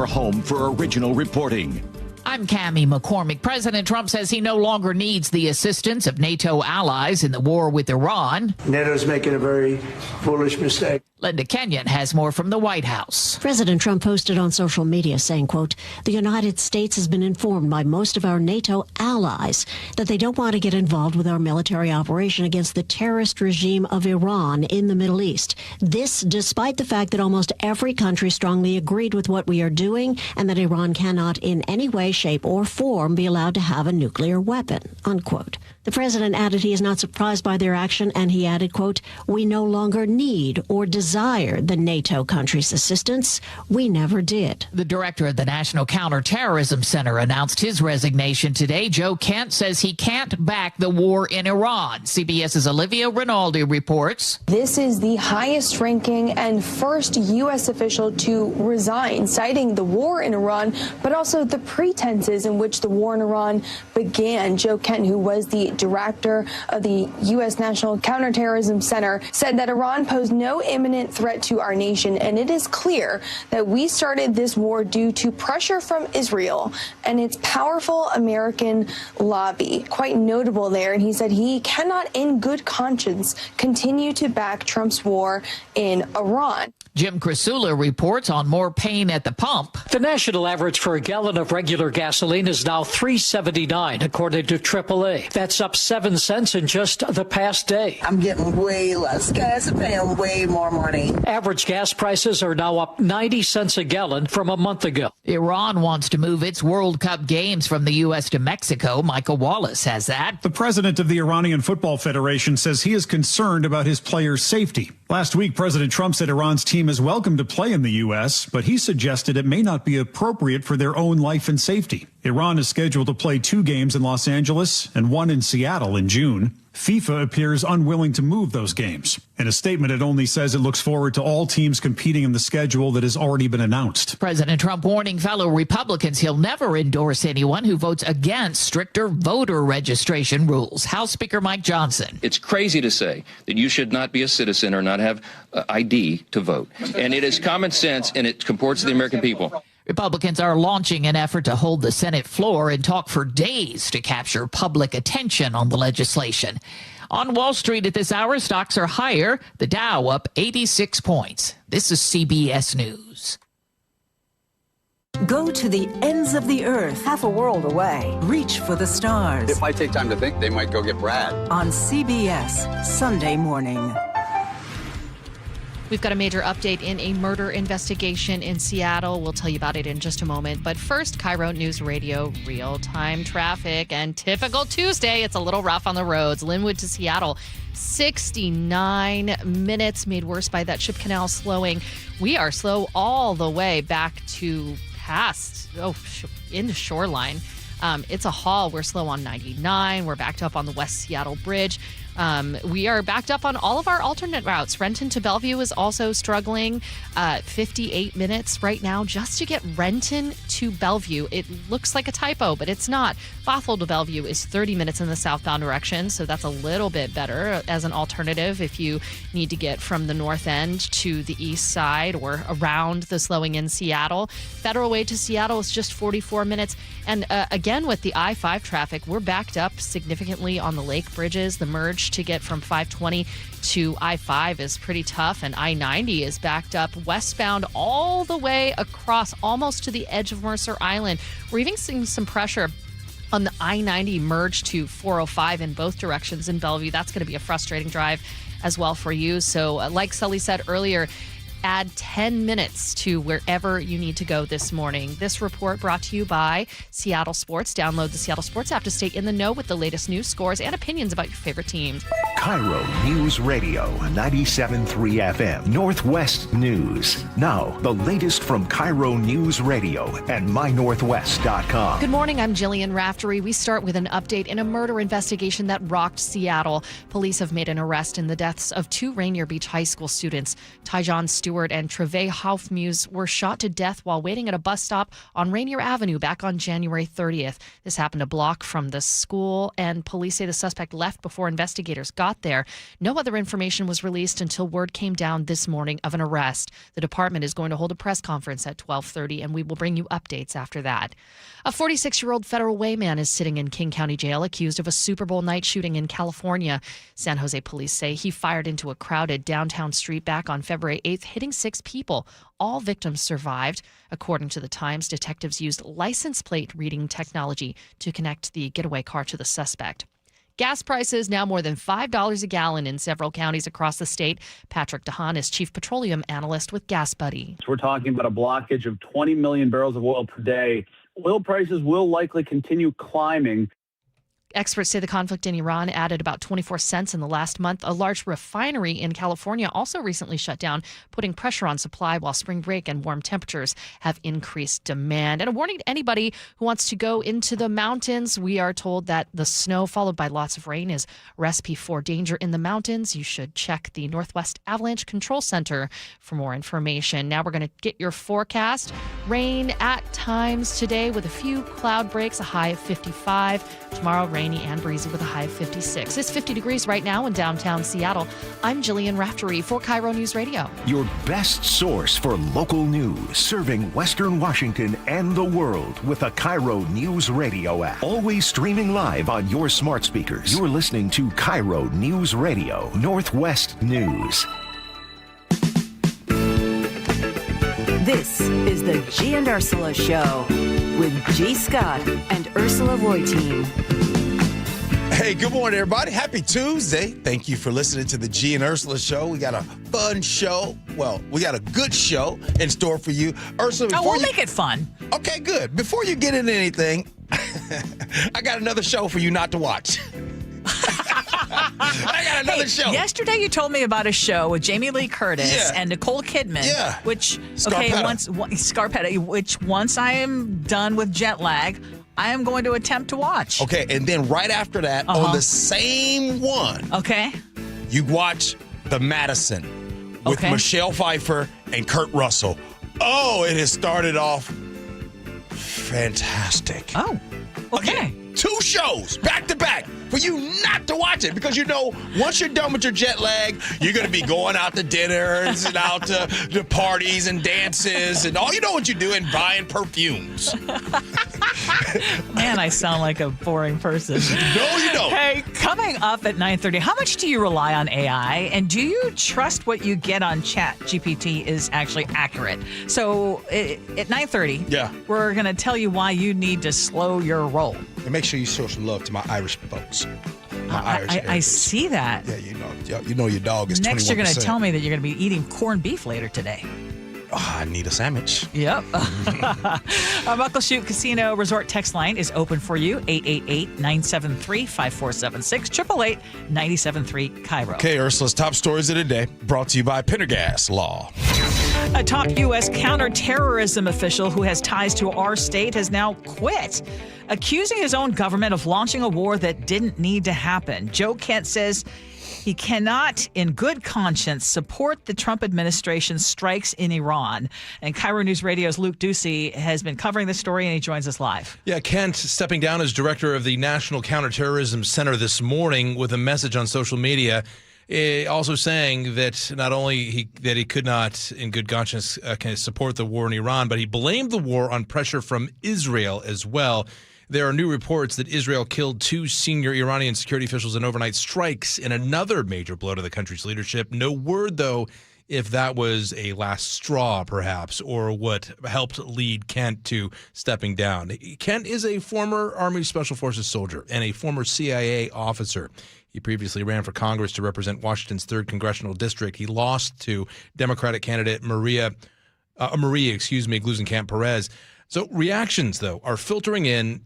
home for original reporting. I'm Cammie McCormick. President Trump says he no longer needs the assistance of NATO allies in the war with Iran. NATO's making a very foolish mistake. Linda Kenyon has more from the White House. President Trump posted on social media saying, quote, "The United States has been informed by most of our NATO allies that they don't want to get involved with our military operation against the terrorist regime of Iran in the Middle East. This despite the fact that almost every country strongly agreed with what we are doing and that Iran cannot in any way, shape, or form be allowed to have a nuclear weapon," unquote. The president added he is not surprised by their action, and he added, quote, "We no longer need or desire the NATO countries' assistance. We never did." The director of the National Counterterrorism Center announced his resignation today. Joe Kent says he can't back the war in Iran. CBS's Olivia Rinaldi reports. This is the highest ranking and first U.S. official to resign, citing the war in Iran, but also the pretenses in which the war in Iran began. Joe Kent, who was the director of the U.S. National Counterterrorism Center, said that Iran posed no imminent threat to our nation, and it is clear that we started this war due to pressure from Israel and its powerful American lobby. Quite notable there, and he said he cannot in good conscience continue to back Trump's war in Iran. Jim Crisula reports on more pain at the pump. The national average for a gallon of regular gasoline is now $3.79, according to AAA. That's up 7 cents in just the past day. I'm getting way less gas and paying way more money. Average gas prices are now up 90 cents a gallon from a month ago. Iran wants to move its World Cup games from the U.S. to Mexico. Michael Wallace has that. The president of the Iranian Football Federation says he is concerned about his players' safety. Last week, President Trump said Iran's team is welcome to play in the U.S., but he suggested it may not be appropriate for their own life and safety. Iran is scheduled to play 2 games in Los Angeles and 1 in Seattle in June. FIFA appears unwilling to move those games. In a statement, it only says it looks forward to all teams competing in the schedule that has already been announced. President Trump warning fellow Republicans he'll never endorse anyone who votes against stricter voter registration rules. House Speaker Mike Johnson. It's crazy to say that you should not be a citizen or not have ID to vote. And it is common sense, and it comports to the American people. Republicans are launching an effort to hold the Senate floor and talk for days to capture public attention on the legislation. On Wall Street at this hour, stocks are higher. The Dow up 86 points. This is CBS News. Go to the ends of the earth, half a world away. Reach for the stars. It might take time to think. They might go get Brad. On CBS, Sunday morning. We've got a major update in a murder investigation in Seattle. We'll tell you about it in just a moment. But first, KIRO Newsradio real-time traffic. And typical Tuesday, it's a little rough on the roads. Linwood to Seattle, 69 minutes, made worse by that ship canal slowing. We are slow all the way back to past, into Shoreline. It's a haul. We're slow on 99. We're backed up on the West Seattle Bridge. We are backed up on all of our alternate routes. Renton to Bellevue is also struggling. 58 minutes right now just to get Renton to Bellevue. It looks like a typo, but it's not. Bothell to Bellevue is 30 minutes in the southbound direction, so that's a little bit better as an alternative if you need to get from the north end to the east side or around the slowing in Seattle. Federal Way to Seattle is just 44 minutes. And again, with the I-5 traffic, we're backed up significantly on the lake bridges. The merge to get from 520 to I-5 is pretty tough, and I-90 is backed up westbound all the way across almost to the edge of Mercer Island. We're even seeing some pressure on the I-90 merge to 405 in both directions in Bellevue. That's going to be a frustrating drive as well for you. So like Sully said earlier, add 10 minutes to wherever you need to go this morning. This report brought to you by Seattle Sports. Download the Seattle Sports app to stay in the know with the latest news, scores, and opinions about your favorite teams. KIRO News Radio, 97.3 FM, Northwest News. Now, the latest from KIRO News Radio and mynorthwest.com. Good morning, I'm Jillian Raftery. We start with an update in a murder investigation that rocked Seattle. Police have made an arrest in the deaths of 2 Rainier Beach High School students, Tyjon Stewart Stewart and Treve Houfmuse were shot to death while waiting at a bus stop on Rainier Avenue back on January 30th. This happened a block from the school, and police say the suspect left before investigators got there. No other information was released until word came down this morning of an arrest. The department is going to hold a press conference at 12:30, and we will bring you updates after that. A 46-year-old federal wayman is sitting in King County Jail accused of a Super Bowl night shooting in California. San Jose police say he fired into a crowded downtown street back on February 8th, hitting 6 people. All victims survived. According to the Times, detectives used license plate reading technology to connect the getaway car to the suspect. Gas prices now more than $5 a gallon in several counties across the state. Patrick DeHaan is chief petroleum analyst with Gas Buddy. We're talking about a blockage of 20 million barrels of oil per day. Oil prices will likely continue climbing. Experts say the conflict in Iran added about 24 cents in the last month. A large refinery in California also recently shut down, putting pressure on supply while spring break and warm temperatures have increased demand. And a warning to anybody who wants to go into the mountains. We are told that the snow followed by lots of rain is a recipe for danger in the mountains. You should check the Northwest Avalanche Control Center for more information. Now we're going to get your forecast. Rain at times today with a few cloud breaks, a high of 55. Tomorrow, rainy and breezy with a high of 56. It's 50 degrees right now in downtown Seattle. I'm Jillian Raftery for KIRO News Radio. Your best source for local news, serving Western Washington and the world with the KIRO Newsradio App. Always streaming live on your smart speakers. You're listening to KIRO News Radio, Northwest News. This is the Gee and Ursula Show with G. Scott and Ursula Reutin. Hey, good morning, everybody. Happy Tuesday. Thank you for listening to the Gee and Ursula Show. We got a fun show. Well, we got a good show in store for you. Ursula, we'll make it fun. Okay, good. Before you get into anything, I got another show for you not to watch. I got another show. Yesterday you told me about a show with Jamie Lee Curtis and Nicole Kidman. Yeah. Which, Scarpetta. Once I am done with jet lag, I am going to attempt to watch. Okay, and then right after that, on the same one, you watch The Madison with Michelle Pfeiffer and Kurt Russell. Oh, it has started off fantastic. Oh, okay. 2 shows back to back for you not to watch it, because you know once you're done with your jet lag, you're going to be going out to dinners and out to parties and dances and all you know what you're doing, buying perfumes. Man, I sound like a boring person. No, you don't. Hey, coming up at 9:30, how much do you rely on AI, and do you trust what you get on Chat GPT is actually accurate? So at 9:30, we're going to tell you why you need to slow your roll. And make sure you show some love to my Irish folks. I see that. Yeah, you know your dog is 21%. Next, you're going to tell me that you're going to be eating corned beef later today. Oh, I need a sandwich. Yep. Our Muckleshoot Casino Resort text line is open for you, 888-973-5476, 888-973-KIRO. Okay, Ursula's top stories of the day, brought to you by Pendergast Law. A top U.S. counterterrorism official who has ties to our state has now quit, accusing his own government of launching a war that didn't need to happen. Joe Kent says he cannot, in good conscience, support the Trump administration's strikes in Iran. And KIRO News Radio's Luke Ducey has been covering this story, and he joins us live. Yeah, Kent stepping down as director of the National Counterterrorism Center this morning with a message on social media, also saying that not only he could not, in good conscience, support the war in Iran, but he blamed the war on pressure from Israel as well. There are new reports that Israel killed 2 senior Iranian security officials in overnight strikes in another major blow to the country's leadership. No word, though, if that was a last straw, perhaps, or what helped lead Kent to stepping down. Kent is a former Army Special Forces soldier and a former CIA officer. He previously ran for Congress to represent Washington's 3rd Congressional District. He lost to Democratic candidate Marie Gluesenkamp-Perez. So reactions, though, are filtering in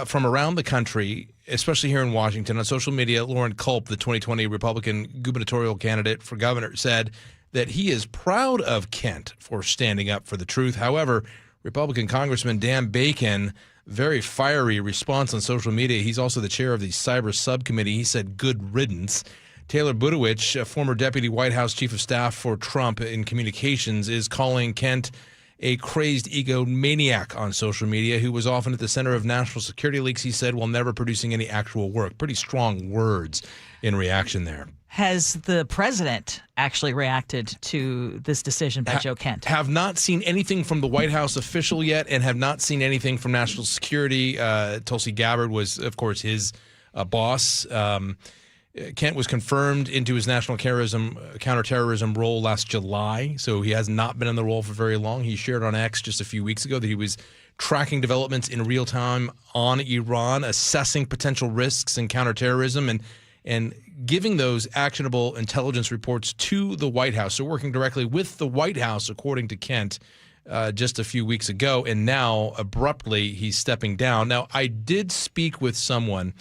from around the country, especially here in Washington. On social media, Lauren Culp, the 2020 Republican gubernatorial candidate for governor, said that he is proud of Kent for standing up for the truth. However, Republican Congressman Dan Bacon, very fiery response on social media. He's also the chair of the cyber subcommittee. He said, good riddance. Taylor Budowich, a former deputy White House chief of staff for Trump in communications, is calling Kent a crazed egomaniac on social media who was often at the center of national security leaks, he said, while never producing any actual work. Pretty strong words in reaction there. Has the president actually reacted to this decision by Joe Kent? Have not seen anything from the White House official yet, and have not seen anything from national security. Tulsi Gabbard was, of course, his boss. Kent was confirmed into his national counterterrorism role last July, so he has not been in the role for very long. He shared on X just a few weeks ago that he was tracking developments in real time on Iran, assessing potential risks in counterterrorism, and giving those actionable intelligence reports to the White House. So working directly with the White House, according to Kent, just a few weeks ago, and now abruptly he's stepping down. Now, I did speak with someone,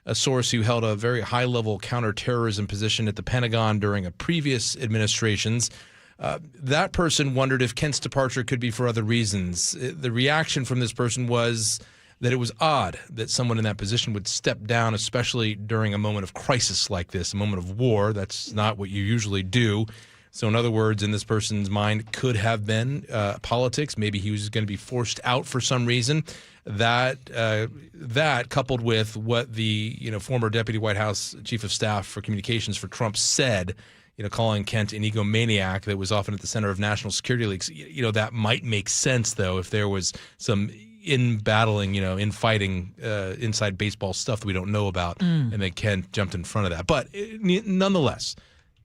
a source who held a very high-level counterterrorism position at the Pentagon during a previous administration's. That person wondered if Kent's departure could be for other reasons. The reaction from this person was that it was odd that someone in that position would step down, especially during a moment of crisis like this, a moment of war. That's not what you usually do. So in other words, in this person's mind, could have been politics. Maybe he was going to be forced out for some reason. That coupled with what the former deputy White House chief of staff for communications for Trump said, calling Kent an egomaniac that was often at the center of national security leaks, that might make sense, though, if there was some infighting inside baseball stuff that we don't know about, and then Kent jumped in front of that. But nonetheless,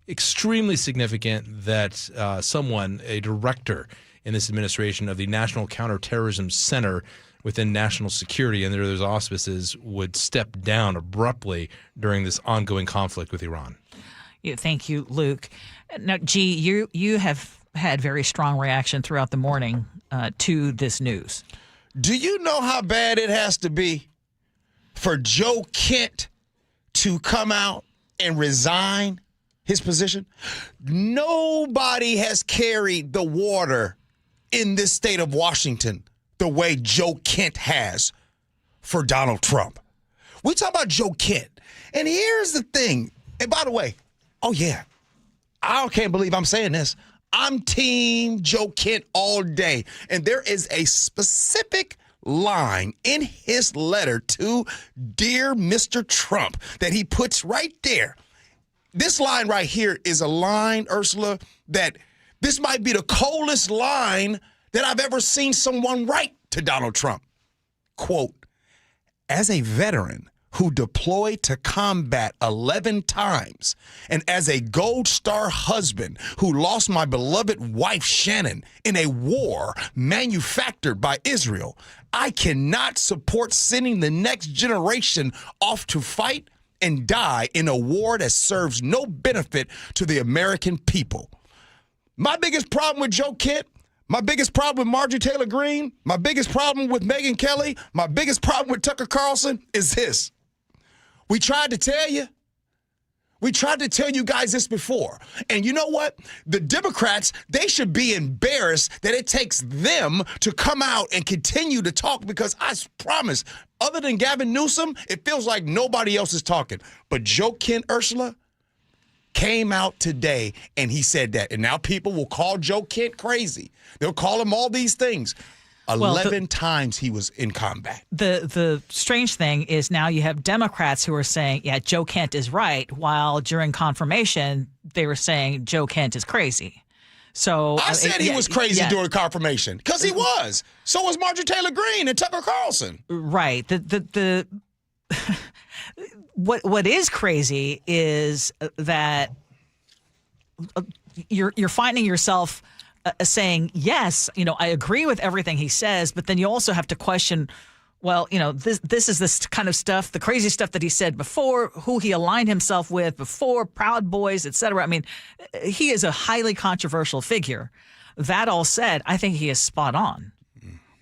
extremely significant that someone, a director in this administration of the National Counterterrorism Center within national security under those auspices, would step down abruptly during this ongoing conflict with Iran. Yeah, thank you, Luke. Now, Gee, you have had very strong reaction throughout the morning to this news. Do you know how bad it has to be for Joe Kent to come out and resign his position? Nobody has carried the water in this state of Washington the way Joe Kent has for Donald Trump. We talk about Joe Kent. And here's the thing. And by the way, oh yeah, I can't believe I'm saying this. I'm team Joe Kent all day. And there is a specific line in his letter to Dear Mr. Trump that he puts right there. This line right here is a line, Ursula, that this might be the coldest line that I've ever seen someone write to Donald Trump. Quote, as a veteran who deployed to combat 11 times, and as a Gold Star husband who lost my beloved wife Shannon in a war manufactured by Israel, I cannot support sending the next generation off to fight and die in a war that serves no benefit to the American people. My biggest problem with Joe Kent, my biggest problem with Marjorie Taylor Greene, my biggest problem with Megyn Kelly, my biggest problem with Tucker Carlson is this. We tried to tell you. We tried to tell you guys this before. And you know what? The Democrats, they should be embarrassed that it takes them to come out and continue to talk, because I promise, other than Gavin Newsom, it feels like nobody else is talking. But Joe Kent, Ursula, came out today and he said that. And now people will call Joe Kent crazy. They'll call him all these things. 11 times he was in combat. The strange thing is now you have Democrats who are saying, yeah, Joe Kent is right, while during confirmation they were saying Joe Kent is crazy. So I said he was crazy during confirmation, because he was. So was Marjorie Taylor Greene and Tucker Carlson. Right. What is crazy is that you're finding yourself saying, yes, I agree with everything he says, but then you also have to question, well, this is this kind of stuff, the crazy stuff that he said before, who he aligned himself with before, Proud Boys, et cetera. I mean, he is a highly controversial figure. That all said, I think he is spot on.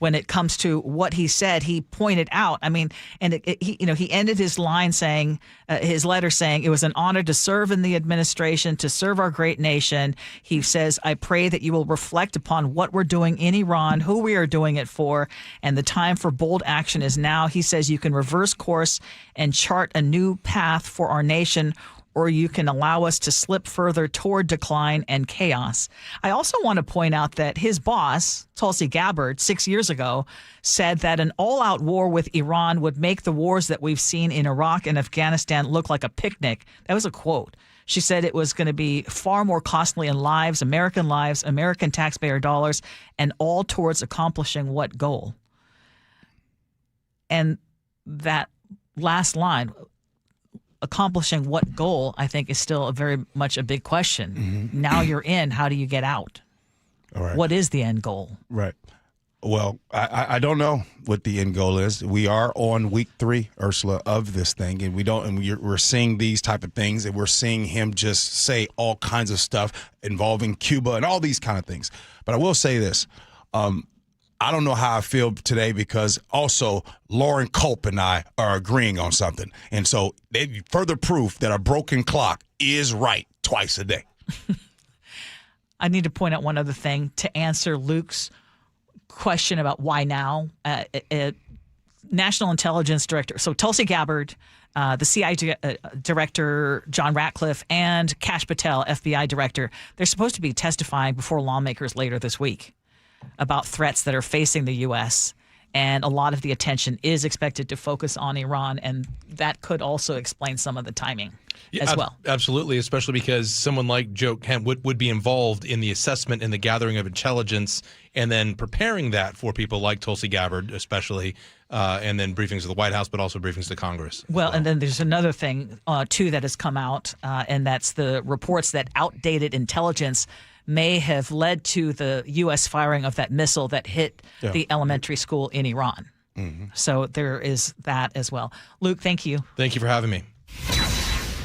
When it comes to what he said, he pointed out. I mean, and he ended his line saying, his letter saying, it was an honor to serve in the administration, to serve our great nation. He says, I pray that you will reflect upon what we're doing in Iran, who we are doing it for, and the time for bold action is now. He says you can reverse course and chart a new path for our nation, or you can allow us to slip further toward decline and chaos. I also want to point out that his boss, Tulsi Gabbard, 6 years ago, said that an all-out war with Iran would make the wars that we've seen in Iraq and Afghanistan look like a picnic. That was a quote. She said it was going to be far more costly in lives, American taxpayer dollars, and all towards accomplishing what goal? And that last line, accomplishing what goal, I think is still very much a big question. Mm-hmm. Now you're in, how do you get out? All right. What is the end goal? Right. Well, I don't know what the end goal is. We are on week 3, Ursula, of this thing, and we're seeing these type of things, and we're seeing him just say all kinds of stuff involving Cuba and all these kind of things. But I will say this. I don't know how I feel today because also Lauren Culp and I are agreeing on something. And so further proof that a broken clock is right twice a day. I need to point out one other thing to answer Luke's question about why now. National Intelligence Director, so Tulsi Gabbard, the CIA Director, John Ratcliffe, and Kash Patel, FBI Director, they're supposed to be testifying before lawmakers later this week about threats that are facing the U.S., and a lot of the attention is expected to focus on Iran, and that could also explain some of the timing as well. Absolutely, especially because someone like Joe Kent would be involved in the assessment and the gathering of intelligence and then preparing that for people like Tulsi Gabbard especially, and then briefings to the White House, but also briefings to Congress. Well, and then there's another thing, too, that has come out, and that's the reports that outdated intelligence may have led to the U.S. firing of that missile that hit the elementary school in Iran. Mm-hmm. So there is that as well. Luke, thank you. Thank you for having me.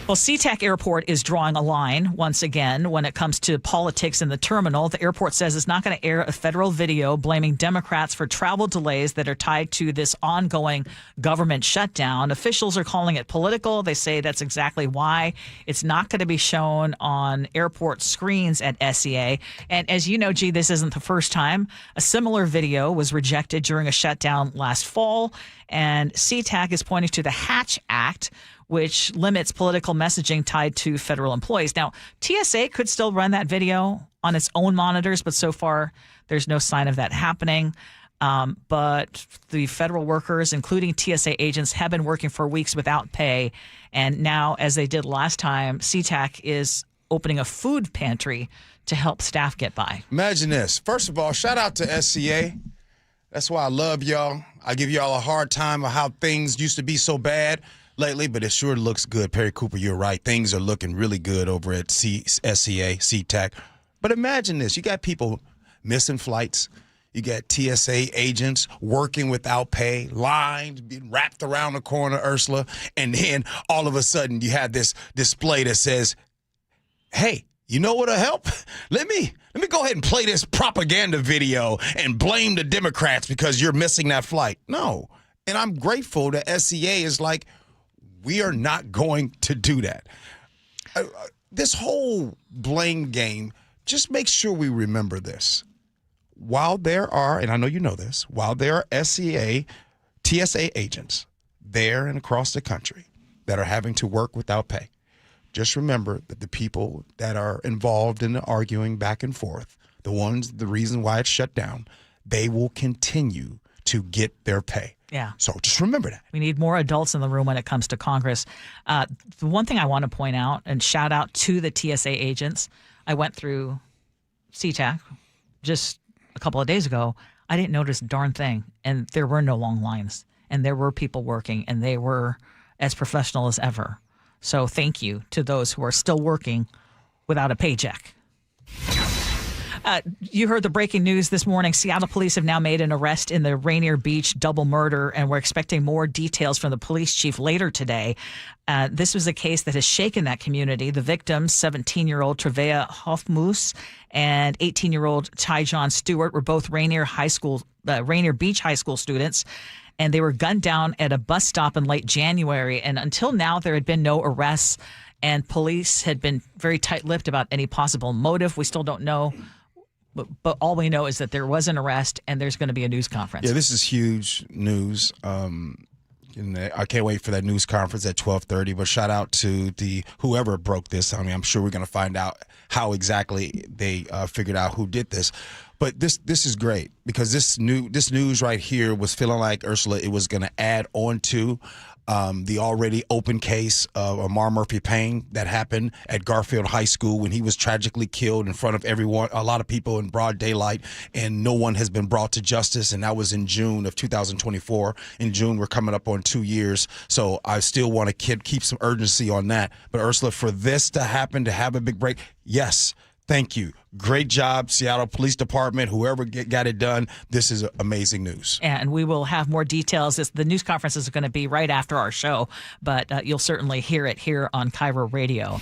Well, SeaTac Airport is drawing a line once again when it comes to politics in the terminal. The airport says it's not going to air a federal video blaming Democrats for travel delays that are tied to this ongoing government shutdown. Officials are calling it political. They say that's exactly why it's not going to be shown on airport screens at SEA. And as you know, Gee, this isn't the first time. A similar video was rejected during a shutdown last fall. And SeaTac is pointing to the Hatch Act, which limits political messaging tied to federal employees. Now, TSA could still run that video on its own monitors, but so far there's no sign of that happening. But the federal workers, including TSA agents, have been working for weeks without pay. And now, as they did last time, SeaTac is opening a food pantry to help staff get by. Imagine this. First of all, shout out to SCA. That's why I love y'all. I give y'all a hard time of how things used to be so bad lately, but it sure looks good. Perry Cooper, you're right. Things are looking really good over at SCA, SeaTac. But imagine this. You got people missing flights. You got TSA agents working without pay, lines being wrapped around the corner, Ursula. And then all of a sudden you have this display that says, hey, you know what'll help? Let me go ahead and play this propaganda video and blame the Democrats because you're missing that flight. No. And I'm grateful that SCA is like, we are not going to do that. This whole blame game, just make sure we remember this. While there are, and I know you know this, while there are SCA, TSA agents there and across the country that are having to work without pay, just remember that the people that are involved in the arguing back and forth, the reason why it's shut down, they will continue to get their pay. Yeah. So just remember that. We need more adults in the room when it comes to Congress. The one thing I want to point out and shout out to the TSA agents, I went through SeaTac just a couple of days ago. I didn't notice a darn thing, and there were no long lines, and there were people working, and they were as professional as ever. So thank you to those who are still working without a paycheck. You heard the breaking news this morning. Seattle police have now made an arrest in the Rainier Beach double murder, and we're expecting more details from the police chief later today. This was a case that has shaken that community. The victims, 17-year-old Trevea Hofmoos and 18-year-old Ty John Stewart, were both Rainier Beach High School students, and they were gunned down at a bus stop in late January. And until now, there had been no arrests, and police had been very tight-lipped about any possible motive. We still don't know. But all we know is that there was an arrest and there's going to be a news conference. Yeah, this is huge news. And I can't wait for that news conference at 12:30. But shout out to whoever broke this. I mean, I'm sure we're going to find out how exactly they figured out who did this. But this is great because this news right here was feeling like, Ursula, it was going to add on to the already open case of Amar Murphy Payne that happened at Garfield High School when he was tragically killed in front of everyone, a lot of people in broad daylight, and no one has been brought to justice. And that was in June of 2024. In June, we're coming up on 2 years. So I still want to keep some urgency on that. But Ursula, for this to happen, to have a big break, yes, thank you. Great job, Seattle Police Department, whoever got it done. This is amazing news. And we will have more details. The news conference is going to be right after our show, but you'll certainly hear it here on KIRO Radio.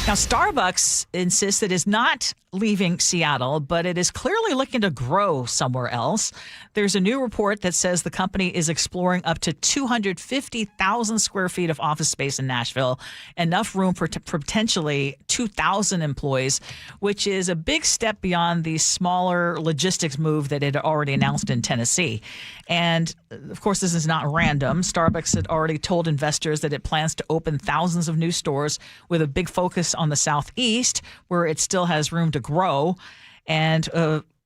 Now, Starbucks insists it is not leaving Seattle, but it is clearly looking to grow somewhere else. There's a new report that says the company is exploring up to 250,000 square feet of office space in Nashville, enough room for potentially 2,000 employees, which is a big step beyond the smaller logistics move that it had already announced in Tennessee. And of course, this is not random. Starbucks had already told investors that it plans to open thousands of new stores with a big focus on the Southeast, where it still has room to grow. And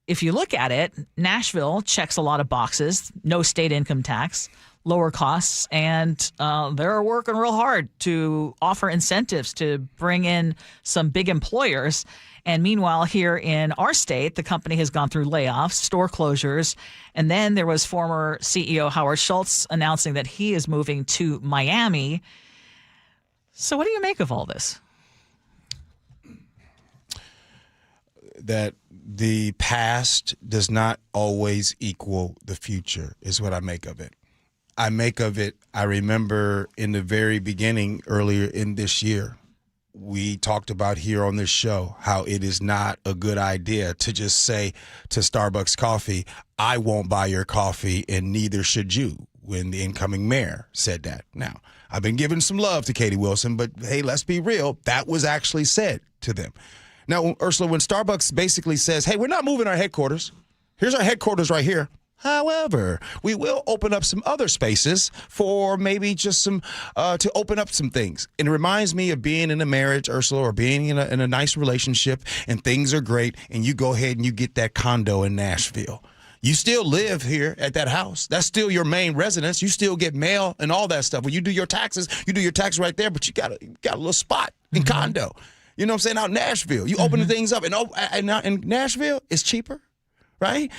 if you look at it, Nashville checks a lot of boxes: no state income tax, lower costs, and they're working real hard to offer incentives to bring in some big employers. And meanwhile, here in our state, the company has gone through layoffs, store closures, and then there was former CEO Howard Schultz announcing that he is moving to Miami. So what do you make of all this? That the past does not always equal the future is what I make of it. I remember in the very beginning, earlier in this year, we talked about here on this show how it is not a good idea to just say to Starbucks Coffee, I won't buy your coffee and neither should you, when the incoming mayor said that. Now, I've been giving some love to Katie Wilson, but hey, let's be real, that was actually said to them. Now, Ursula, when Starbucks basically says, hey, we're not moving our headquarters. Here's our headquarters right here. However, we will open up some other spaces for maybe just some to open up some things. And it reminds me of being in a marriage, Ursula, or being in a nice relationship and things are great. And you go ahead and you get that condo in Nashville. You still live here at that house. That's still your main residence. You still get mail and all that stuff. When you do your taxes right there, but you got a little spot in condo. You know what I'm saying? Out in Nashville, you open the things up. And in Nashville, it's cheaper. Right?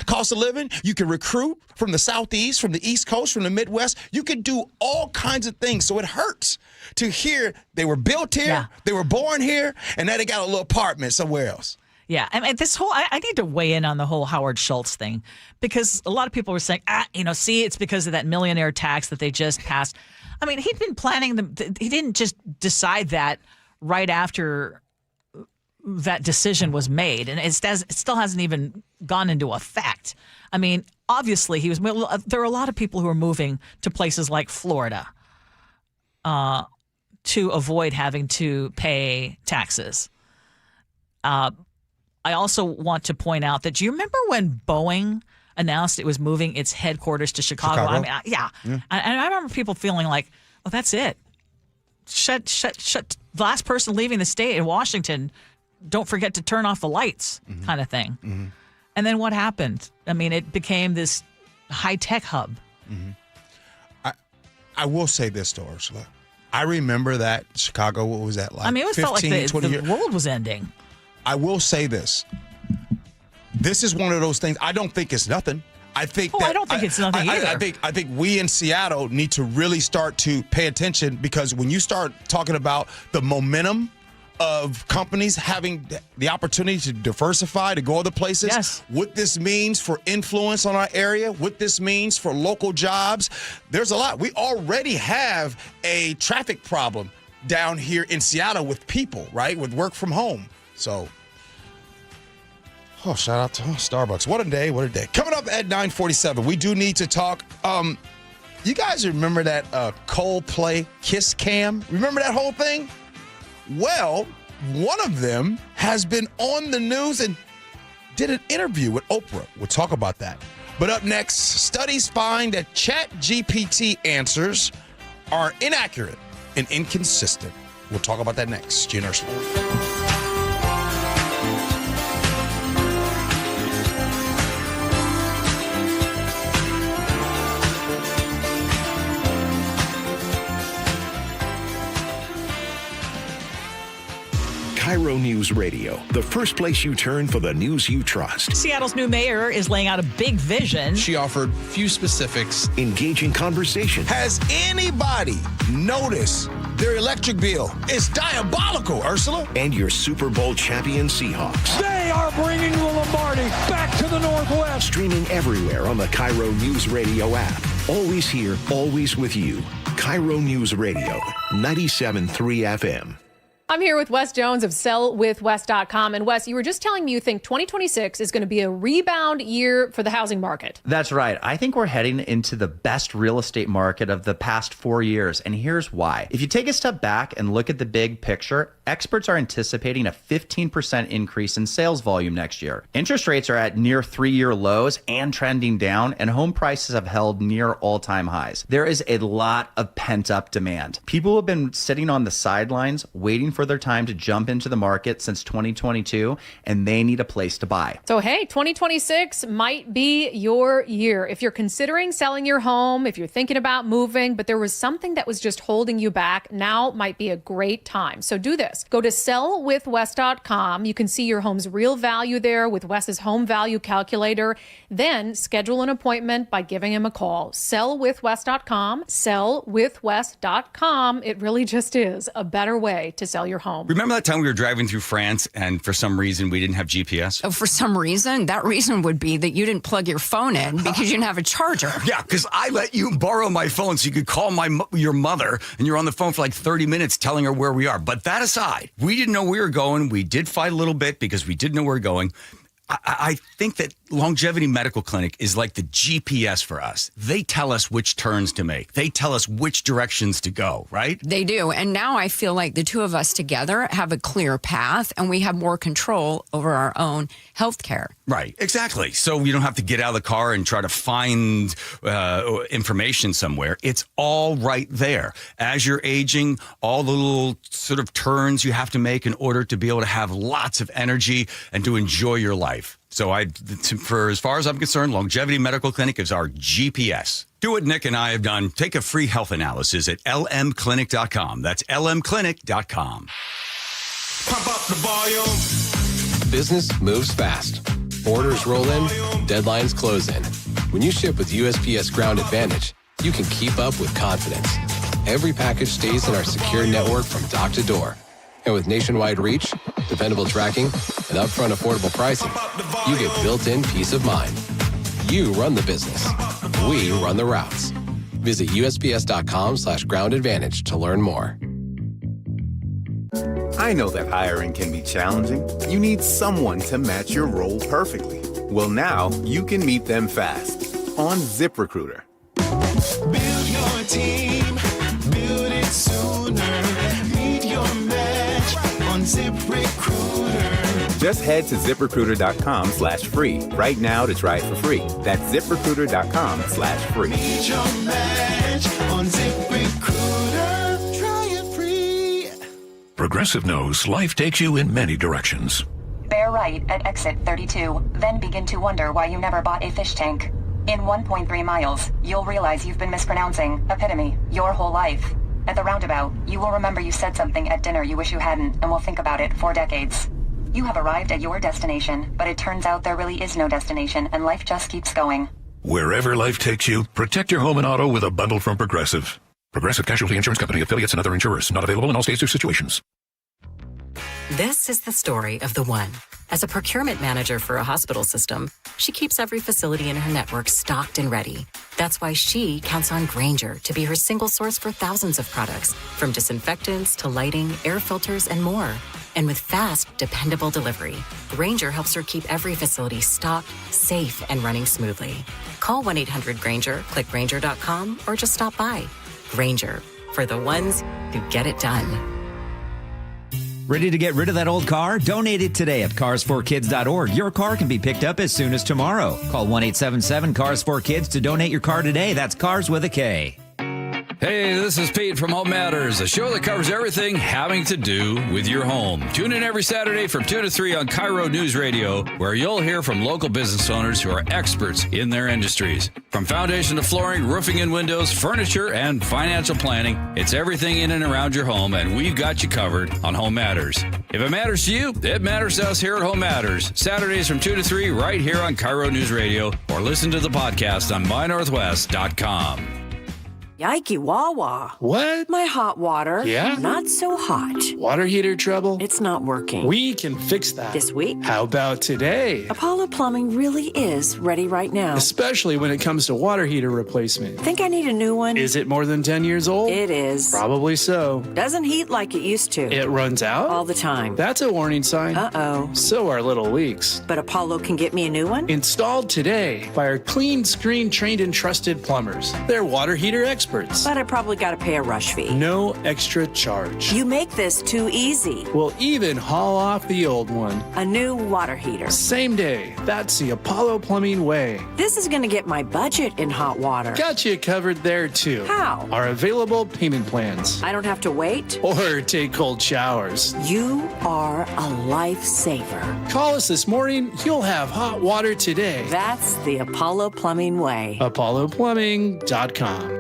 Cost of living. You can recruit from the Southeast, from the East Coast, from the Midwest. You can do all kinds of things. So it hurts to hear they were built here, they were born here, and now they got a little apartment somewhere else. Yeah, I mean, I need to weigh in on the whole Howard Schultz thing, because a lot of people were saying, see, it's because of that millionaire tax that they just passed. I mean, he'd been planning he didn't just decide that right after that decision was made, and it still hasn't even gone into effect. I mean, obviously, there are a lot of people who are moving to places like Florida to avoid having to pay taxes. I also want to point out that, do you remember when Boeing announced it was moving its headquarters to Chicago? I mean, yeah. And I remember people feeling like, oh, that's it. Shut. The last person leaving the state in Washington, don't forget to turn off the lights, kind of thing. And then what happened? I mean, it became this high-tech hub. I will say this to Ursula. I remember that Chicago, what was that like? I mean, it felt like the world was ending. I will say this. This is one of those things. I don't think it's nothing. I think I don't think it's nothing either. I think we in Seattle need to really start to pay attention, because when you start talking about the momentum of companies having the opportunity to diversify, to go other places, what this means for influence on our area, what this means for local jobs, there's a lot. We already have a traffic problem down here in Seattle with people, right, with work from home. So, shout out to Starbucks. What a day, what a day. Coming up at 9:47, we do need to talk. You guys remember that Coldplay Kiss Cam? Remember that whole thing? Well, one of them has been on the news and did an interview with Oprah. We'll talk about that. But up next, studies find that ChatGPT answers are inaccurate and inconsistent. We'll talk about that next. G and Ursula. KIRO Newsradio, the first place you turn for the news you trust. Seattle's new mayor is laying out a big vision. She offered few specifics. Engaging conversation. Has anybody noticed their electric bill? It's diabolical, Ursula. And your Super Bowl champion Seahawks. They are bringing the Lombardi back to the Northwest. Streaming everywhere on the KIRO Newsradio app. Always here, always with you. KIRO Newsradio, 97.3 FM. I'm here with Wes Jones of sellwithwes.com. And Wes, you were just telling me you think 2026 is going to be a rebound year for the housing market. That's right. I think we're heading into the best real estate market of the past 4 years. And here's why. If you take a step back and look at the big picture, experts are anticipating a 15% increase in sales volume next year. Interest rates are at near 3-year lows and trending down, and home prices have held near all-time highs. There is a lot of pent-up demand. People have been sitting on the sidelines waiting for their time to jump into the market since 2022, and they need a place to buy. So, hey, 2026 might be your year. If you're considering selling your home, if you're thinking about moving, but there was something that was just holding you back, now might be a great time. So do this. Go to sellwithwes.com. You can see your home's real value there with Wes's home value calculator. Then schedule an appointment by giving him a call. Sellwithwes.com. Sellwithwes.com. It really just is a better way to sell your home. Remember that time we were driving through France and for some reason we didn't have GPS? Oh, for some reason? That reason would be that you didn't plug your phone in because you didn't have a charger. Yeah, because I let you borrow my phone so you could call your mother, and you're on the phone for like 30 minutes telling her where we are. But that aside, we didn't know where we were going. We did fight a little bit because we didn't know where we were going. I think that Longevity Medical Clinic is like the GPS for us. They tell us which turns to make. They tell us which directions to go, right? They do. And now I feel like the two of us together have a clear path and we have more control over our own health care. Right, exactly. So you don't have to get out of the car and try to find information somewhere. It's all right there. As you're aging, all the little sort of turns you have to make in order to be able to have lots of energy and to enjoy your life. So for as far as I'm concerned, Longevity Medical Clinic is our GPS. Do what Nick and I have done. Take a free health analysis at lmclinic.com. That's lmclinic.com. Pump up the volume. Business moves fast. Orders roll in, deadlines close in. When you ship with USPS Ground Advantage, you can keep up with confidence. Every package stays in our secure network from dock to door. And with nationwide reach, dependable tracking, and upfront affordable pricing, you get built-in peace of mind. You run the business. We run the routes. Visit USPS.com/Ground Advantage to learn more. I know that hiring can be challenging. You need someone to match your role perfectly. Well, now you can meet them fast on ZipRecruiter. Build your team, build it sooner. Meet your match on ZipRecruiter. Just head to ZipRecruiter.com/free right now to try it for free. That's ZipRecruiter.com/free. Meet your match on ZipRecruiter. Try it free. Progressive knows life takes you in many directions. Bear right at exit 32, then begin to wonder why you never bought a fish tank. In 1.3 miles, you'll realize you've been mispronouncing epitome your whole life. At the roundabout, you will remember you said something at dinner you wish you hadn't and will think about it for decades. You have arrived at your destination, but it turns out there really is no destination and life just keeps going. Wherever life takes you, protect your home and auto with a bundle from Progressive. Progressive Casualty Insurance Company, affiliates, and other insurers. Not available in all states or situations. This is the story of the one. As a procurement manager for a hospital system, she keeps every facility in her network stocked and ready. That's why she counts on Grainger to be her single source for thousands of products, from disinfectants to lighting, air filters, and more. And with fast, dependable delivery, Grainger helps her keep every facility stocked, safe, and running smoothly. Call 1-800-GRAINGER, click Grainger.com, or just stop by. Grainger, for the ones who get it done. Ready to get rid of that old car? Donate it today at carsforkids.org. Your car can be picked up as soon as tomorrow. Call 1-877-CARS4KIDS to donate your car today. That's Cars with a K. Hey, this is Pete from Home Matters, a show that covers everything having to do with your home. Tune in every Saturday from 2 to 3 on KIRO Newsradio, where you'll hear from local business owners who are experts in their industries. From foundation to flooring, roofing and windows, furniture, and financial planning, it's everything in and around your home, and we've got you covered on Home Matters. If it matters to you, it matters to us here at Home Matters. Saturdays from 2 to 3 right here on KIRO Newsradio, or listen to the podcast on mynorthwest.com. Yikey Wawa. What? My hot water. Yeah? Not so hot. Water heater trouble? It's not working. We can fix that. This week? How about today? Apollo Plumbing really is ready right now. Especially when it comes to water heater replacement. Think I need a new one? Is it more than 10 years old? It is. Probably so. Doesn't heat like it used to. It runs out? All the time. That's a warning sign. Uh-oh. So are little leaks. But Apollo can get me a new one? Installed today by our clean screen trained and trusted plumbers. They're water heater experts. But I probably got to pay a rush fee. No extra charge. You make this too easy. We'll even haul off the old one. A new water heater. Same day. That's the Apollo Plumbing way. This is going to get my budget in hot water. Got you covered there too. How? Our available payment plans. I don't have to wait? Or take cold showers. You are a lifesaver. Call us this morning. You'll have hot water today. That's the Apollo Plumbing way. ApolloPlumbing.com.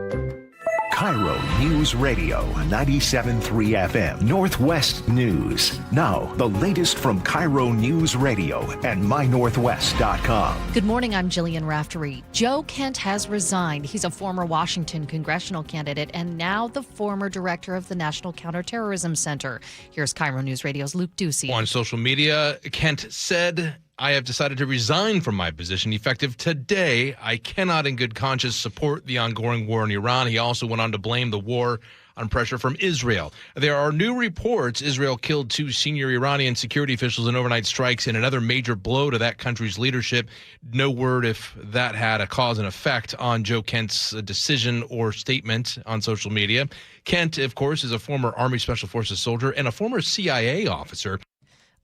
KIRO News Radio 97.3 FM Northwest News. Now, the latest from KIRO News Radio and mynorthwest.com. Good morning, I'm Jillian Raftery. Joe Kent has resigned. He's a former Washington congressional candidate and now the former director of the National Counterterrorism Center. Here's KIRO News Radio's Luke Ducey. On social media, Kent said, I have decided to resign from my position effective today. I cannot in good conscience support the ongoing war in Iran. He also went on to blame the war on pressure from Israel. There are new reports Israel killed 2 senior Iranian security officials in overnight strikes in another major blow to that country's leadership. No word if that had a cause and effect on Joe Kent's decision or statement on social media. Kent, of course, is a former Army Special Forces soldier and a former CIA officer.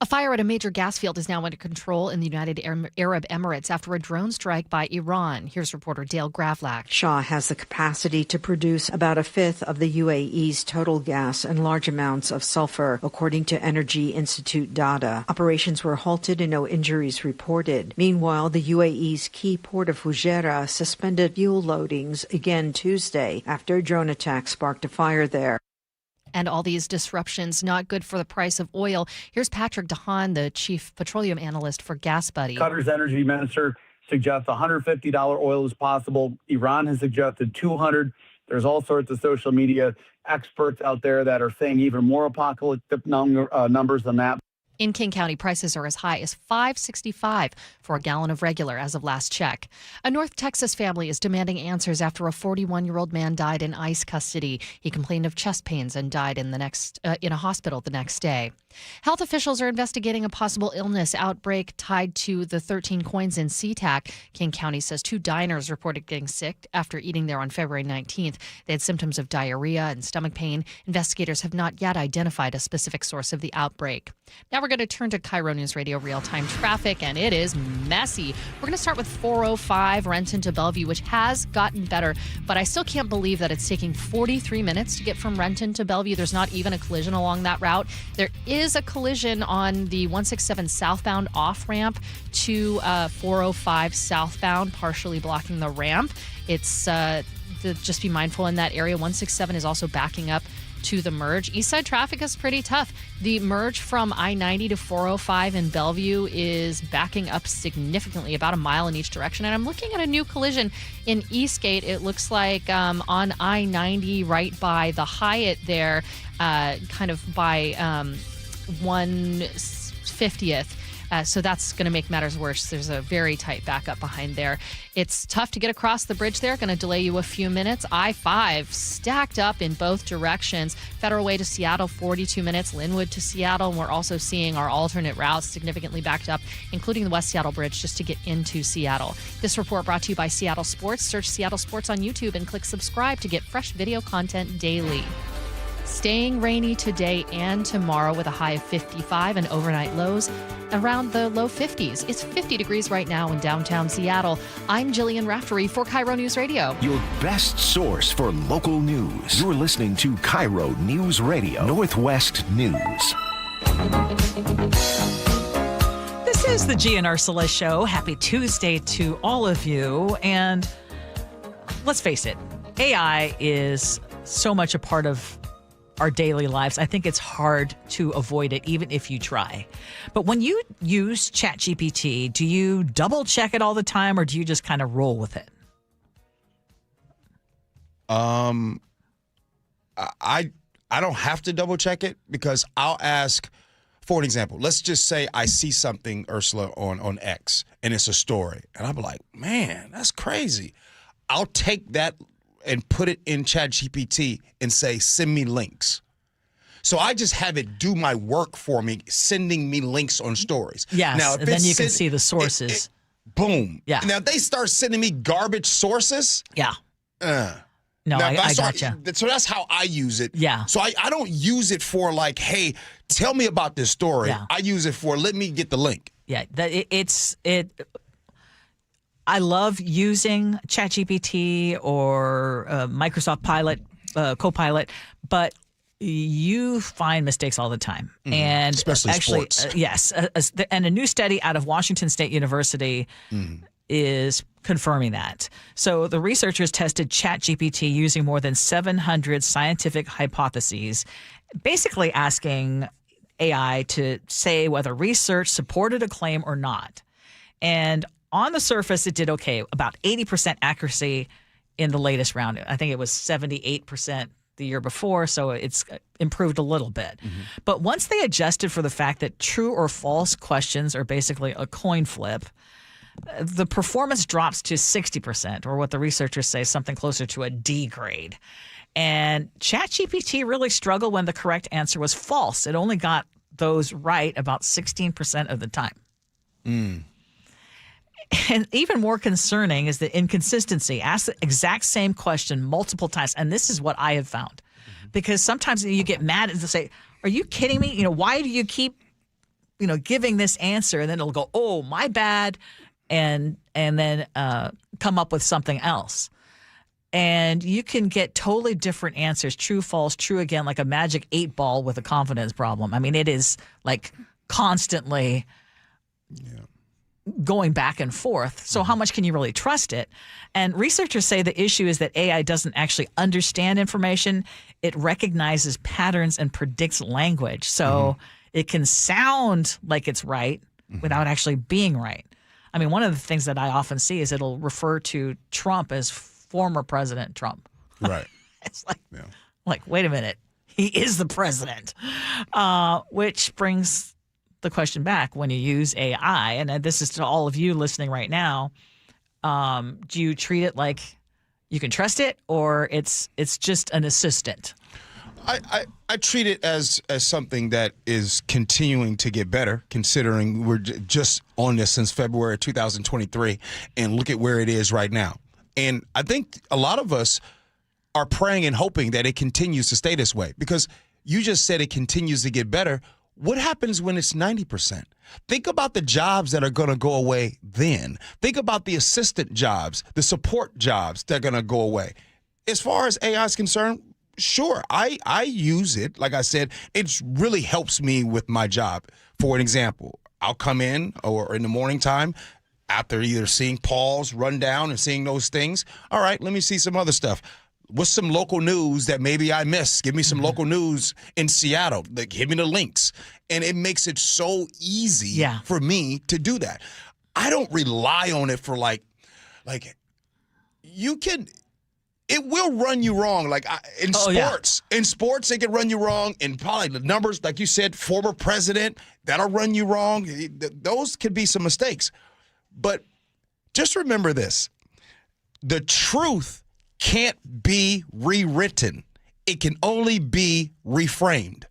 A fire at a major gas field is now under control in the United Arab Emirates after a drone strike by Iran. Here's reporter Dale Gravlak. Shah has the capacity to produce about a fifth of the UAE's total gas and large amounts of sulfur, according to Energy Institute data. Operations were halted and no injuries reported. Meanwhile, the UAE's key port of Fujairah suspended fuel loadings again Tuesday after a drone attack sparked a fire there. And all these disruptions not good for the price of oil. Here's Patrick DeHaan, the chief petroleum analyst for GasBuddy. Qatar's energy minister suggests $150 oil is possible. Iran has suggested $200. There's all sorts of social media experts out there that are saying even more apocalyptic numbers than that. In King County, prices are as high as $5.65 for a gallon of regular as of last check. A North Texas family is demanding answers after a 41-year-old man died in ICE custody. He complained of chest pains and died in a hospital the next day. Health officials are investigating a possible illness outbreak tied to the 13 coins in SeaTac. King County says 2 diners reported getting sick after eating there on February 19th. They had symptoms of diarrhea and stomach pain. Investigators have not yet identified a specific source of the outbreak. Now we're going to turn to KIRO News Radio real-time traffic, and it is messy. We're going to start with 405 Renton to Bellevue, which has gotten better, but I still can't believe that it's taking 43 minutes to get from Renton to Bellevue. There's not even a collision along that route. There is a collision on the 167 southbound off-ramp to 405 southbound, partially blocking the ramp. It's just be mindful in that area. 167 is also backing up to the merge. East side traffic is pretty tough. The merge from I-90 to 405 in Bellevue is backing up significantly, about a mile in each direction. And I'm looking at a new collision in Eastgate. It looks like on I-90 right by the Hyatt there, kind of by 150th. So that's going to make matters worse. There's a very tight backup behind there. It's tough to get across the bridge there. Going to delay you a few minutes. I-5 stacked up in both directions. Federal Way to Seattle, 42 minutes. Linwood to Seattle. And we're also seeing our alternate routes significantly backed up, including the West Seattle Bridge, just to get into Seattle. This report brought to you by Seattle Sports. Search Seattle Sports on YouTube and click subscribe to get fresh video content daily. Staying rainy today and tomorrow with a high of 55 and overnight lows around the low 50s. It's 50 degrees right now in downtown Seattle. I'm Jillian Raftery for KIRO News Radio. Your best source for local news. You're listening to KIRO News Radio, Northwest News. This is the Gee and Ursula Show. Happy Tuesday to all of you. And let's face it, AI is so much a part of our daily lives. I think it's hard to avoid it, even if you try. But when you use ChatGPT, do you double check it all the time, or do you just kind of roll with it? I don't have to double check it because I'll ask, for an example, let's just say I see something, Ursula, on X, and it's a story, and I'm like, man, that's crazy. I'll take that and put it in ChatGPT and say, send me links. So I just have it do my work for me, sending me links on stories. Yes, now, if and then you can see the sources. Boom. Yeah. Now, if they start sending me garbage sources. Yeah. No, Now, I gotcha. So that's how I use it. Yeah. So I don't use it for like, hey, tell me about this story. Yeah. I use it for, let me get the link. Yeah, I love using ChatGPT or Microsoft Copilot, but you find mistakes all the time. Mm-hmm. And especially actually, sports. Yes. And a new study out of Washington State University is confirming that. So the researchers tested ChatGPT using more than 700 scientific hypotheses, basically asking AI to say whether research supported a claim or not. And on the surface, it did okay, about 80% accuracy in the latest round. I think it was 78% the year before, so it's improved a little bit. But once they adjusted for the fact that true or false questions are basically a coin flip, the performance drops to 60%, or what the researchers say, something closer to a D grade. And ChatGPT really struggled when the correct answer was false. It only got those right about 16% of the time. And even more concerning is the inconsistency. Ask the exact same question multiple times. And this is what I have found. Because sometimes you get mad and say, are you kidding me? Why do you keep, giving this answer? And then it'll go, oh, my bad. And then come up with something else. And you can get totally different answers. True, false, true again, like a magic 8-ball with a confidence problem. I mean, it is like constantly going back and forth. So how much can you really trust it? And researchers say the issue is that AI doesn't actually understand information. It recognizes patterns and predicts language. So it can sound like it's right without actually being right. I mean, one of the things that I often see is it'll refer to Trump as former President Trump. Right. It's like, wait a minute. He is the president. Which brings the question back, when you use AI, and this is to all of you listening right now, do you treat it like you can trust it, or it's just an assistant? I treat it as something that is continuing to get better, considering we're just on this since February 2023, and look at where it is right now. And I think a lot of us are praying and hoping that it continues to stay this way, because you just said it continues to get better. What happens when it's 90%? Think about the jobs that are going to go away then. Think about the assistant jobs, the support jobs that are going to go away. As far as AI is concerned, sure, I use it. Like I said, it really helps me with my job. For an example, I'll come in or in the morning time after either seeing Paul's rundown and seeing those things. All right, let me see some other stuff. What's some local news that maybe I missed? Give me some local news in Seattle. Give me the links. And it makes it so easy for me to do that. I don't rely on it for like you can, it will run you wrong. Like in sports, it can run you wrong. And probably the numbers, like you said, former president, that'll run you wrong. Those could be some mistakes. But just remember this, the truth can't be rewritten. It can only be reframed.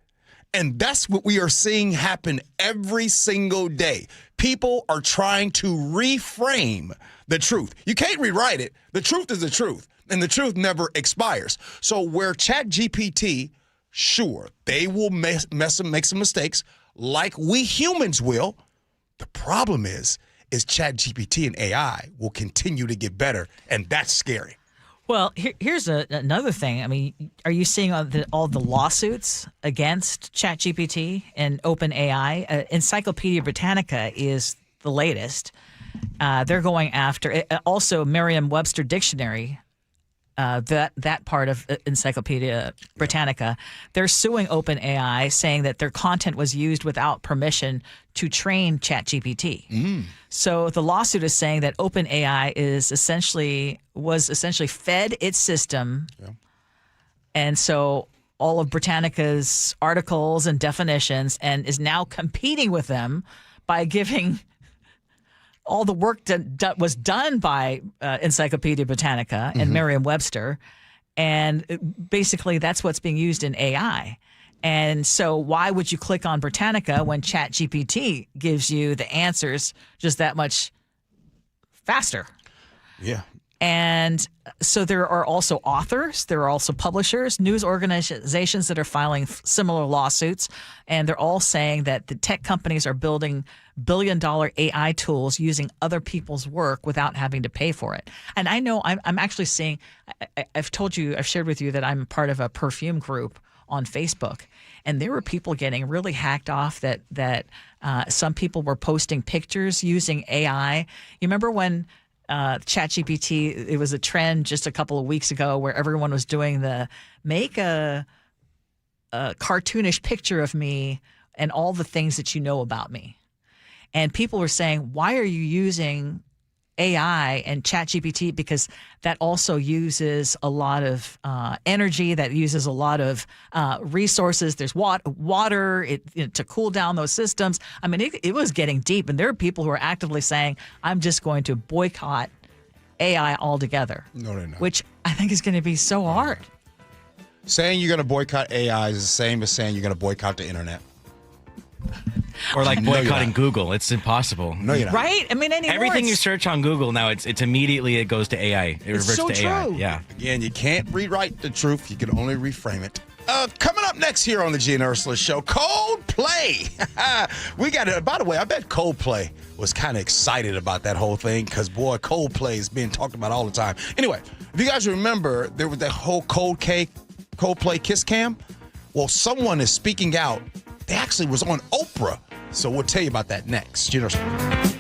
And that's what we are seeing happen every single day. People are trying to reframe the truth. You can't rewrite it. The truth is the truth, and the truth never expires. So where ChatGPT Sure, they will make some mistakes like we humans will. The problem is ChatGPT and AI will continue to get better, and that's scary. Well, here's another thing. I mean, are you seeing all the lawsuits against ChatGPT and OpenAI? Encyclopedia Britannica is the latest. They're going after it. Also Merriam-Webster Dictionary. That part of Encyclopedia Britannica, they're suing OpenAI, saying that their content was used without permission to train ChatGPT. So the lawsuit is saying that OpenAI was essentially fed its system, and so all of Britannica's articles and definitions, and is now competing with them by giving all the work that was done by Encyclopedia Britannica and Merriam-Webster, and basically that's what's being used in AI. And so why would you click on Britannica when ChatGPT gives you the answers just that much faster? Yeah. And so there are also authors, there are also publishers, news organizations that are filing similar lawsuits, and they're all saying that the tech companies are building billion-dollar AI tools using other people's work without having to pay for it. And I know I'm actually seeing, I've shared with you that I'm part of a perfume group on Facebook, and there were people getting really hacked off that some people were posting pictures using AI. You remember when ChatGPT, it was a trend just a couple of weeks ago where everyone was doing make a cartoonish picture of me and all the things that you know about me. And people were saying, why are you using AI and ChatGPT? Because that also uses a lot of energy, that uses a lot of resources. There's water to cool down those systems. I mean, it was getting deep, and there are people who are actively saying, I'm just going to boycott AI altogether. No, they're not. Which I think is going to be so hard. Saying you're going to boycott AI is the same as saying you're going to boycott the internet. Or like boycotting Google. It's impossible. No, you're not. Right? I mean, everything you search on Google now, it's immediately it goes to AI. It reverts so to AI. true. Yeah. Again, you can't rewrite the truth. You can only reframe it. Coming up next here on the Gee and Ursula Show, Coldplay. We got it. By the way, I bet Coldplay was kind of excited about that whole thing because, boy, Coldplay is being talked about all the time. Anyway, if you guys remember, there was that whole Coldplay kiss cam. Well, someone is speaking out. They actually was on Oprah. So we'll tell you about that next. Gee and Ursula.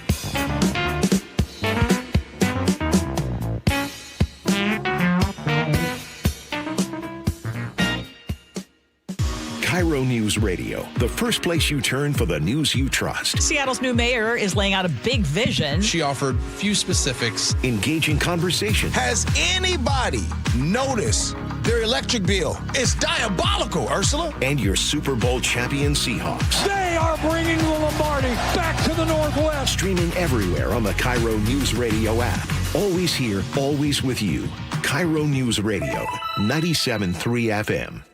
KIRO Newsradio, the first place you turn for the news you trust. Seattle's new mayor is laying out a big vision. She offered few specifics. Engaging conversation. Has anybody noticed their electric bill? It's diabolical, Ursula. And your Super Bowl champion Seahawks. They are bringing the Lombardi back to the Northwest. Streaming everywhere on the KIRO Newsradio app. Always here, always with you. KIRO Newsradio, 97.3 FM.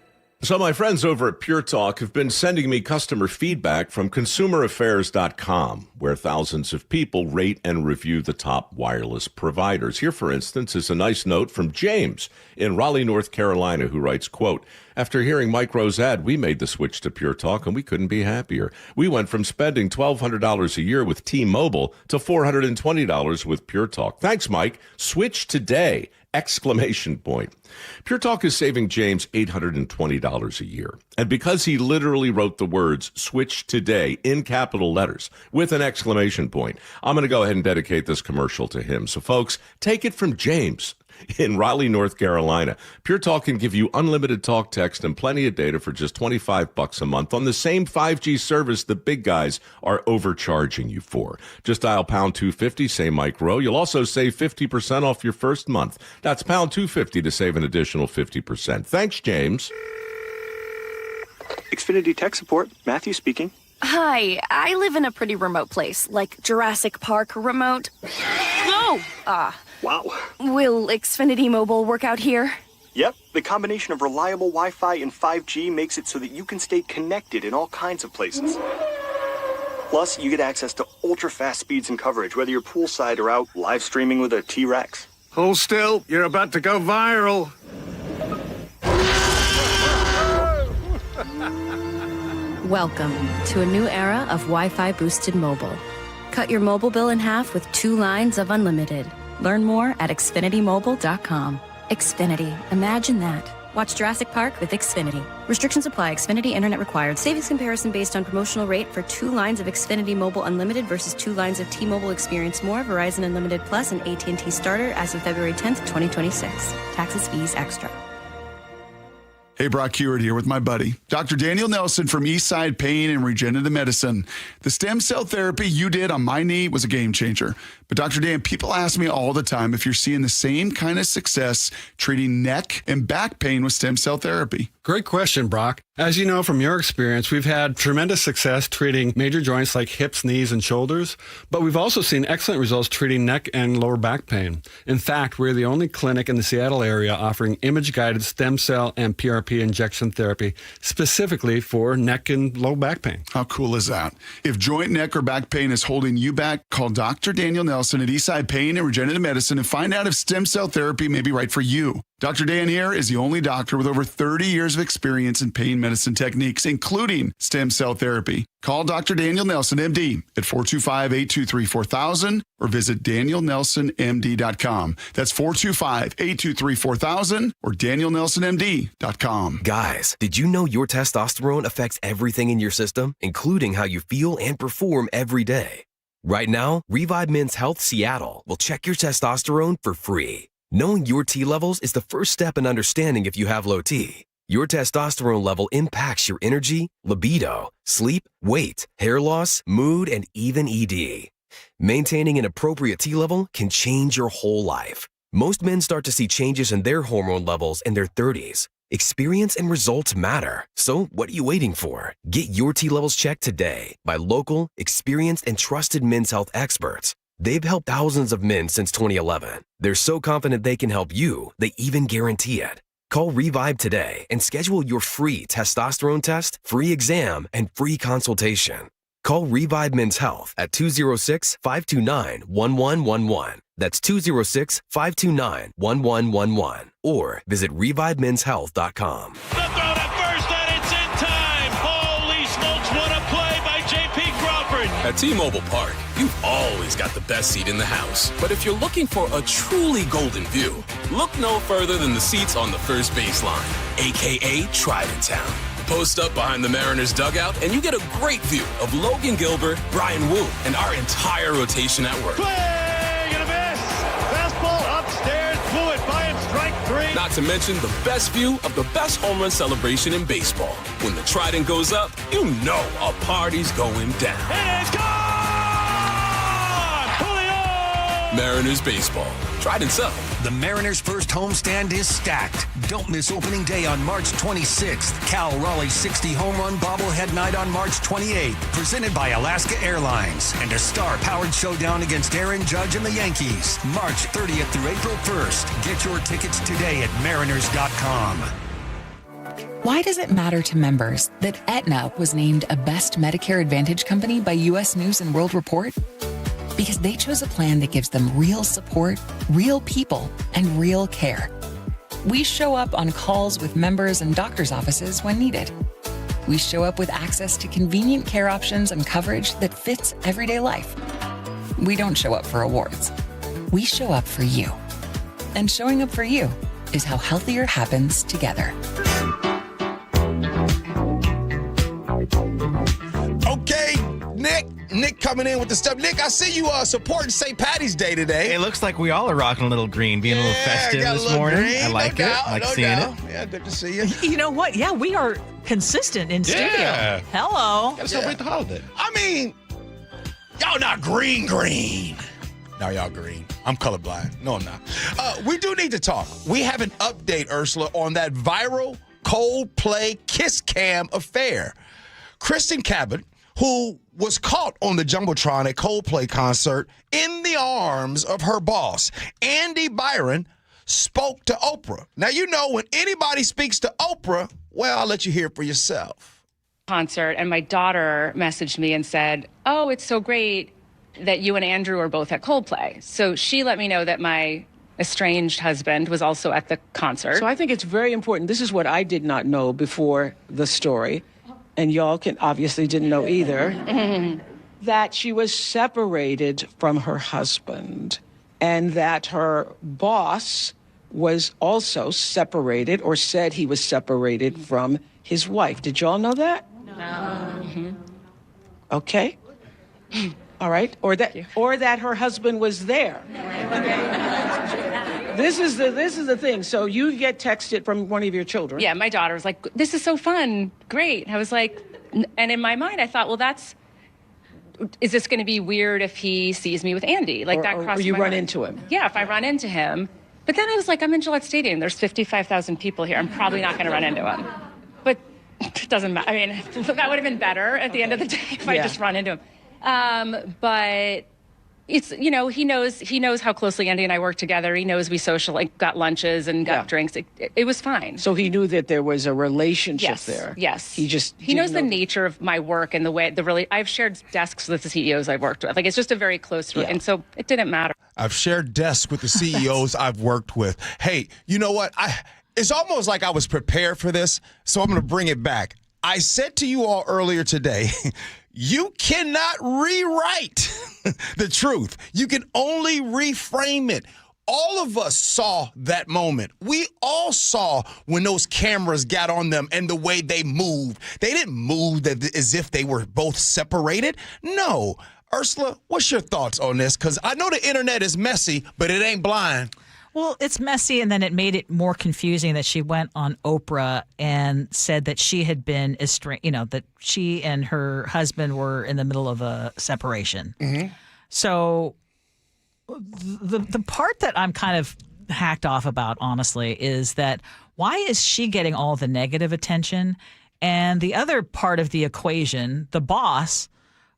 So my friends over at Pure Talk have been sending me customer feedback from consumeraffairs.com, where thousands of people rate and review the top wireless providers. Here, for instance, is a nice note from James in Raleigh, North Carolina, who writes, quote, after hearing Mike Rowe's ad, we made the switch to Pure Talk, and we couldn't be happier. We went from spending $1,200 a year with T-Mobile to $420 with Pure Talk. Thanks, Mike. Switch today! Exclamation point. Pure Talk is saving James $820 a year. And because he literally wrote the words switch today in capital letters with an exclamation point, I'm going to go ahead and dedicate this commercial to him. So folks, take it from James in Raleigh, North Carolina. Pure Talk can give you unlimited talk, text, and plenty of data for just $25 a month on the same 5G service the big guys are overcharging you for. Just dial pound 250, say Mike Rowe. You'll also save 50% off your first month. That's pound 250 to save an additional 50%. Thanks, James. Xfinity Tech Support, Matthew speaking. Hi, I live in a pretty remote place, like Jurassic Park remote. No! Wow. Will Xfinity Mobile work out here? Yep, the combination of reliable Wi-Fi and 5G makes it so that you can stay connected in all kinds of places. Plus, you get access to ultra-fast speeds and coverage, whether you're poolside or out live streaming with a T-Rex. Hold still, you're about to go viral. Welcome to a new era of Wi-Fi boosted mobile. Cut your mobile bill in half with 2 lines of unlimited. Learn more at xfinitymobile.com. Xfinity. Imagine that. Watch Jurassic Park with Xfinity. Restrictions apply. Xfinity Internet required. Savings comparison based on promotional rate for 2 lines of Xfinity Mobile Unlimited versus 2 lines of T-Mobile Experience More, Verizon Unlimited Plus, and AT&T Starter as of February 10th, 2026. Taxes, fees, extra. Hey, Brock Hewitt here with my buddy, Dr. Daniel Nelson from Eastside Pain and Regenerative Medicine. The stem cell therapy you did on my knee was a game changer. But Dr. Dan, people ask me all the time if you're seeing the same kind of success treating neck and back pain with stem cell therapy. Great question, Brock. As you know from your experience, we've had tremendous success treating major joints like hips, knees, and shoulders, but we've also seen excellent results treating neck and lower back pain. In fact, we're the only clinic in the Seattle area offering image-guided stem cell and PRP injection therapy specifically for neck and low back pain. How cool is that? If joint, neck, or back pain is holding you back, call Dr. Daniel Nelson at Eastside Pain and Regenerative Medicine and find out if stem cell therapy may be right for you. Dr. Dan here is the only doctor with over 30 years of experience in pain medicine techniques, including stem cell therapy. Call Dr. Daniel Nelson, MD, at 425-823-4000 or visit danielnelsonmd.com. That's 425-823-4000 or danielnelsonmd.com. Guys, did you know your testosterone affects everything in your system, including how you feel and perform every day? Right now, Revive Men's Health Seattle will check your testosterone for free. Knowing your T levels is the first step in understanding if you have low T. Your testosterone level impacts your energy, libido, sleep, weight, hair loss, mood, and even ED. Maintaining an appropriate T level can change your whole life. Most men start to see changes in their hormone levels in their 30s. Experience and results matter. So what are you waiting for? Get your T levels checked today by local, experienced, and trusted men's health experts. They've helped thousands of men since 2011. They're so confident they can help you, they even guarantee it. Call Revive today and schedule your free testosterone test, free exam, and free consultation. Call Revive Men's Health at 206-529-1111. That's 206-529-1111. Or visit ReviveMen'sHealth.com. At T-Mobile Park, you've always got the best seat in the house. But if you're looking for a truly golden view, look no further than the seats on the first baseline, a.k.a. Trident Town. Post up behind the Mariners dugout, and you get a great view of Logan Gilbert, Brian Wu, and our entire rotation at work. Swing and a miss. Fastball upstairs, blew it by him, strike 3. Not to mention the best view of the best home run celebration in baseball. When the Trident goes up, you know a party's going down. It is gone! Julio! Mariners baseball. Trident South. The Mariners' first homestand is stacked. Don't miss opening day on March 26th. Cal Raleigh's 60 home run bobblehead night on March 28th. Presented by Alaska Airlines. And a star-powered showdown against Aaron Judge and the Yankees. March 30th through April 1st. Get your tickets today at mariners.com. Why does it matter to members that Aetna was named a Best Medicare Advantage company by U.S. News & World Report? Because they chose a plan that gives them real support, real people, and real care. We show up on calls with members and doctors' offices when needed. We show up with access to convenient care options and coverage that fits everyday life. We don't show up for awards. We show up for you. And showing up for you is how healthier happens together. Okay, Nick coming in with the stuff. Nick, I see you supporting St. Patty's Day today. It looks like we all are rocking a little green, being a little festive this morning. I like it. I like seeing it. Yeah, good to see you. You know what? Yeah, we are consistent in studio. Hello. Gotta celebrate the holiday. I mean, y'all not green. No, y'all green. I'm colorblind. No, I'm not. We do need to talk. We have an update, Ursula, on that viral Coldplay Kiss Cam affair. Kristen Cabot, who was caught on the Jumbotron at Coldplay concert in the arms of her boss, Andy Byron, spoke to Oprah. Now, you know, when anybody speaks to Oprah, well, I'll let you hear it for yourself. Concert, and my daughter messaged me and said, "Oh, it's so great that you and Andrew are both at Coldplay." So she let me know that my estranged husband was also at the concert. So I think it's very important. This is what I did not know before the story, and y'all obviously didn't know either, that she was separated from her husband and that her boss was also separated or said he was separated from his wife. Did y'all know that? No. Okay. All right. Or that her husband was there. This is the thing. So you get texted from one of your children. Yeah, my daughter was like, "This is so fun. Great." I was like, and in my mind I thought, well, is this going to be weird if he sees me with Andy? Like that crossed or you my run mind. into him. Yeah, if I run into him. But then I was like, I'm in Gillette Stadium. There's 55,000 people here. I'm probably not going to run into him. But it doesn't matter. I mean, that would have been better at the end of the day if I just run into him. But it's, he knows how closely Andy and I work together. He knows we got lunches and got drinks. It was fine. So he knew that there was a relationship there. Yes. He knows the nature of my work and the way I've shared desks with the CEOs I've worked with. Like, it's just a very close, and so it didn't matter. I've shared desks with the CEOs I've worked with. Hey, you know what? It's almost like I was prepared for this, so I'm going to bring it back. I said to you all earlier today, you cannot rewrite the truth. You can only reframe it. All of us saw that moment. We all saw when those cameras got on them and the way they moved. They didn't move as if they were both separated. No. Ursula, what's your thoughts on this? Because I know the internet is messy, but it ain't blind. Well, it's messy, and then it made it more confusing that she went on Oprah and said that she had been estranged, that she and her husband were in the middle of a separation. Mm-hmm. So the part that I'm kind of hacked off about, honestly, is that why is she getting all the negative attention? And the other part of the equation, the boss,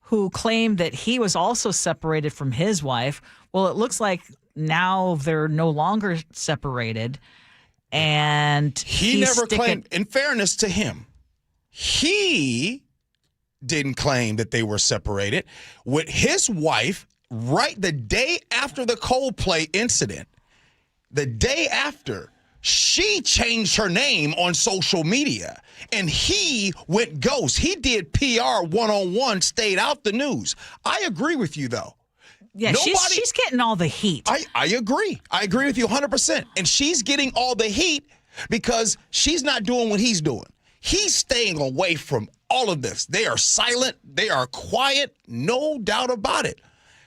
who claimed that he was also separated from his wife, well, it looks like now they're no longer separated. And he never claimed, in fairness to him, he didn't claim that they were separated. With his wife, right the day after the Coldplay incident, the day after, she changed her name on social media, and he went ghost. He did PR one-on-one, stayed out the news. I agree with you, though. Yeah, she's getting all the heat. I agree. I agree with you 100%. And she's getting all the heat because she's not doing what he's doing. He's staying away from all of this. They are silent. They are quiet. No doubt about it.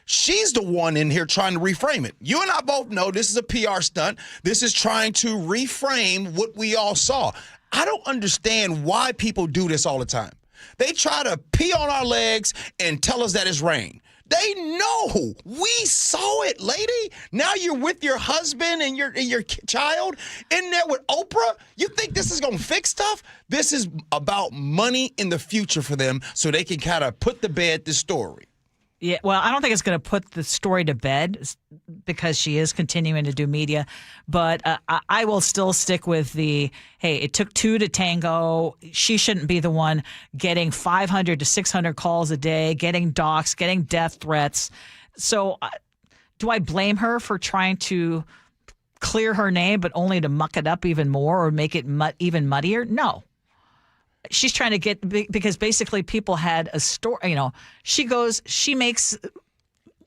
She's the one in here trying to reframe it. You and I both know this is a PR stunt. This is trying to reframe what we all saw. I don't understand why people do this all the time. They try to pee on our legs and tell us that it's rain. They know. We saw it, lady. Now you're with your husband and your child in there with Oprah. You think this is going to fix stuff? This is about money in the future for them so they can kind of put to bed this story. Yeah, well, I don't think it's going to put the story to bed because she is continuing to do media. But I will still stick with hey, it took two to tango. She shouldn't be the one getting 500 to 600 calls a day, getting doxxed, getting death threats. So do I blame her for trying to clear her name, but only to muck it up even more or make it even muddier? No. She's trying to get, because basically people had a story, she makes,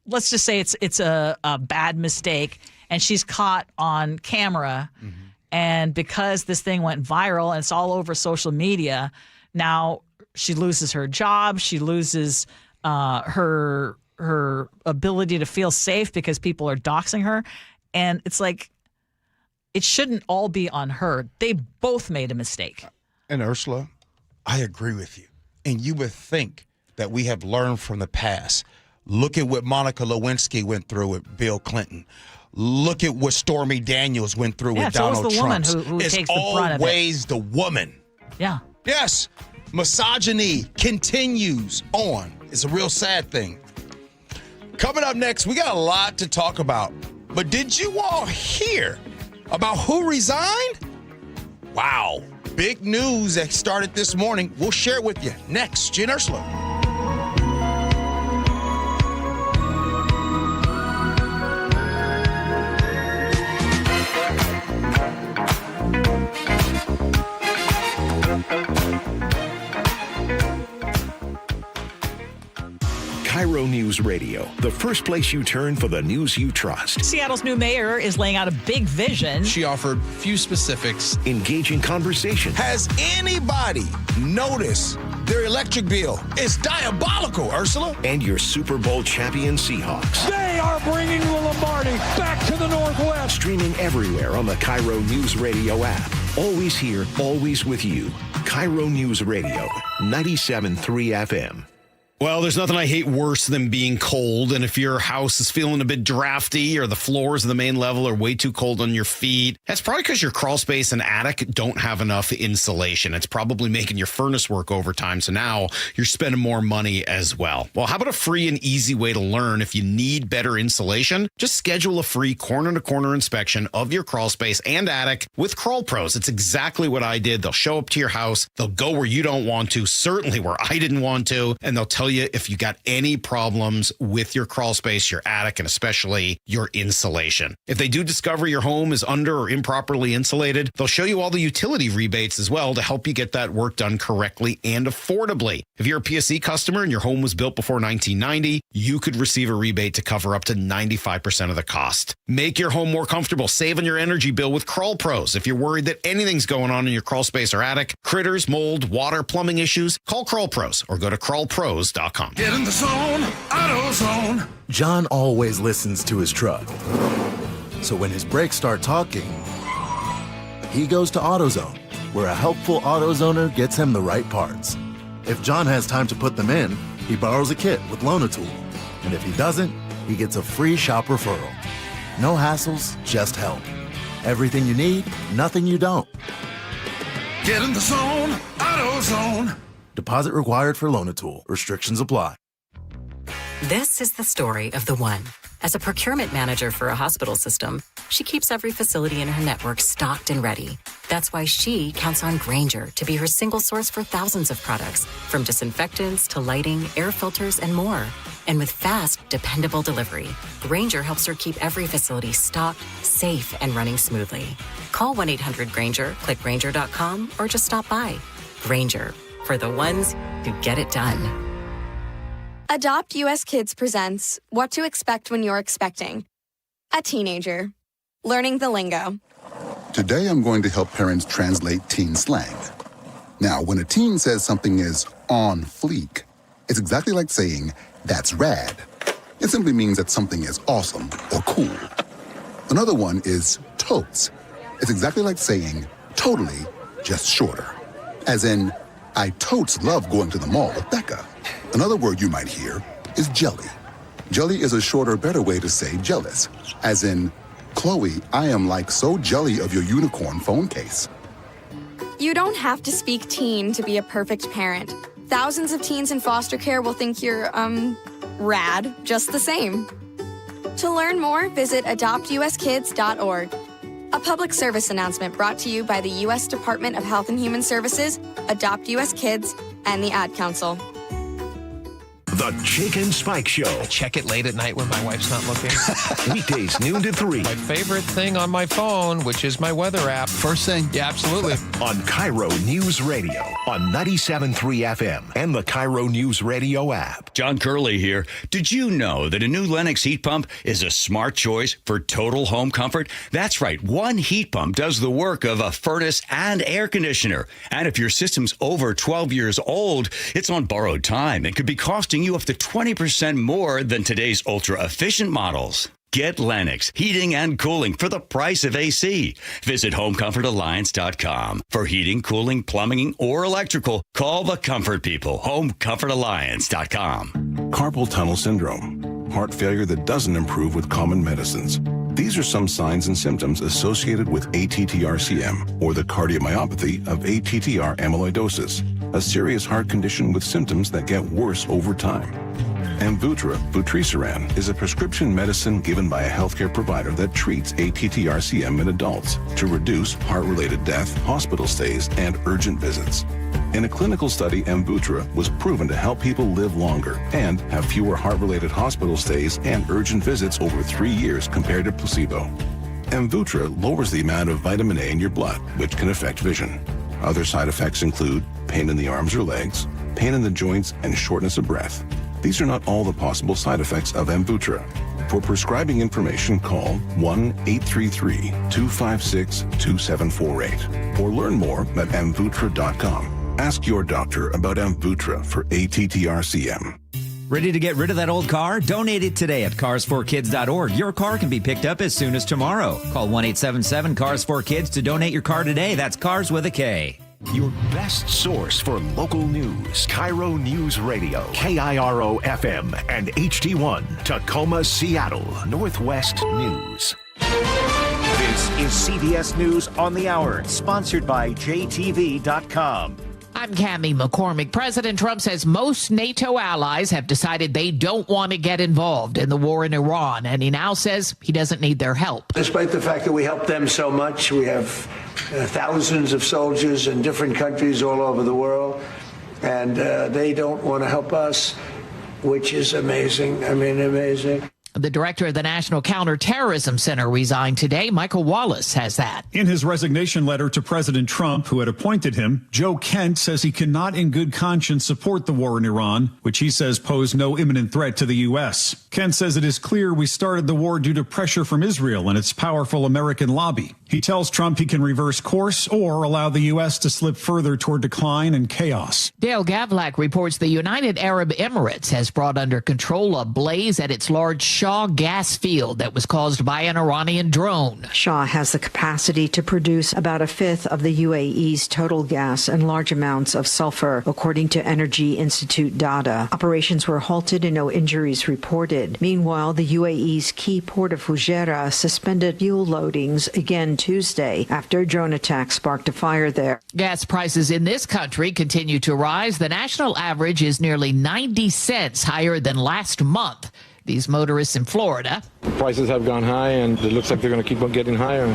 let's just say it's a bad mistake and she's caught on camera. Mm-hmm. And because this thing went viral and it's all over social media, now she loses her job. She loses her ability to feel safe because people are doxing her. And it's like, it shouldn't all be on her. They both made a mistake. And Ursula, I agree with you. And you would think that we have learned from the past. Look at what Monica Lewinsky went through with Bill Clinton. Look at what Stormy Daniels went through with Donald Trump. It's the woman who it's takes the brunt of it. Always the woman. Yeah. Yes. Misogyny continues on. It's a real sad thing. Coming up next, we got a lot to talk about. But did you all hear about who resigned? Wow. Big news that started this morning. We'll share it with you next. Gee and Ursula. News Radio, the first place you turn for the news you trust. Seattle's new mayor is laying out a big vision. She offered few specifics. Engaging conversation. Has anybody noticed their electric bill? It's diabolical, Ursula. And your Super Bowl champion Seahawks. They are bringing the Lombardi back to the Northwest. Streaming everywhere on the KIRO News Radio app. Always here, always with you. KIRO News Radio, 97.3 FM. Well, there's nothing I hate worse than being cold. And if your house is feeling a bit drafty or the floors of the main level are way too cold on your feet, that's probably because your crawl space and attic don't have enough insulation. It's probably making your furnace work overtime. So now you're spending more money as well. Well, how about a free and easy way to learn if you need better insulation? Just schedule a free corner-to-corner inspection of your crawl space and attic with Crawl Pros. It's exactly what I did. They'll show up to your house. They'll go where you don't want to, certainly where I didn't want to, and they'll tell you if you got any problems with your crawl space, your attic, and especially your insulation. If they do discover your home is under or improperly insulated, they'll show you all the utility rebates as well to help you get that work done correctly and affordably. If you're a PSE customer and your home was built before 1990, you could receive a rebate to cover up to 95% of the cost. Make your home more comfortable. Save on your energy bill with Crawl Pros. If you're worried that anything's going on in your crawl space or attic, critters, mold, water, plumbing issues, call Crawl Pros or go to crawlpros.com. Get in the zone, AutoZone. John always listens to his truck. So when his brakes start talking, he goes to AutoZone, where a helpful AutoZoner gets him the right parts. If John has time to put them in, he borrows a kit with Loan-A-Tool. And if he doesn't, he gets a free shop referral. No hassles, just help. Everything you need, nothing you don't. Get in the zone, AutoZone. Deposit required for Loan-A-Tool. Restrictions apply. This is the story of the one. As a procurement manager for a hospital system, she keeps every facility in her network stocked and ready. That's why she counts on Grainger to be her single source for thousands of products, from disinfectants to lighting, air filters, and more. And with fast, dependable delivery, Grainger helps her keep every facility stocked, safe, and running smoothly. Call 1-800-GRAINGER, click Grainger.com, or just stop by. Grainger, for the ones who get it done. Adopt US Kids presents What to Expect When You're Expecting. A teenager. Learning the lingo. Today I'm going to help parents translate teen slang. Now, when a teen says something is on fleek, it's exactly like saying, that's rad. It simply means that something is awesome or cool. Another one is totes. It's exactly like saying, totally, just shorter. As in, I totes love going to the mall with Becca. Another word you might hear is jelly. Jelly is a shorter, better way to say jealous. As in, Chloe, I am like so jelly of your unicorn phone case. You don't have to speak teen to be a perfect parent. Thousands of teens in foster care will think you're, rad just the same. To learn more, visit adoptuskids.org. A public service announcement brought to you by the U.S. Department of Health and Human Services, Adopt U.S. Kids, and the Ad Council. The Jake and Spike Show. Check it late at night when my wife's not looking. Weekdays, noon to 3. My favorite thing on my phone, which is my weather app. First thing? Yeah, absolutely. On KIRO News Radio, on 97.3 FM, and the KIRO News Radio app. John Curley here. Did you know that a new Lennox heat pump is a smart choice for total home comfort? That's right. One heat pump does the work of a furnace and air conditioner. And if your system's over 12 years old, it's on borrowed time and could be costing you up to 20% more than today's ultra-efficient models. Get Lennox heating and cooling for the price of AC. Visit HomeComfortAlliance.com. For heating, cooling, plumbing, or electrical, call the comfort people. HomeComfortAlliance.com. Carpal tunnel syndrome, heart failure that doesn't improve with common medicines. These are some signs and symptoms associated with ATTR-CM, or the cardiomyopathy of ATTR amyloidosis, a serious heart condition with symptoms that get worse over time. Amvuttra, vutrisiran, is a prescription medicine given by a healthcare provider that treats ATTR-CM in adults to reduce heart-related death, hospital stays, and urgent visits. In a clinical study, Amvuttra was proven to help people live longer and have fewer heart-related hospital stays and urgent visits over 3 years compared to placebo. Amvuttra lowers the amount of vitamin A in your blood, which can affect vision. Other side effects include pain in the arms or legs, pain in the joints, and shortness of breath. These are not all the possible side effects of Amvuttra. For prescribing information, call 1-833-256-2748 or learn more at amvuttra.com. Ask your doctor about Amvuttra for ATTR-CM. Ready to get rid of that old car? Donate it today at carsforkids.org. Your car can be picked up as soon as tomorrow. Call 1-877-CARS4KIDS to donate your car today. That's cars with a K. Your best source for local news. KIRO News Radio, KIRO FM and HD1, Tacoma, Seattle, Northwest News. This is CBS News on the Hour, sponsored by JTV.com. I'm Cammie McCormick. President Trump says most NATO allies have decided they don't want to get involved in the war in Iran, and he now says he doesn't need their help. Despite the fact that we help them so much, we have thousands of soldiers in different countries all over the world, and they don't want to help us, which is amazing. I mean, amazing. The director of the National Counterterrorism Center resigned today. Michael Wallace has that. In his resignation letter to President Trump, who had appointed him, Joe Kent says he cannot in good conscience support the war in Iran, which he says posed no imminent threat to the U.S. Kent says it is clear we started the war due to pressure from Israel and its powerful American lobby. He tells Trump he can reverse course or allow the U.S. to slip further toward decline and chaos. Dale Gavlak reports the United Arab Emirates has brought under control a blaze at its large Shah gas field that was caused by an Iranian drone. Shah has the capacity to produce about a fifth of the UAE's total gas and large amounts of sulfur, according to Energy Institute data. Operations were halted and no injuries reported. Meanwhile, the UAE's key port of Fujairah suspended fuel loadings again Tuesday after a drone attack sparked a fire there. Gas prices in this country continue to rise. The national average is nearly 90 cents higher than last month. These motorists in Florida. Prices have gone high, and it looks like they're going to keep on getting higher.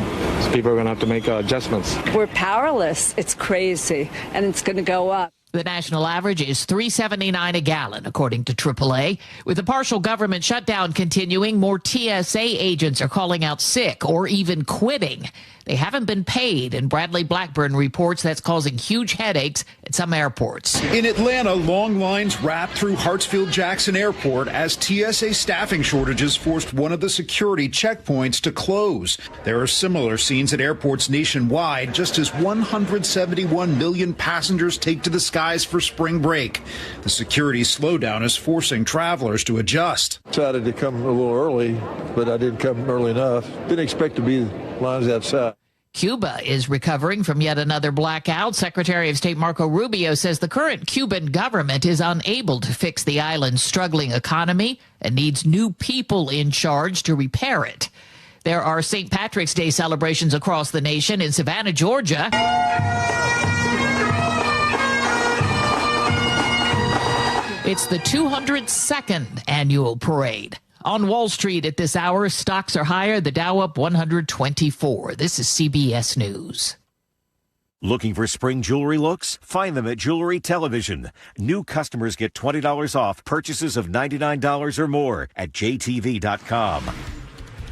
So people are going to have to make adjustments. We're powerless. It's crazy, and it's going to go up. The national average is $3.79 a gallon, according to AAA. With the partial government shutdown continuing, more TSA agents are calling out sick or even quitting. They haven't been paid, and Bradley Blackburn reports that's causing huge headaches at some airports. In Atlanta, long lines wrapped through Hartsfield-Jackson Airport as TSA staffing shortages forced one of the security checkpoints to close. There are similar scenes at airports nationwide just as 171 million passengers take to the skies for spring break. The security slowdown is forcing travelers to adjust. Decided to come a little early, but I didn't come early enough. Didn't expect to be lines outside. Cuba is recovering from yet another blackout. Secretary of State Marco Rubio says the current Cuban government is unable to fix the island's struggling economy and needs new people in charge to repair it. There are St. Patrick's Day celebrations across the nation. In Savannah, Georgia, it's the 202nd annual parade. On Wall Street at this hour, stocks are higher, the Dow up 124. This is CBS News. Looking for spring jewelry looks? Find them at Jewelry Television. New customers get $20 off purchases of $99 or more at JTV.com.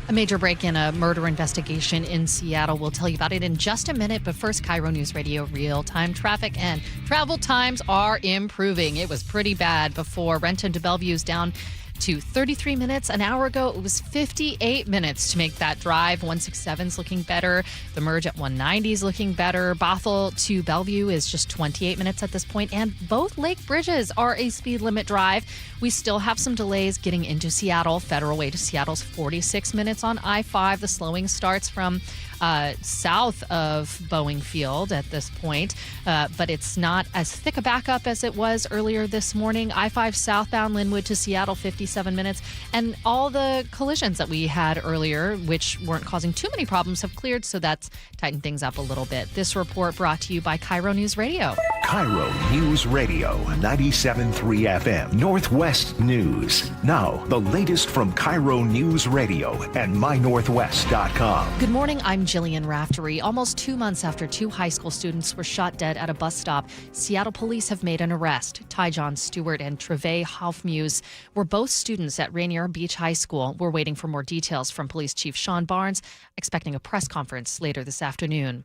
A major break in a murder investigation in Seattle. We'll tell you about it in just a minute. But first, KIRO News Radio real-time traffic and travel times are improving. It was pretty bad before. Renton to Bellevue is down to 33 minutes. An hour ago, it was 58 minutes to make that drive. 167 is looking better. The merge at 190 is looking better. Bothell to Bellevue is just 28 minutes at this point. And both lake bridges are a speed limit drive. We still have some delays getting into Seattle. Federal Way to Seattle's 46 minutes on I-5. The slowing starts from south of Boeing Field at this point, but it's not as thick a backup as it was earlier this morning. I-5 southbound Linwood to Seattle, 57 minutes, and all the collisions that we had earlier, which weren't causing too many problems, have cleared, so that's tightened things up a little bit. This report brought to you by KIRO News Radio. KIRO News Radio, 97.3 FM, Northwest News. Now, the latest from KIRO News Radio and mynorthwest.com. Good morning, I'm Jillian Raftery. Almost 2 months after two high school students were shot dead at a bus stop, Seattle police have made an arrest. Tyjon Stewart and Trevay Hoffmuse were both students at Rainier Beach High School. We're waiting for more details from Police Chief Sean Barnes, expecting a press conference later this afternoon.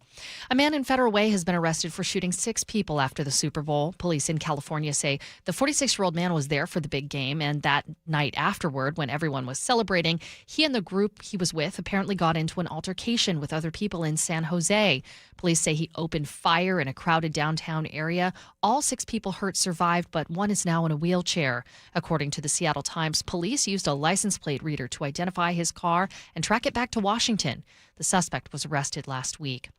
A man in Federal Way has been arrested for shooting 6 people after after the Super Bowl. Police in California say the 46-year-old man was there for the big game, and that night afterward, when everyone was celebrating, he and the group he was with apparently got into an altercation with other people in San Jose. Police say he opened fire in a crowded downtown area. All 6 people hurt survived, but one is now in a wheelchair. According to the Seattle Times, police used a license plate reader to identify his car and track it back to Washington. The suspect was arrested last week.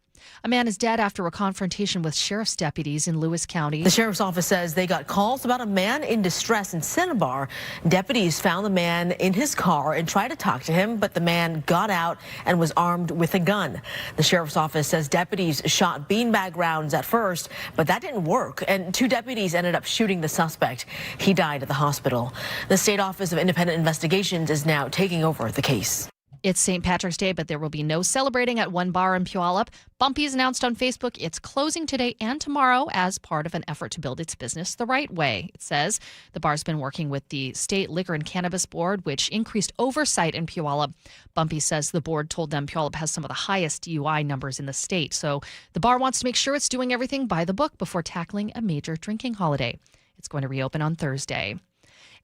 A man is dead after a confrontation with sheriff's deputies in Lewis County. The sheriff's office says they got calls about a man in distress in Cinnabar. Deputies found the man in his car and tried to talk to him, but the man got out and was armed with a gun. The sheriff's office says deputies shot beanbag rounds at first, but that didn't work, and 2 deputies ended up shooting the suspect. He died at the hospital. The State Office of Independent Investigations is now taking over the case. It's St. Patrick's Day, but there will be no celebrating at one bar in Puyallup. Bumpy's announced on Facebook it's closing today and tomorrow as part of an effort to build its business the right way. It says the bar's been working with the State Liquor and Cannabis Board, which increased oversight in Puyallup. Bumpy says the board told them Puyallup has some of the highest DUI numbers in the state, so the bar wants to make sure it's doing everything by the book before tackling a major drinking holiday. It's going to reopen on Thursday.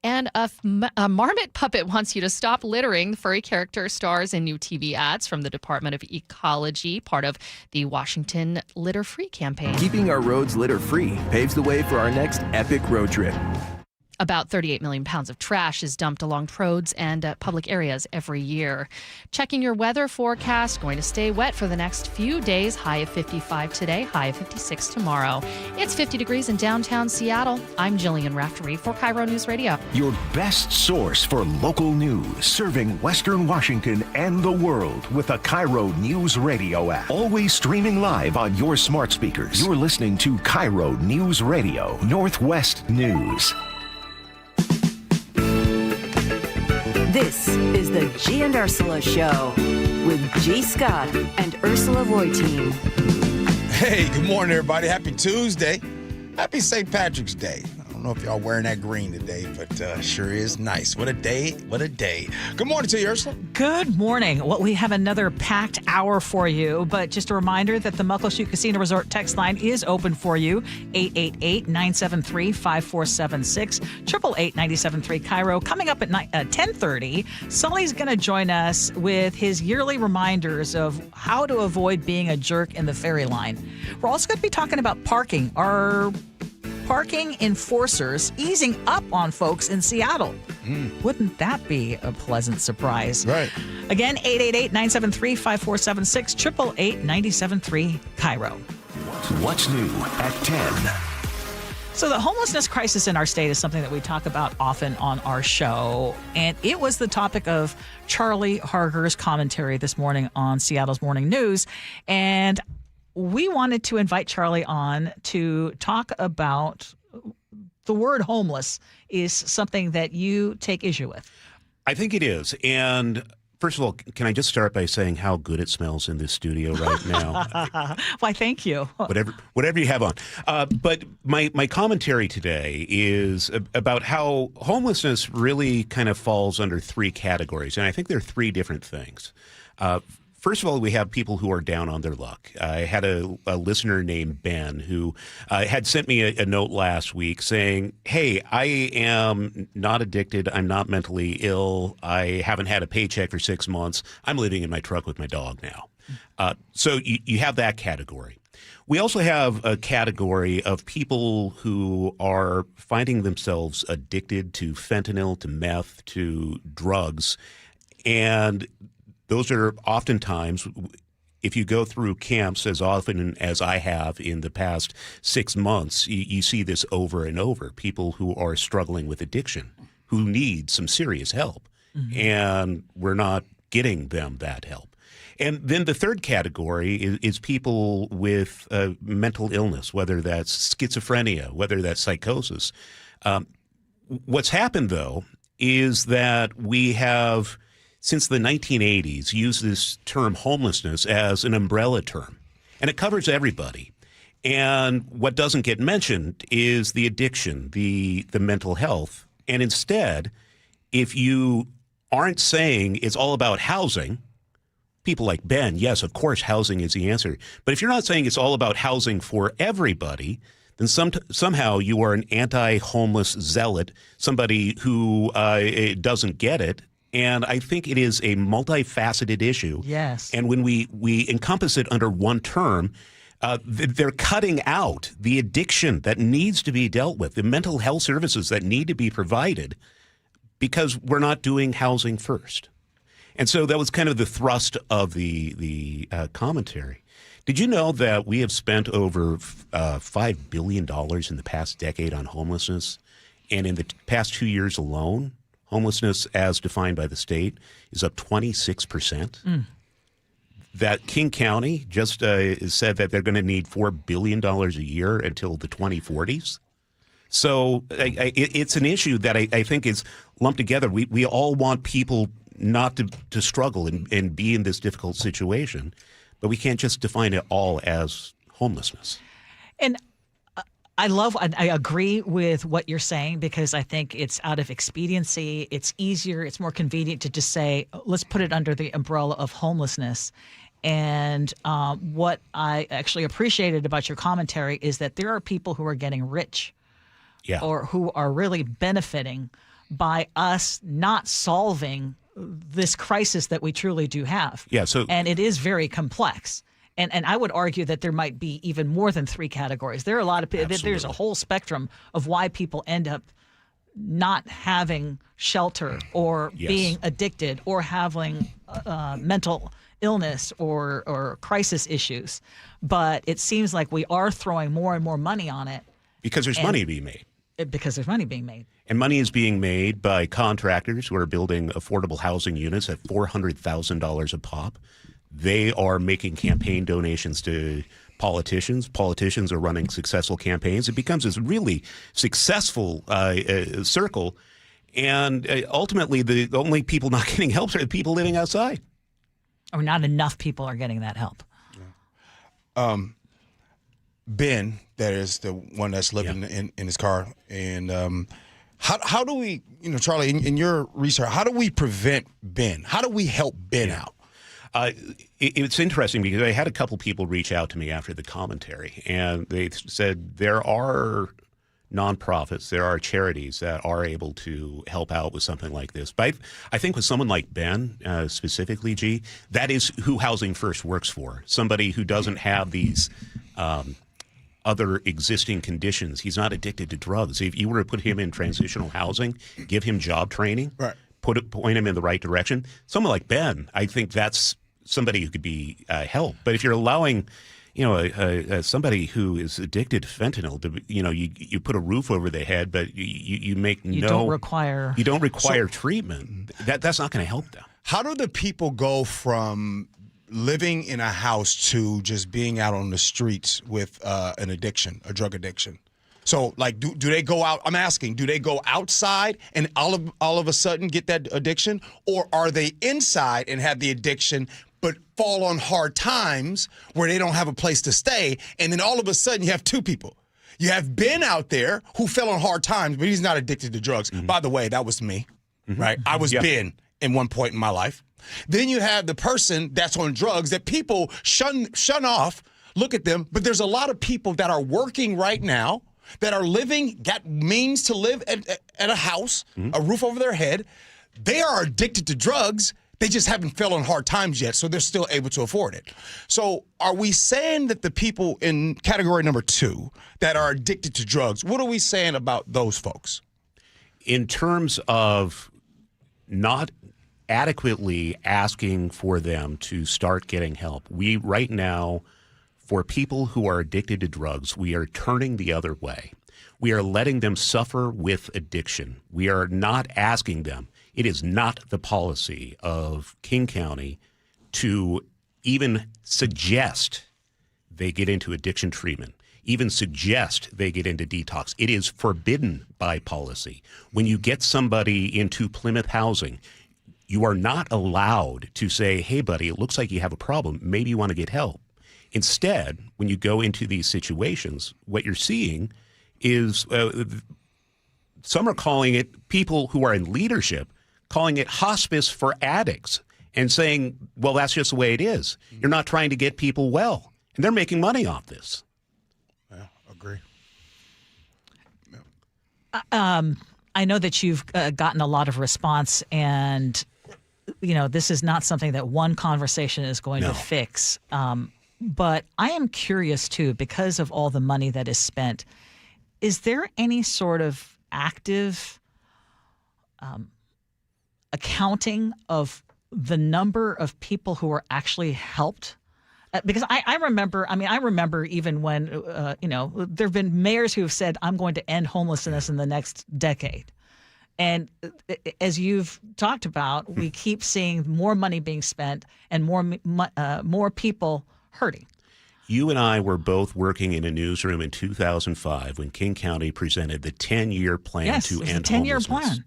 And a marmot puppet wants you to stop littering. The furry character stars in new TV ads from the Department of Ecology, part of the Washington Litter Free campaign. Keeping our roads litter-free paves the way for our next epic road trip. About 38 million pounds of trash is dumped along roads and public areas every year. Checking your weather forecast, going to stay wet for the next few days. High of 55 today, high of 56 tomorrow. It's 50 degrees in downtown Seattle. I'm Jillian Raftery for KIRO News Radio. Your best source for local news, serving Western Washington and the world with the KIRO Newsradio App. Always streaming live on your smart speakers. You're listening to KIRO Newsradio, Northwest News. This is the Gee and Ursula Show with G. Scott and Ursula Reutin. Hey, good morning, everybody. Happy Tuesday. Happy St. Patrick's Day. I don't know if y'all wearing that green today, but sure is nice. What a day. What a day. Good morning to you, Ursula. Good morning. Well, we have another packed hour for you, but just a reminder that the Muckleshoot Casino Resort text line is open for you. 888-973-5476, 888-973 KIRO. Coming up at 10:30, Sully's going to join us with his yearly reminders of how to avoid being a jerk in the ferry line. We're also going to be talking about parking. Our parking enforcers easing up on folks in Seattle. Wouldn't that be a pleasant surprise? Right. Again, 888-973-5476, 888-973 KIRO. What's new at 10? So the homelessness crisis in our state is something that we talk about often on our show, and it was the topic of Charlie Harger's commentary this morning on Seattle's Morning News, and we wanted to invite Charlie on to talk about the word homeless is something that you take issue with. I think it is. And first of all, can I just start by saying how good it smells in this studio right now? Why, thank you. Whatever you have on. But my commentary today is about how homelessness really kind of falls under 3 categories. And I think there are 3 different things. First of all, we have people who are down on their luck. I had a listener named Ben who had sent me a note last week saying, hey, I am not addicted. I'm not mentally ill. I haven't had a paycheck for 6 months. I'm living in my truck with my dog now. So you have that category. We also have a category of people who are finding themselves addicted to fentanyl, to meth, to drugs, and those are oftentimes, if you go through camps as often as I have in the past 6 months, you see this over and over. People who are struggling with addiction, who need some serious help, and we're not getting them that help. And then the third category is people with mental illness, whether that's schizophrenia, whether that's psychosis. What's happened, though, is that we have, since the 1980s, used this term homelessness as an umbrella term, and it covers everybody. And what doesn't get mentioned is the addiction, the mental health. And instead, if you aren't saying it's all about housing, people like Ben, yes, of course, housing is the answer. But if you're not saying it's all about housing for everybody, then somehow you are an anti-homeless zealot, somebody who doesn't get it. And I think it is a multifaceted issue. Yes. And when we encompass it under one term, they're cutting out the addiction that needs to be dealt with, the mental health services that need to be provided, because we're not doing housing first. And so that was kind of the thrust of the commentary. Did you know that we have spent over $5 billion in the past decade on homelessness? And in the past 2 years alone, homelessness as defined by the state is up 26%. That King County just said that they're going to need $4 billion a year until the 2040s. So it's an issue that I think is lumped together. We all want people not to struggle and be in this difficult situation, but we can't just define it all as homelessness. And I agree with what you're saying, because I think it's out of expediency. It's easier, it's more convenient to just say, let's put it under the umbrella of homelessness. And what I actually appreciated about your commentary is that there are people who are getting rich, or who are really benefiting by us not solving this crisis that we truly do have. Yeah. So, and it is very complex. And I would argue that there might be even more than three categories. There are a lot of people. There's a whole spectrum of why people end up not having shelter, or being addicted, or having mental illness or crisis issues. But it seems like we are throwing more and more money on it. Because there's money being made. Because there's money being made. And money is being made by contractors who are building affordable housing units at $400,000 a pop. They are making campaign donations to politicians. Politicians are running successful campaigns. It becomes this really successful circle. And ultimately, the only people not getting help are the people living outside. Or not enough people are getting that help. Ben, that is the one that's living in his car. And how do we, Charlie, in your research, how do we prevent Ben? How do we help Ben out? It's interesting because I had a couple people reach out to me after the commentary, and they said there are nonprofits, there are charities that are able to help out with something like this. But I think with someone like Ben, specifically, G, that is who Housing First works for. Somebody who doesn't have these other existing conditions. He's not addicted to drugs. If you were to put him in transitional housing, give him job training, point him in the right direction, someone like Ben, I think that's somebody who could be helped. But if you're allowing, somebody who is addicted to fentanyl, you put a roof over their head, but you don't require treatment. That's not going to help them. How do the people go from living in a house to just being out on the streets with an addiction, a drug addiction? So, like, do they go out? I'm asking, do they go outside and all of a sudden get that addiction, or are they inside and have the addiction but fall on hard times where they don't have a place to stay, and then all of a sudden you have two people? You have Ben out there who fell on hard times, but he's not addicted to drugs. Mm-hmm. By the way, that was me, right? I was Ben in one point in my life. Then you have the person that's on drugs that people shun off, look at them, but there's a lot of people that are working right now that are living, got means to live at a house, a roof over their head. They are addicted to drugs. They just haven't fell on hard times yet, so they're still able to afford it. So are we saying that the people in category number 2 that are addicted to drugs, what are we saying about those folks? In terms of not adequately asking for them to start getting help, we right now, for people who are addicted to drugs, we are turning the other way. We are letting them suffer with addiction. We are not asking them. It is not the policy of King County to even suggest they get into addiction treatment, even suggest they get into detox. It is forbidden by policy. When you get somebody into Plymouth housing, you are not allowed to say, hey, buddy, it looks like you have a problem. Maybe you want to get help. Instead, when you go into these situations, what you're seeing is some are calling it, people who are in leadership, calling it hospice for addicts and saying, well, that's just the way it is. You're not trying to get people well. And they're making money off this. Yeah, agree. I know that you've gotten a lot of response, and this is not something that one conversation is going to fix. But I am curious too, because of all the money that is spent, is there any sort of active accounting of the number of people who are actually helped? Because I remember even when, there have been mayors who have said, I'm going to end homelessness in the next decade. And as you've talked about, we keep seeing more money being spent and more people hurting. You and I were both working in a newsroom in 2005 when King County presented the 10-year plan to end homelessness. 10-year plan.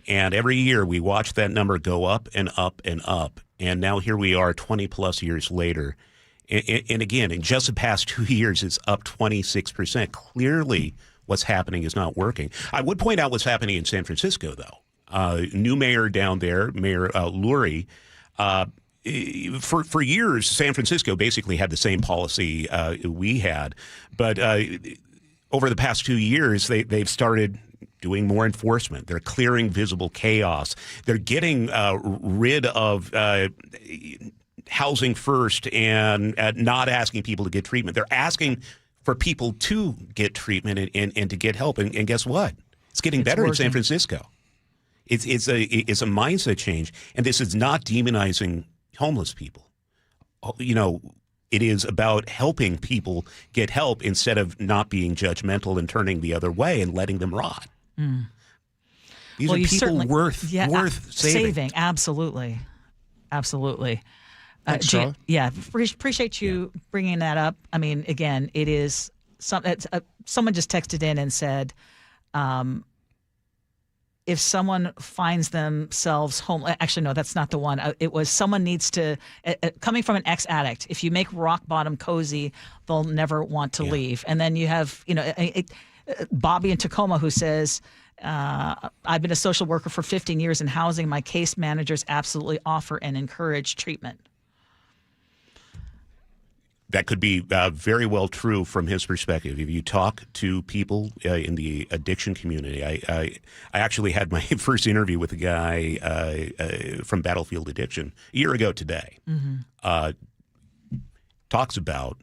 And every year we watched that number go up and up and up. And now here we are 20-plus years later. And again, in just the past 2 years, it's up 26%. Clearly, what's happening is not working. I would point out what's happening in San Francisco, though. New mayor down there, Mayor Lurie, for years, San Francisco basically had the same policy we had. But over the past 2 years, they've started doing more enforcement. They're clearing visible chaos. They're getting rid of housing first and not asking people to get treatment. They're asking for people to get treatment and to get help. And guess what? It's getting better in San Francisco. It's a mindset change. And this is not demonizing homeless people. It is about helping people get help instead of not being judgmental and turning the other way and letting them rot. Mm. These are people worth saving. Absolutely. Thanks, Charlie. Appreciate you bringing that up. I mean, again, it is someone just texted in and said, if someone finds themselves homeless, actually, no, that's not the one. It was someone needs to, coming from an ex-addict, if you make rock bottom cozy, they'll never want to leave. And then you have, Bobby in Tacoma who says, I've been a social worker for 15 years in housing. My case managers absolutely offer and encourage treatment. That could be very well true from his perspective. If you talk to people in the addiction community, I actually had my first interview with a guy from Battlefield Addiction a year ago today. Mm-hmm. Talks about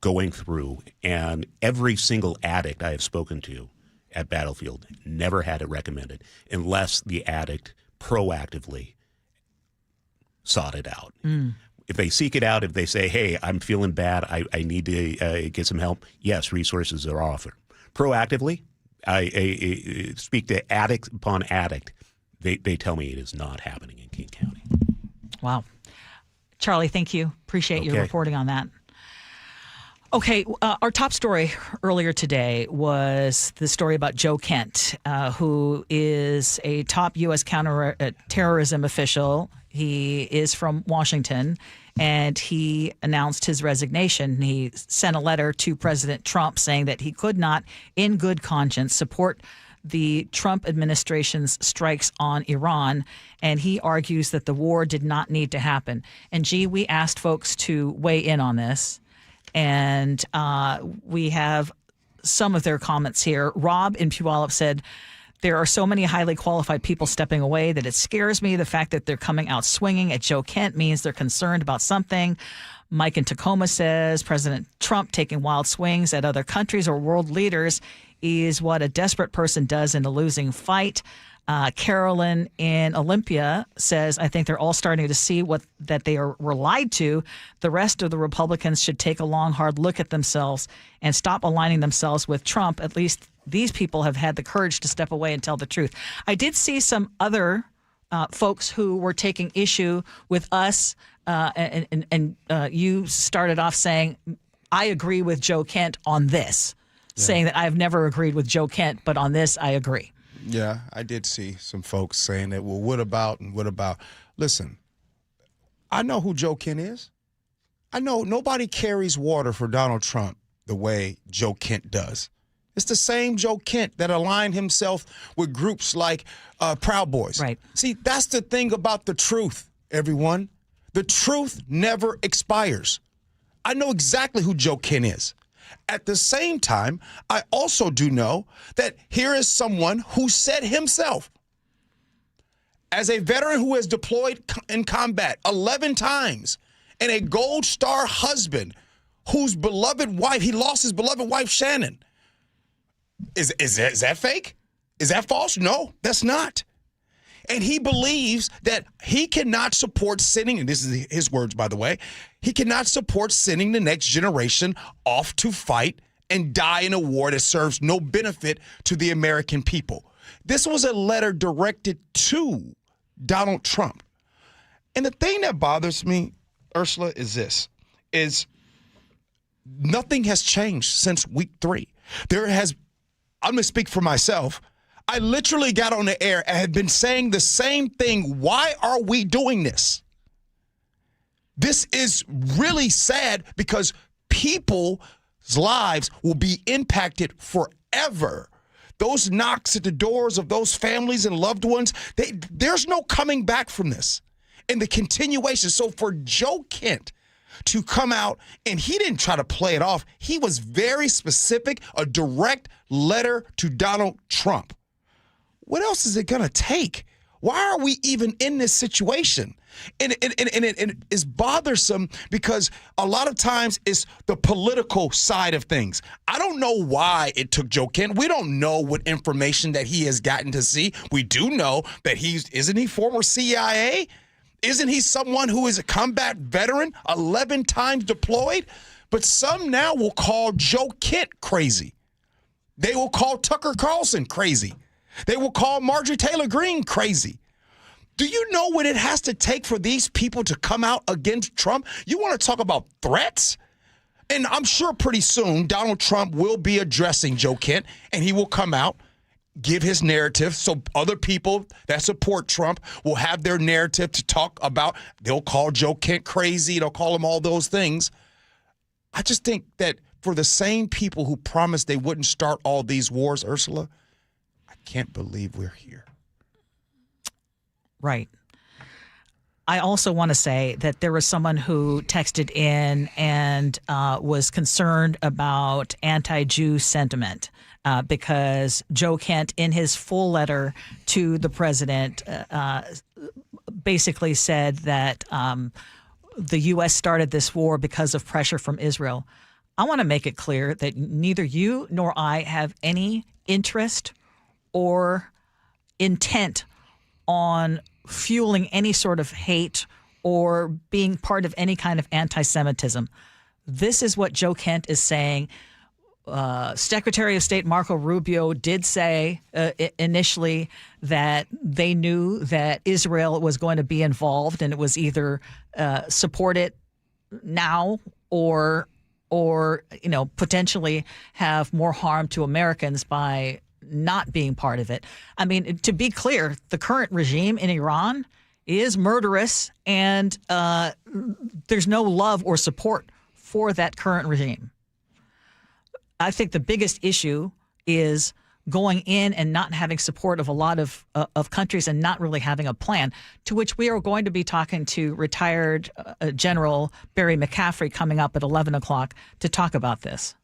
going through, and every single addict I have spoken to at Battlefield never had it recommended unless the addict proactively sought it out. Mm. If they seek it out, if they say, hey, I'm feeling bad, I need to get some help, yes, resources are offered. Proactively, I speak to addict upon addict. They tell me it is not happening in King County. Wow. Charlie, thank you. Appreciate your reporting on that. Okay, our top story earlier today was the story about Joe Kent, who is a top U.S. counterterrorism official. He is from Washington, and he announced his resignation. He sent a letter to President Trump saying that he could not, in good conscience, support the Trump administration's strikes on Iran, and he argues that the war did not need to happen. And, Gee, we asked folks to weigh in on this, and we have some of their comments here. Rob in Puyallup said, there are so many highly qualified people stepping away that it scares me. The fact that they're coming out swinging at Joe Kent means they're concerned about something. Mike in Tacoma says President Trump taking wild swings at other countries or world leaders is what a desperate person does in a losing fight. Carolyn in Olympia says, I think they're all starting to see that they were lied to. The rest of the Republicans should take a long, hard look at themselves and stop aligning themselves with Trump. At least these people have had the courage to step away and tell the truth. I did see some other folks who were taking issue with us, and you started off saying, I agree with Joe Kent on this, saying that I've never agreed with Joe Kent, but on this, I agree. Yeah, I did see some folks saying that, well, what about and what about? Listen, I know who Joe Kent is. I know nobody carries water for Donald Trump the way Joe Kent does. It's the same Joe Kent that aligned himself with groups like Proud Boys. Right. See, that's the thing about the truth, everyone. The truth never expires. I know exactly who Joe Kent is. At the same time, I also do know that here is someone who said himself, as a veteran who has deployed in combat 11 times and a Gold Star husband whose beloved wife, he lost his beloved wife, Shannon. Is that fake? Is that false? No, that's not. And he believes that he cannot support sending, and this is his words, by the way, he cannot support sending the next generation off to fight and die in a war that serves no benefit to the American people. This was a letter directed to Donald Trump. And the thing that bothers me, Ursula, is this, is nothing has changed since week 3. I'm going to speak for myself. I literally got on the air and had been saying the same thing. Why are we doing this? This is really sad because people's lives will be impacted forever. Those knocks at the doors of those families and loved ones, there's no coming back from this. And the continuation. So for Joe Kent to come out, and he didn't try to play it off. He was very specific, a direct letter to Donald Trump. What else is it going to take? Why are we even in this situation? And it is bothersome because a lot of times it's the political side of things. I don't know why it took Joe Kent. We don't know what information that he has gotten to see. We do know that isn't he former CIA? Isn't he someone who is a combat veteran, 11 times deployed? But some now will call Joe Kent crazy. They will call Tucker Carlson crazy. They will call Marjorie Taylor Greene crazy. Do you know what it has to take for these people to come out against Trump? You want to talk about threats? And I'm sure pretty soon Donald Trump will be addressing Joe Kent, and he will come out, give his narrative, so other people that support Trump will have their narrative to talk about. They'll call Joe Kent crazy. They'll call him all those things. I just think that for the same people who promised they wouldn't start all these wars, Ursula, I can't believe we're here. Right. I also want to say that there was someone who texted in and was concerned about anti-Jew sentiment because Joe Kent, in his full letter to the president, basically said that the U.S. started this war because of pressure from Israel. I want to make it clear that neither you nor I have any interest or intent on fueling any sort of hate or being part of any kind of anti-Semitism. This is what Joe Kent is saying. Secretary of State Marco Rubio did say initially that they knew that Israel was going to be involved, and it was either support it now or potentially have more harm to Americans by not being part of it. I mean, to be clear, the current regime in Iran is murderous, and there's no love or support for that current regime. I think the biggest issue is going in and not having support of a lot of countries and not really having a plan, to which we are going to be talking to retired General Barry McCaffrey coming up at 11 o'clock to talk about this.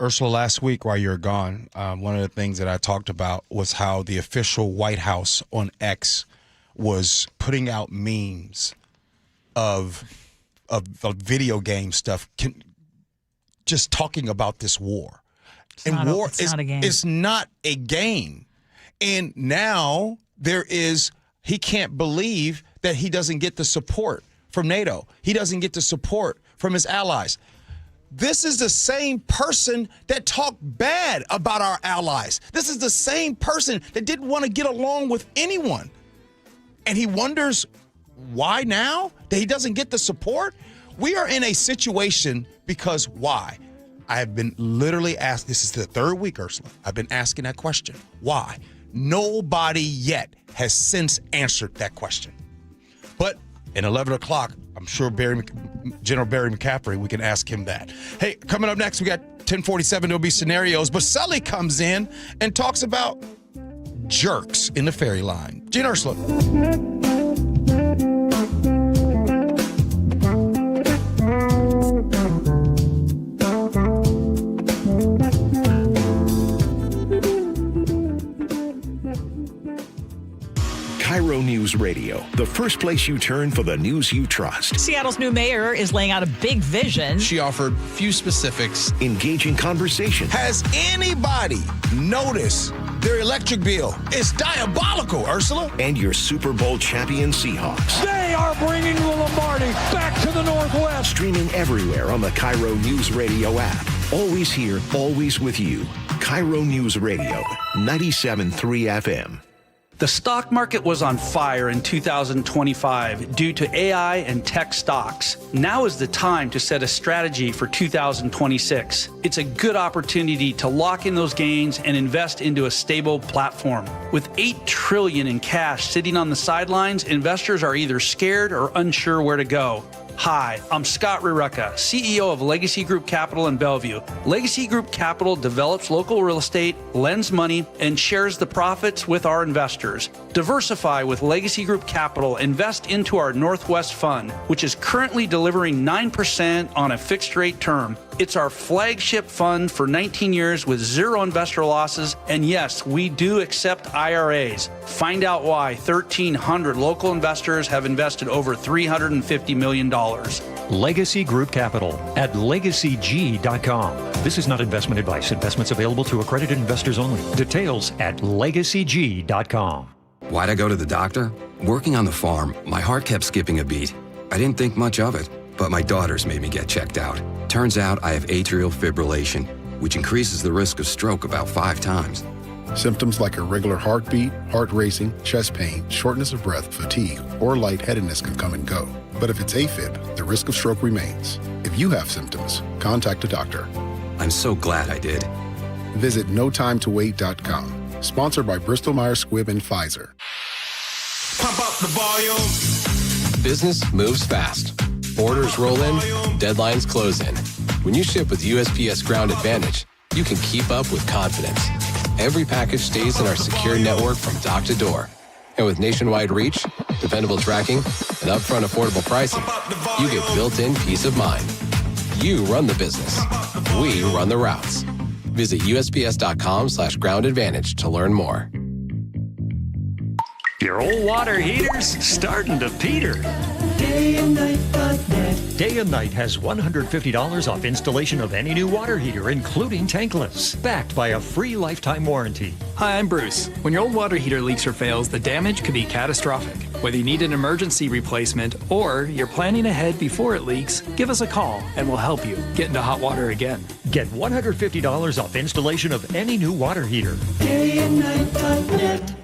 Ursula, last week while you were gone, one of the things that I talked about was how the official White House on X was putting out memes of video game stuff, just talking about this war. It's not a game. It's not a game. And now he can't believe that he doesn't get the support from NATO. He doesn't get the support from his allies. This is the same person that talked bad about our allies. This is the same person that didn't want to get along with anyone. And he wonders why now that he doesn't get the support? We are in a situation because why? I have been literally asked, this is the third week, Ursula, I've been asking that question. Why? Nobody yet has since answered that question. But at 11 o'clock, I'm sure General Barry McCaffrey, we can ask him that. Hey, coming up next, we got 1047, there'll be scenarios. But Sully comes in and talks about jerks in the ferry line. Gee and Ursula. News Radio, the first place you turn for the news you trust. Seattle's new mayor is laying out a big vision. She offered few specifics. Engaging conversation. Has anybody noticed their electric bill? It's diabolical, Ursula. And your Super Bowl champion Seahawks. They are bringing the Lombardi back to the Northwest. Streaming everywhere on the KIRO News Radio app. Always here, always with you. KIRO News Radio, 97.3 FM. The stock market was on fire in 2025 due to AI and tech stocks. Now is the time to set a strategy for 2026. It's a good opportunity to lock in those gains and invest into a stable platform. With $8 trillion in cash sitting on the sidelines, investors are either scared or unsure where to go. Hi, I'm Scott Rurecka, CEO of Legacy Group Capital in Bellevue. Legacy Group Capital develops local real estate, lends money, and shares the profits with our investors. Diversify with Legacy Group Capital. Invest into our Northwest Fund, which is currently delivering 9% on a fixed rate term. It's our flagship fund for 19 years with zero investor losses. And yes, we do accept IRAs. Find out why 1,300 local investors have invested over $350 million. Legacy Group Capital at legacyg.com. This is not investment advice. Investments available to accredited investors only. Details at legacyg.com. Why'd I go to the doctor? Working on the farm, my heart kept skipping a beat. I didn't think much of it, but my daughters made me get checked out. Turns out I have atrial fibrillation, which increases the risk of stroke about 5 times. Symptoms like irregular heartbeat, heart racing, chest pain, shortness of breath, fatigue, or lightheadedness can come and go. But if it's AFib, the risk of stroke remains. If you have symptoms, contact a doctor. I'm so glad I did. Visit notimetowait.com. Sponsored by Bristol Myers Squibb and Pfizer. Pump up the volume. Business moves fast. Orders roll in, deadlines close in. When you ship with USPS Ground Advantage, you can keep up with confidence. Every package stays in our secure network from dock to door. And with nationwide reach, dependable tracking, and upfront affordable pricing, you get built-in peace of mind. You run the business. We run the routes. Visit USPS.com/Ground Advantage to learn more. Your old water heater's starting to peter. DayandNight.net. Day and Night has $150 off installation of any new water heater, including tankless, backed by a free lifetime warranty. Hi, I'm Bruce. When your old water heater leaks or fails, the damage could be catastrophic. Whether you need an emergency replacement or you're planning ahead before it leaks, give us a call and we'll help you get into hot water again. Get $150 off installation of any new water heater. DayandNight.net.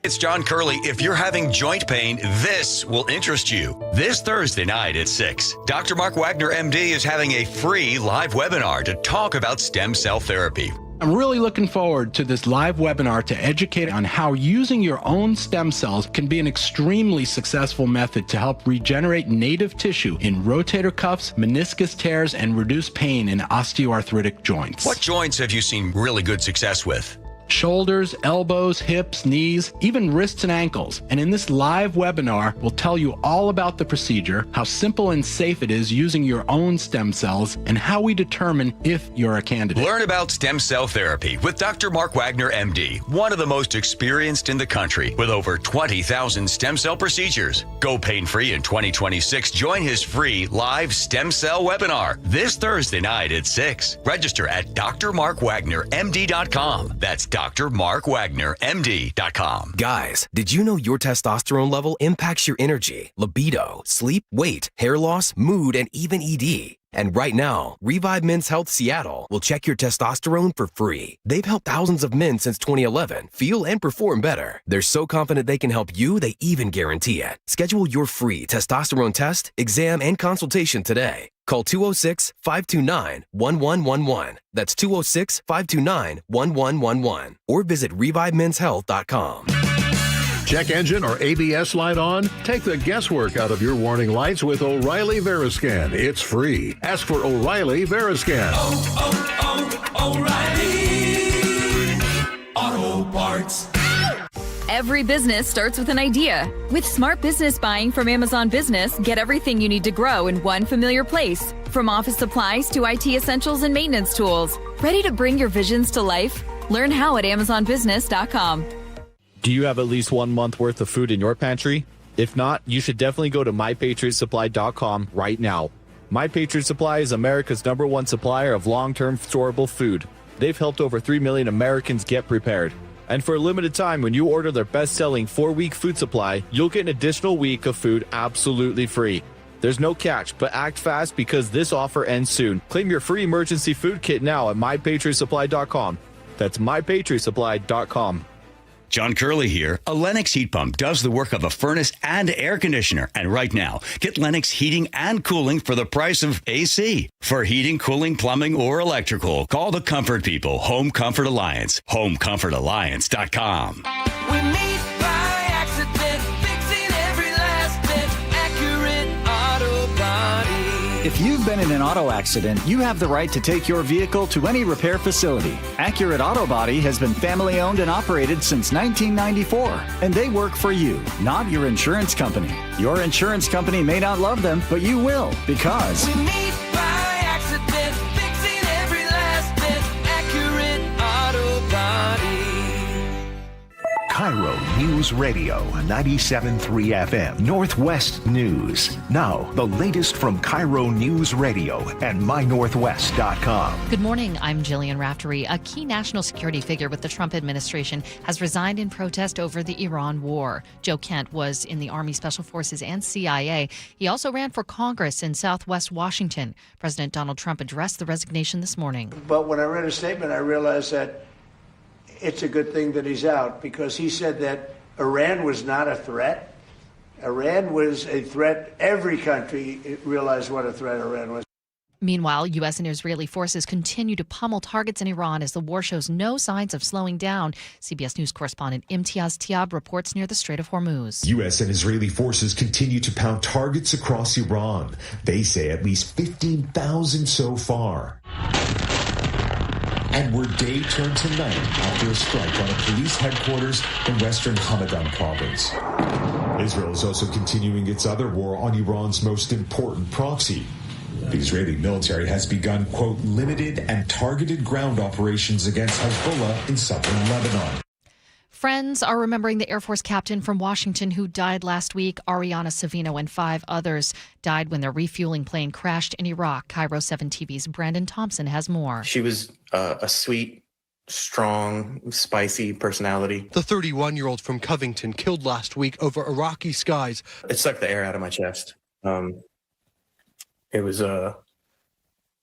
It's John Curley. If you're having joint pain, this will interest you. This Thursday night at 6, Dr. Mark Wagner, MD, is having a free live webinar to talk about stem cell therapy. I'm really looking forward to this live webinar to educate on how using your own stem cells can be an extremely successful method to help regenerate native tissue in rotator cuffs, meniscus tears, and reduce pain in osteoarthritic joints. What joints have you seen really good success with? Shoulders, elbows, hips, knees, even wrists and ankles. And in this live webinar, we'll tell you all about the procedure, how simple and safe it is using your own stem cells, and how we determine if you're a candidate. Learn about stem cell therapy with Dr. Mark Wagner, MD, one of the most experienced in the country with over 20,000 stem cell procedures. Go pain-free in 2026. Join his free live stem cell webinar this Thursday night at 6. Register at drmarkwagnermd.com. That's drmarkwagnermd.com. Guys, did you know your testosterone level impacts your energy, libido, sleep, weight, hair loss, mood, and even ED? And right now, Revive Men's Health Seattle will check your testosterone for free. They've helped thousands of men since 2011 feel and perform better. They're so confident they can help you, they even guarantee it. Schedule your free testosterone test, exam, and consultation today. Call 206-529-1111. That's 206-529-1111. Or visit ReviveMen'sHealth.com. Check engine or ABS light on? Take the guesswork out of your warning lights with O'Reilly Veriscan. It's free. Ask for O'Reilly Veriscan. O'Reilly Auto Parts. Every business starts with an idea. With smart business buying from Amazon Business, get everything you need to grow in one familiar place. From office supplies to IT essentials and maintenance tools. Ready to bring your visions to life? Learn how at AmazonBusiness.com. Do you have at least 1 month worth of food in your pantry? If not, you should definitely go to mypatriotsupply.com right now. My Patriot Supply is America's #1 supplier of long-term storable food. They've helped over 3 million Americans get prepared. And for a limited time, when you order their best-selling 4-week food supply, you'll get an additional week of food absolutely free. There's no catch, but act fast because this offer ends soon. Claim your free emergency food kit now at mypatriotsupply.com. That's mypatriotsupply.com. John Curley here. A Lennox heat pump does the work of a furnace and air conditioner. And right now, get Lennox heating and cooling for the price of AC. For heating, cooling, plumbing, or electrical, call the Comfort People Home Comfort Alliance. HomeComfortAlliance.com. We meet by accident, fixing every last bit, accurate auto body. If you've been in an auto accident, you have the right to take your vehicle to any repair facility. Accurate Auto Body has been family owned and operated since 1994, and they work for you, not your insurance company. Your insurance company may not love them, but you will, because We meet by accident, fixing every last bit, accurate auto body. KIRO News Radio 97.3 FM, Northwest News. Now, the latest from KIRO News Radio and mynorthwest.com. Good morning. I'm Jillian Raftery. A key national security figure with the Trump administration has resigned in protest over the Iran war. Joe Kent was in the Army Special Forces and CIA. He also ran for Congress in Southwest Washington. President Donald Trump addressed the resignation this morning. But when I read his statement, I realized that it's a good thing that he's out, because he said that Iran was not a threat. Iran was a threat. Every country realized what a threat Iran was. Meanwhile, U.S. and Israeli forces continue to pummel targets in Iran as the war shows no signs of slowing down. CBS News correspondent Imtiaz Tiab reports near the Strait of Hormuz. U.S. and Israeli forces continue to pound targets across Iran. They say at least 15,000 so far. And where day turned to night after a strike on a police headquarters in western Hamadan province. Israel is also continuing its other war on Iran's most important proxy. The Israeli military has begun, quote, limited and targeted ground operations against Hezbollah in southern Lebanon. Friends are remembering the Air Force captain from Washington who died last week. Ariana Savino and 5 others died when their refueling plane crashed in Iraq. KIRO 7 TV's Brandon Thompson has more. She was a sweet, strong, spicy personality. The 31-year-old from Covington killed last week over Iraqi skies. It sucked the air out of my chest. It was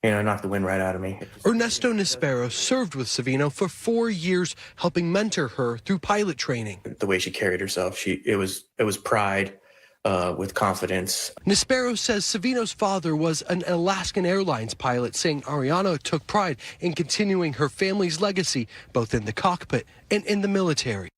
knocked the wind right out of me. Ernesto Nispero served with Savino for 4 years, helping mentor her through pilot training. The way she carried herself, it was pride with confidence. Nispero says Savino's father was an Alaskan Airlines pilot, saying Ariana took pride in continuing her family's legacy, both in the cockpit and in the military.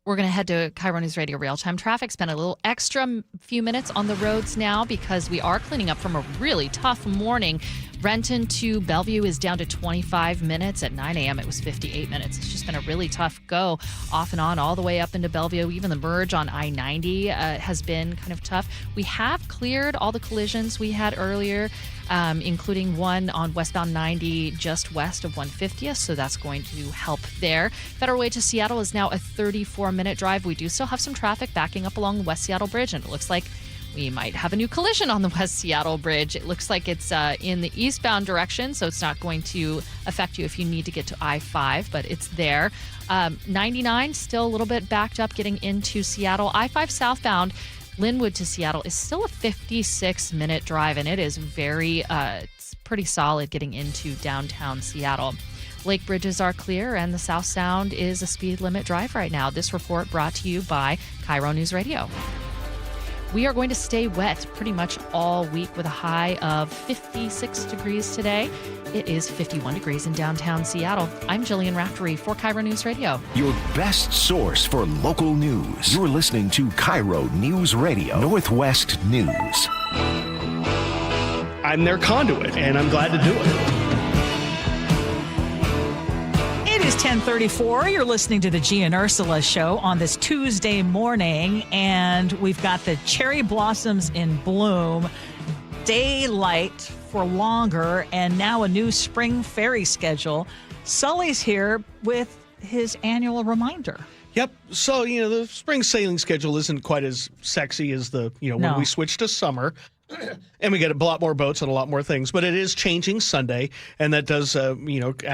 We're going to head to KIRO News Radio real-time traffic, spend a little extra few minutes on the roads now because we are cleaning up from a really tough morning. Renton to Bellevue is down to 25 minutes. At 9 a.m., it was 58 minutes. It's just been a really tough go off and on all the way up into Bellevue. Even the merge on I-90 has been kind of tough. We have cleared all the collisions we had earlier, including one on westbound 90 just west of 150th, so that's going to help there. Federal Way to Seattle is now a 34-minute drive. We do still have some traffic backing up along the West Seattle Bridge, and it looks like we might have a new collision on the West Seattle Bridge. It looks like it's in the eastbound direction, so it's not going to affect you if you need to get to I-5, but it's there. 99, still a little bit backed up getting into Seattle. I-5 southbound, Linwood to Seattle, is still a 56-minute drive, and it is it's pretty solid getting into downtown Seattle. Lake bridges are clear, and the South Sound is a speed limit drive right now. This report brought to you by KIRO News Radio. We are going to stay wet pretty much all week with a high of 56 degrees today. It is 51 degrees in downtown Seattle. I'm Jillian Raftery for KIRO News Radio. Your best source for local news. You're listening to KIRO News Radio, Northwest News. I'm their conduit, and I'm glad to do it. It is 10:34. You're listening to the Gee and Ursula Show on this Tuesday morning, and we've got the cherry blossoms in bloom, daylight for longer, and now a new spring ferry schedule. Sully's here with his annual reminder. Yep. So, the spring sailing schedule isn't quite as sexy as when we switch to summer. And we get a lot more boats and a lot more things, but it is changing Sunday, and that does, add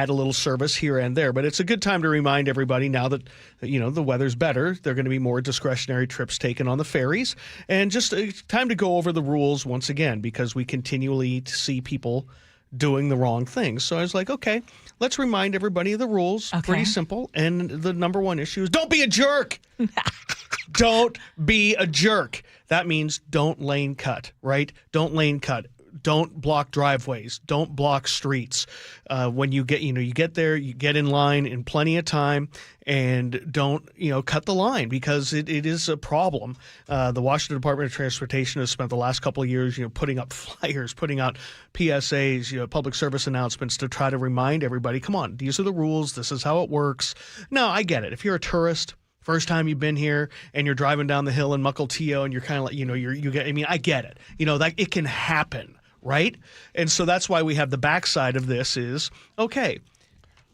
a little service here and there. But it's a good time to remind everybody now that, the weather's better. There are going to be more discretionary trips taken on the ferries, and just time to go over the rules once again, because we continually see people doing the wrong things. So I was like, okay, let's remind everybody of the rules. Okay. Pretty simple. And the number one issue is don't be a jerk. Don't be a jerk. That means don't lane cut, right? Don't lane cut. Don't block driveways. Don't block streets. When you get there, you get in line in plenty of time, and don't, cut the line, because it is a problem. The Washington Department of Transportation has spent the last couple of years, putting up flyers, putting out PSAs, public service announcements to try to remind everybody, come on, these are the rules. This is how it works. No, I get it. If you're a tourist, first time you've been here and you're driving down the hill in Mukilteo and you're kind of like, I get it. That it can happen, right? And so that's why we have the backside of this is, okay,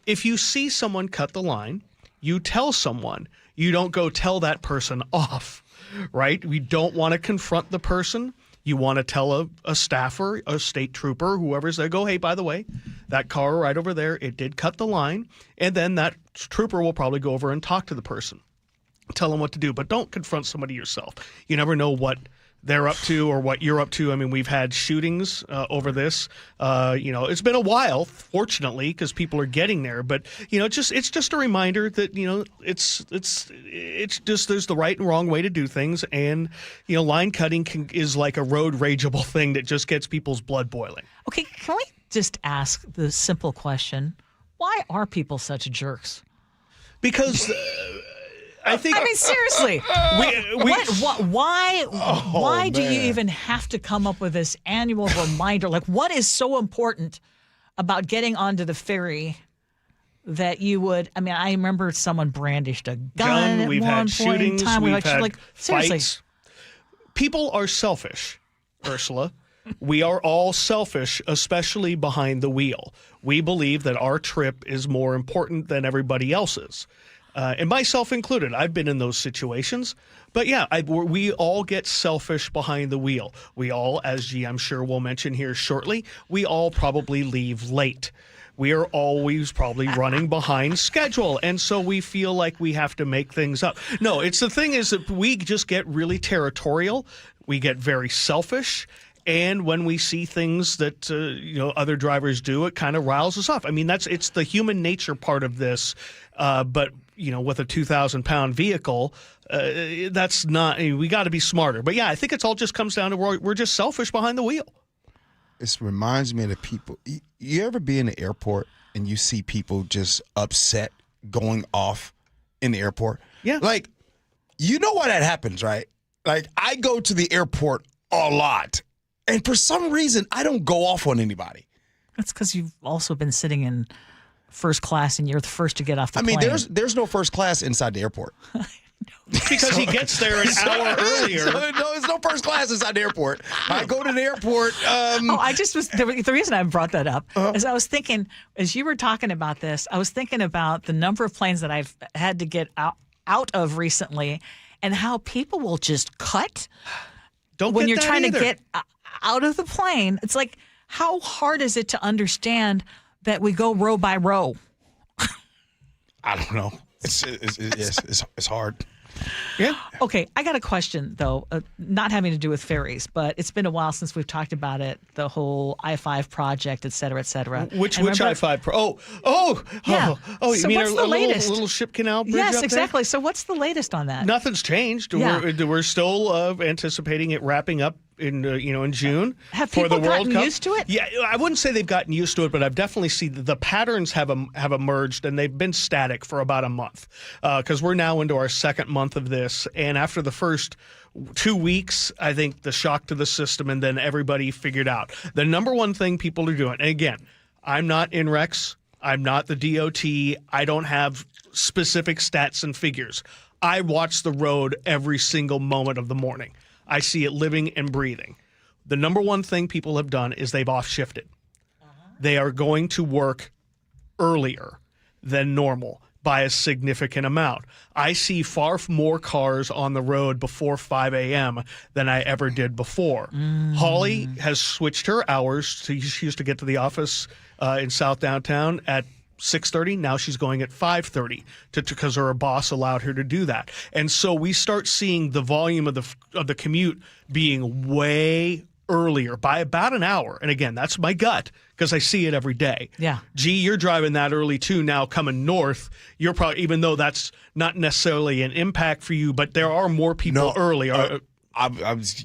if you see someone cut the line, you tell someone. You don't go tell that person off, right? We don't want to confront the person. You want to tell a staffer, a state trooper, whoever's there, go, hey, by the way, that car right over there, it did cut the line. And then that trooper will probably go over and talk to the person. Tell them what to do, but don't confront somebody yourself. You never know what they're up to or what you're up to. I mean, we've had shootings over this. It's been a while, fortunately, because people are getting there. But it's just a reminder that it's just there's the right and wrong way to do things, and line cutting is like a road rageable thing that just gets people's blood boiling. Okay, can we just ask the simple question: why are people such jerks? Because. I mean, seriously. Why do you even have to come up with this annual reminder? Like, what is so important about getting onto the ferry that you would? I mean, I remember someone brandished a gun at we've one had point shootings, in time. We've had seriously. fights. People are selfish, Ursula. We are all selfish, especially behind the wheel. We believe that our trip is more important than everybody else's. And myself included. I've been in those situations. But yeah, we all get selfish behind the wheel. We all, as G, I'm sure we'll mention here shortly, we all probably leave late. We are always probably running behind schedule. And so we feel like we have to make things up. No, the thing is that we just get really territorial. We get very selfish. And when we see things that other drivers do, it kind of riles us up. I mean, it's the human nature part of this. But with a 2,000-pound vehicle, that's not. We got to be smarter. But yeah, I think it all just comes down to we're just selfish behind the wheel. It reminds me of the people. You ever be in the airport and you see people just upset going off in the airport? Yeah. Like, why that happens, right? Like, I go to the airport a lot. And for some reason, I don't go off on anybody. That's because you've also been sitting in first class and you're the first to get off the plane. I mean, there's no first class inside the airport. Because he gets there an hour earlier. There's no first class inside the airport. I go to the airport. The reason I brought that up is I was thinking, as you were talking about this, I was thinking about the number of planes that I've had to get out of recently and how people will just cut when you're trying to get out of the plane. It's like, how hard is it to understand that we go row by row? I don't know. It's hard. Yeah. Okay, I got a question, though, not having to do with ferries, but it's been a while since we've talked about it, the whole I-5 project, et cetera, et cetera. Which I-5? Yeah. You so mean what's our the latest? Little ship canal bridge Yes, up exactly. there? So what's the latest on that? Nothing's changed. Yeah. We're still anticipating it wrapping up in June have for the people World gotten Cup. used to it? Yeah, I wouldn't say they've gotten used to it, but I've definitely seen the patterns have emerged, and they've been static for about a month because we're now into our second month of this. And after the first 2 weeks, I think the shock to the system, and then everybody figured out the number one thing people are doing. And again, I'm not INREX, I'm not the DOT, I don't have specific stats and figures. I watch the road every single moment of the morning. I see it living and breathing. The number one thing people have done is they've off-shifted. They are going to work earlier than normal by a significant amount. I see far more cars on the road before 5 a.m. than I ever did before. Holly has switched her hours. She used to get to the office in South Downtown at 6:30. Now she's going at 5:30 because her boss allowed her to do that. And so we start seeing the volume of the commute being way earlier by about an hour. And again, that's my gut because I see it every day. Yeah. Gee, you're driving that early too now coming north. You're probably, even though that's not necessarily an impact for you, but there are more people early.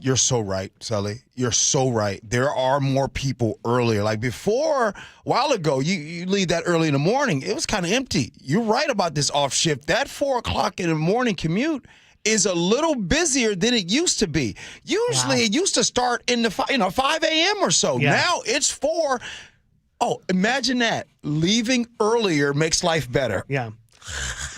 You're so right, Sully. You're so right. There are more people earlier. Like before, a while ago, you leave that early in the morning, it was kind of empty. You're right about this off shift. That 4 o'clock in the morning commute is a little busier than it used to be. Usually it used to start in the 5 a.m. or so. Yeah. Now it's 4. Oh, imagine that. Leaving earlier makes life better. Yeah.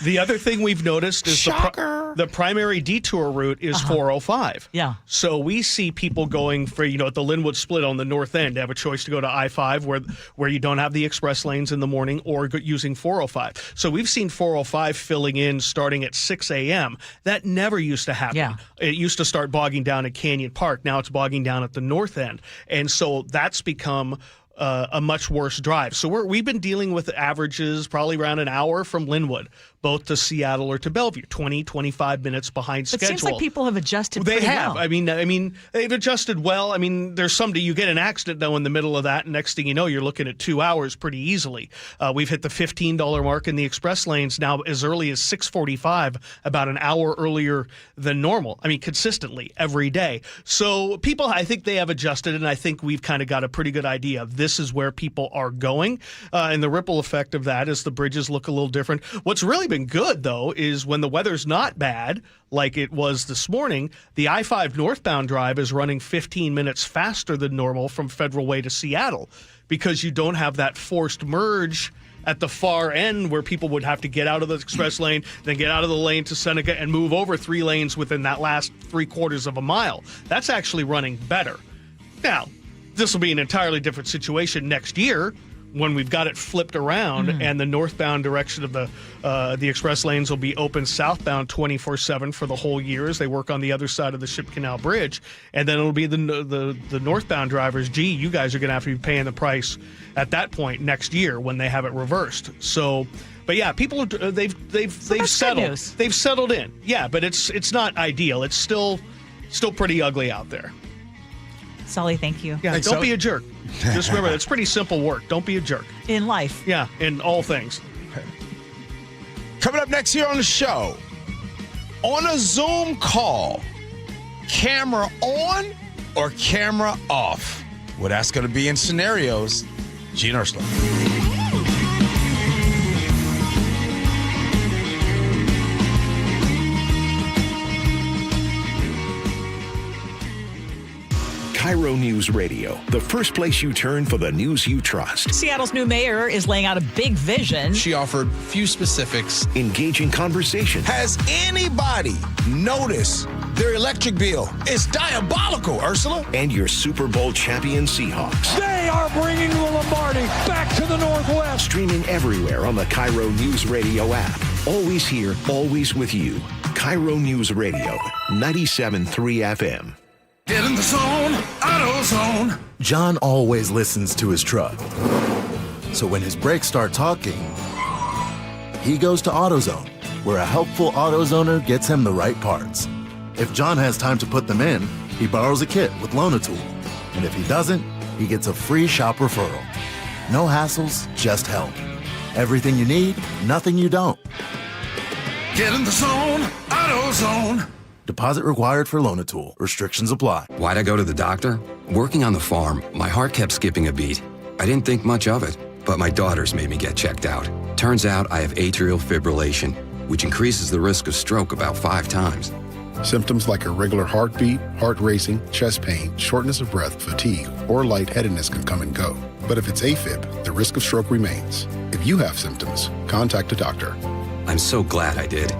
The other thing we've noticed is the primary detour route is 405. Yeah. So we see people going for, at the Linwood split on the north end, have a choice to go to I-5 where you don't have the express lanes in the morning or using 405. So we've seen 405 filling in starting at 6 a.m. That never used to happen. Yeah. It used to start bogging down at Canyon Park. Now it's bogging down at the north end. And so that's become a much worse drive. So we've been dealing with averages probably around an hour from Linwood, both to Seattle or to Bellevue, 20, 25 minutes behind schedule. It seems like people have adjusted They pretty have. well. I mean, they've adjusted well. I mean, there's you get an accident, though, in the middle of that, and next thing you know, you're looking at 2 hours pretty easily. We've hit the $15 mark in the express lanes now as early as 6:45, about an hour earlier than normal. I mean, consistently every day. So people, I think they have adjusted, and I think we've kind of got a pretty good idea of this is where people are going. And the ripple effect of that is the bridges look a little different. What's really been good, though, is when the weather's not bad, like it was this morning, the I-5 northbound drive is running 15 minutes faster than normal from Federal Way to Seattle because you don't have that forced merge at the far end where people would have to get out of the express lane, then get out of the lane to Seneca and move over 3 lanes within that last 3/4 of a mile. That's actually running better. Now, this will be an entirely different situation next year when we've got it flipped around and the northbound direction of the express lanes will be open southbound 24/7 for the whole year as they work on the other side of the Ship Canal Bridge. And then it'll be the northbound drivers. Gee, you guys are going to have to be paying the price at that point next year when they have it reversed. So, but yeah, people they've settled. They've settled in. Yeah, but it's not ideal. It's still pretty ugly out there. Sully, thank you. Yeah, don't be a jerk. Just remember, it's pretty simple work. Don't be a jerk. In life. Yeah, in all things. Coming up next here on the show, on a Zoom call, camera on or camera off? Well, that's going to be in scenarios. Gee and Ursula. KIRO Newsradio, the first place you turn for the news you trust. Seattle's new mayor is laying out a big vision. She offered few specifics. Engaging conversation. Has anybody noticed their electric bill? It's diabolical, Ursula. And your Super Bowl champion Seahawks. They are bringing the Lombardi back to the Northwest. Streaming everywhere on the KIRO Newsradio app. Always here, always with you. KIRO Newsradio, 97.3 FM. Get in the zone, AutoZone. John always listens to his truck. So when his brakes start talking, he goes to AutoZone, where a helpful AutoZoner gets him the right parts. If John has time to put them in, he borrows a kit with Loan-A-Tool. And if he doesn't, he gets a free shop referral. No hassles, just help. Everything you need, nothing you don't. Get in the zone, AutoZone. Deposit required for Loan-A-Tool. Restrictions apply. Why'd I go to the doctor? Working on the farm, my heart kept skipping a beat. I didn't think much of it, but my daughters made me get checked out. Turns out I have atrial fibrillation, which increases the risk of stroke about 5 times. Symptoms like irregular heartbeat, heart racing, chest pain, shortness of breath, fatigue, or lightheadedness can come and go. But if it's AFib, the risk of stroke remains. If you have symptoms, contact a doctor. I'm so glad I did.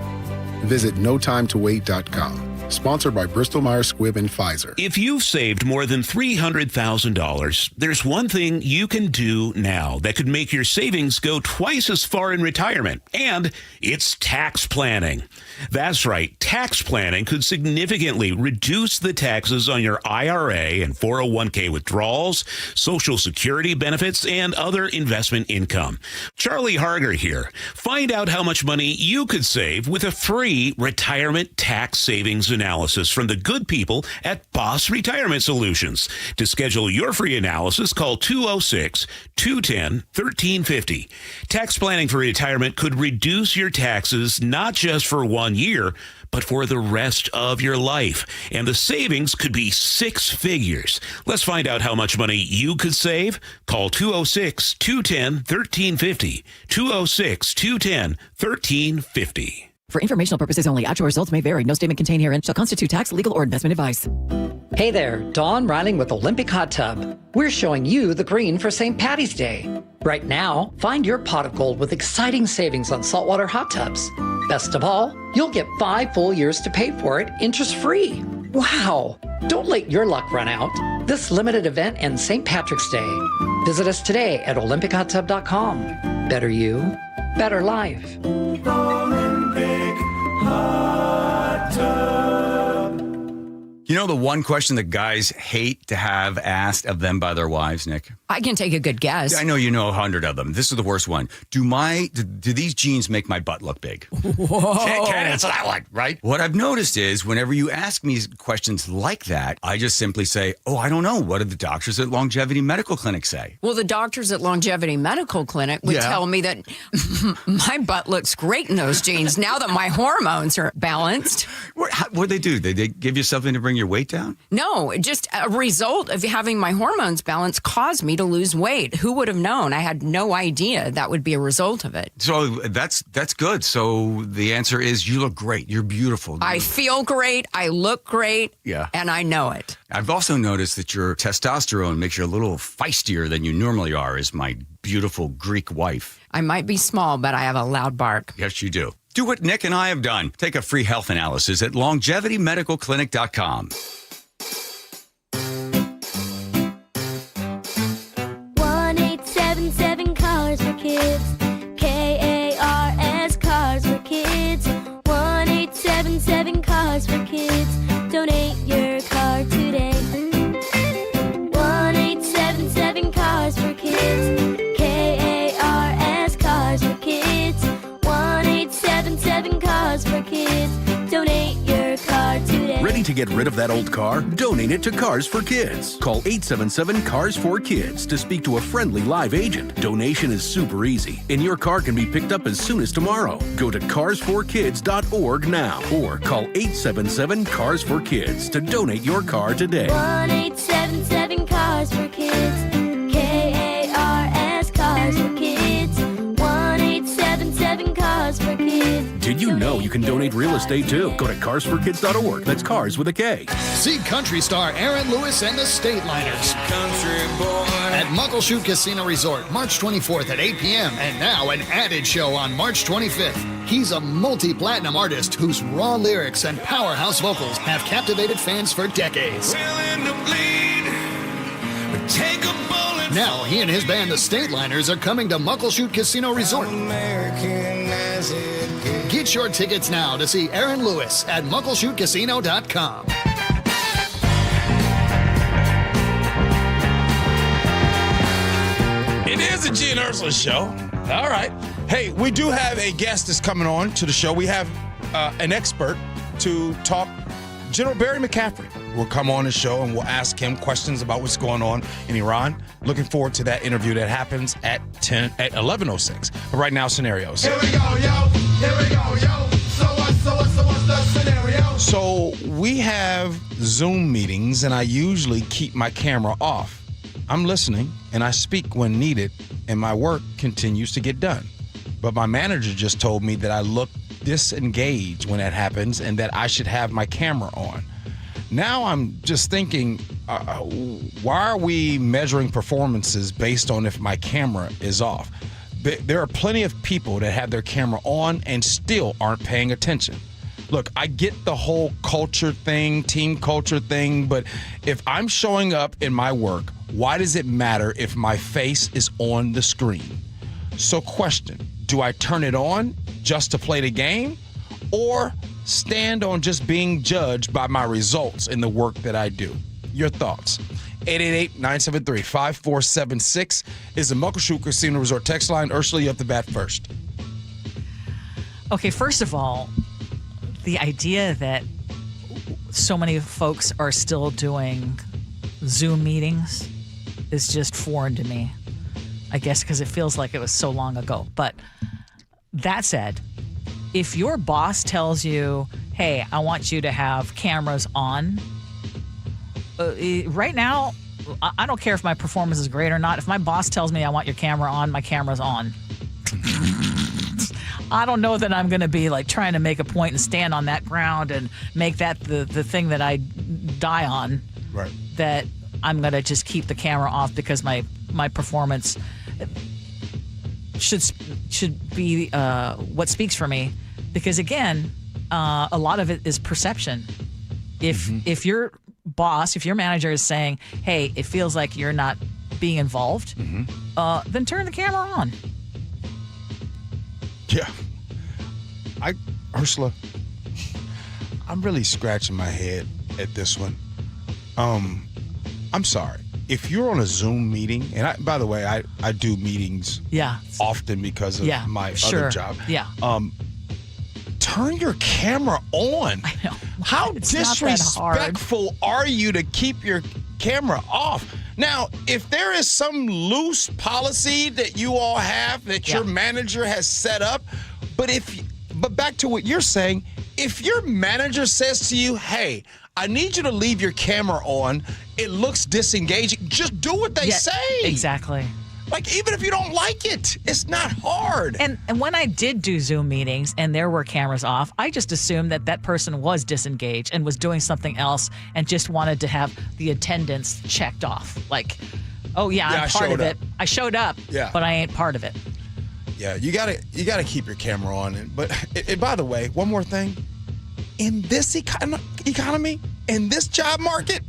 Visit notimetowait.com. Sponsored by Bristol-Myers Squibb and Pfizer. If you've saved more than $300,000, there's one thing you can do now that could make your savings go twice as far in retirement, and it's tax planning. That's right, tax planning could significantly reduce the taxes on your IRA and 401k withdrawals, Social Security benefits, and other investment income. Charlie Harger here. Find out how much money you could save with a free retirement tax savings analysis from the good people at Boss Retirement Solutions. To schedule your free analysis, call 206-210-1350. Tax planning for retirement could reduce your taxes not just for 1 year, but for the rest of your life. And the savings could be 6 figures. Let's find out how much money you could save. Call 206-210-1350. 206-210-1350. For informational purposes only, actual results may vary. No statement contained herein shall constitute tax, legal, or investment advice. Hey there, Dawn Riling with Olympic Hot Tub. We're showing you the green for St. Patty's Day. Right now, find your pot of gold with exciting savings on saltwater hot tubs. Best of all, you'll get 5 full years to pay for it interest-free. Wow! Don't let your luck run out. This limited event ends St. Patrick's Day. Visit us today at olympichottub.com. Better you, better life. Hot Tub. You know the one question that guys hate to have asked of them by their wives, Nick? I can take a good guess. I know you know 100 of them. This is the worst one. Do these jeans make my butt look big? Whoa. Can't answer that one, right? What I've noticed is whenever you ask me questions like that, I just simply say, oh, I don't know. What did the doctors at Longevity Medical Clinic say? Well, the doctors at Longevity Medical Clinic would tell me that my butt looks great in those jeans now that my hormones are balanced. What'd they do? Did they give you something to bring your weight down? No, just a result of having my hormones balanced caused me to lose weight. Who would have known? I had no idea that would be a result of it. So that's good. So the answer is you look great. You're beautiful. I feel great. I look great. Yeah. And I know it. I've also noticed that your testosterone makes you a little feistier than you normally are as my beautiful Greek wife. I might be small, but I have a loud bark. Yes, you do. Do what Nick and I have done. Take a free health analysis at longevitymedicalclinic.com. 1-877 Cars for Kids. KARS Cars for Kids. 1-877 Cars for Kids. Donate your car today. 1-877 Cars for Kids. KARS Cars for Kids. 1-877 Cars for Kids. Donate your car today. Ready to get rid of that old car? Donate it to Cars for Kids. Call 877-CARS-4-KIDS to speak to a friendly live agent. Donation is super easy, and your car can be picked up as soon as tomorrow. Go to carsforkids.org now or call 877-CARS-4-KIDS to donate your car today. 1-877 Cars for Kids. KARS Cars for Kids. 1-877 Cars for Kids. Did you know you can donate real estate too? Go to carsforkids.org. That's cars with a K. See country star Aaron Lewis and the Stateliners at Muckleshoot Casino Resort, March 24th at 8 p.m. And now an added show on March 25th. He's a multi-platinum artist whose raw lyrics and powerhouse vocals have captivated fans for decades. Now he and his band, the Stateliners, are coming to Muckleshoot Casino Resort. Get your tickets now to see Aaron Lewis at muckleshootcasino.com. It is the Gee and Ursula Show. All right. Hey, we do have a guest that's coming on to the show. We have an expert to talk. General Barry McCaffrey will come on the show and we'll ask him questions about what's going on in Iran. Looking forward to that interview that happens at 11:06. But right now, scenarios. Here we go, yo. Here we go, yo. So what's the scenario? So we have Zoom meetings, and I usually keep my camera off. I'm listening, and I speak when needed, and my work continues to get done. But my manager just told me that I look disengaged when that happens and that I should have my camera on. Now I'm just thinking, why are we measuring performances based on if my camera is off? There are plenty of people that have their camera on and still aren't paying attention. look, I get the whole culture thing, team culture thing, but if I'm showing up in my work, why does it matter if my face is on the screen? So question, do I turn it on just to play the game or stand on just being judged by my results in the work that I do? Your thoughts. 888-973-5476 is the Muckleshoot Casino Resort text line. Ursula, you have the bat first. Okay, first of all, the idea that so many folks are still doing Zoom meetings is just foreign to me. I guess because it feels like it was so long ago. But that said, if your boss tells you, hey, I want you to have cameras on, right now, I don't care if my performance is great or not. If my boss tells me I want your camera on, my camera's on. I don't know that I'm going to be like trying to make a point and stand on that ground and make that the thing that I die on. Right. That I'm going to just keep the camera off because my performance should be what speaks for me. Because again, a lot of it is perception. If your boss, if your manager is saying, hey, it feels like you're not being involved, then turn the camera on. Yeah. Ursula, I'm really scratching my head at this one. I'm sorry. If you're on a Zoom meeting, and by the way, I do meetings often because of my other job. Yeah. Turn your camera on. I know. How disrespectful are you to keep your camera off? Now, if there is some loose policy that you all have that your manager has set up, but back to what you're saying, if your manager says to you, hey, I need you to leave your camera on, it looks disengaging, just do what they say. Exactly. Like, even if you don't like it, it's not hard. And when I did do Zoom meetings and there were cameras off, I just assumed that person was disengaged and was doing something else and just wanted to have the attendance checked off. Like, oh, I'm part of it. I showed up, but I ain't part of it. Yeah, you gotta keep your camera on. But by the way, one more thing. In this economy, in this job market,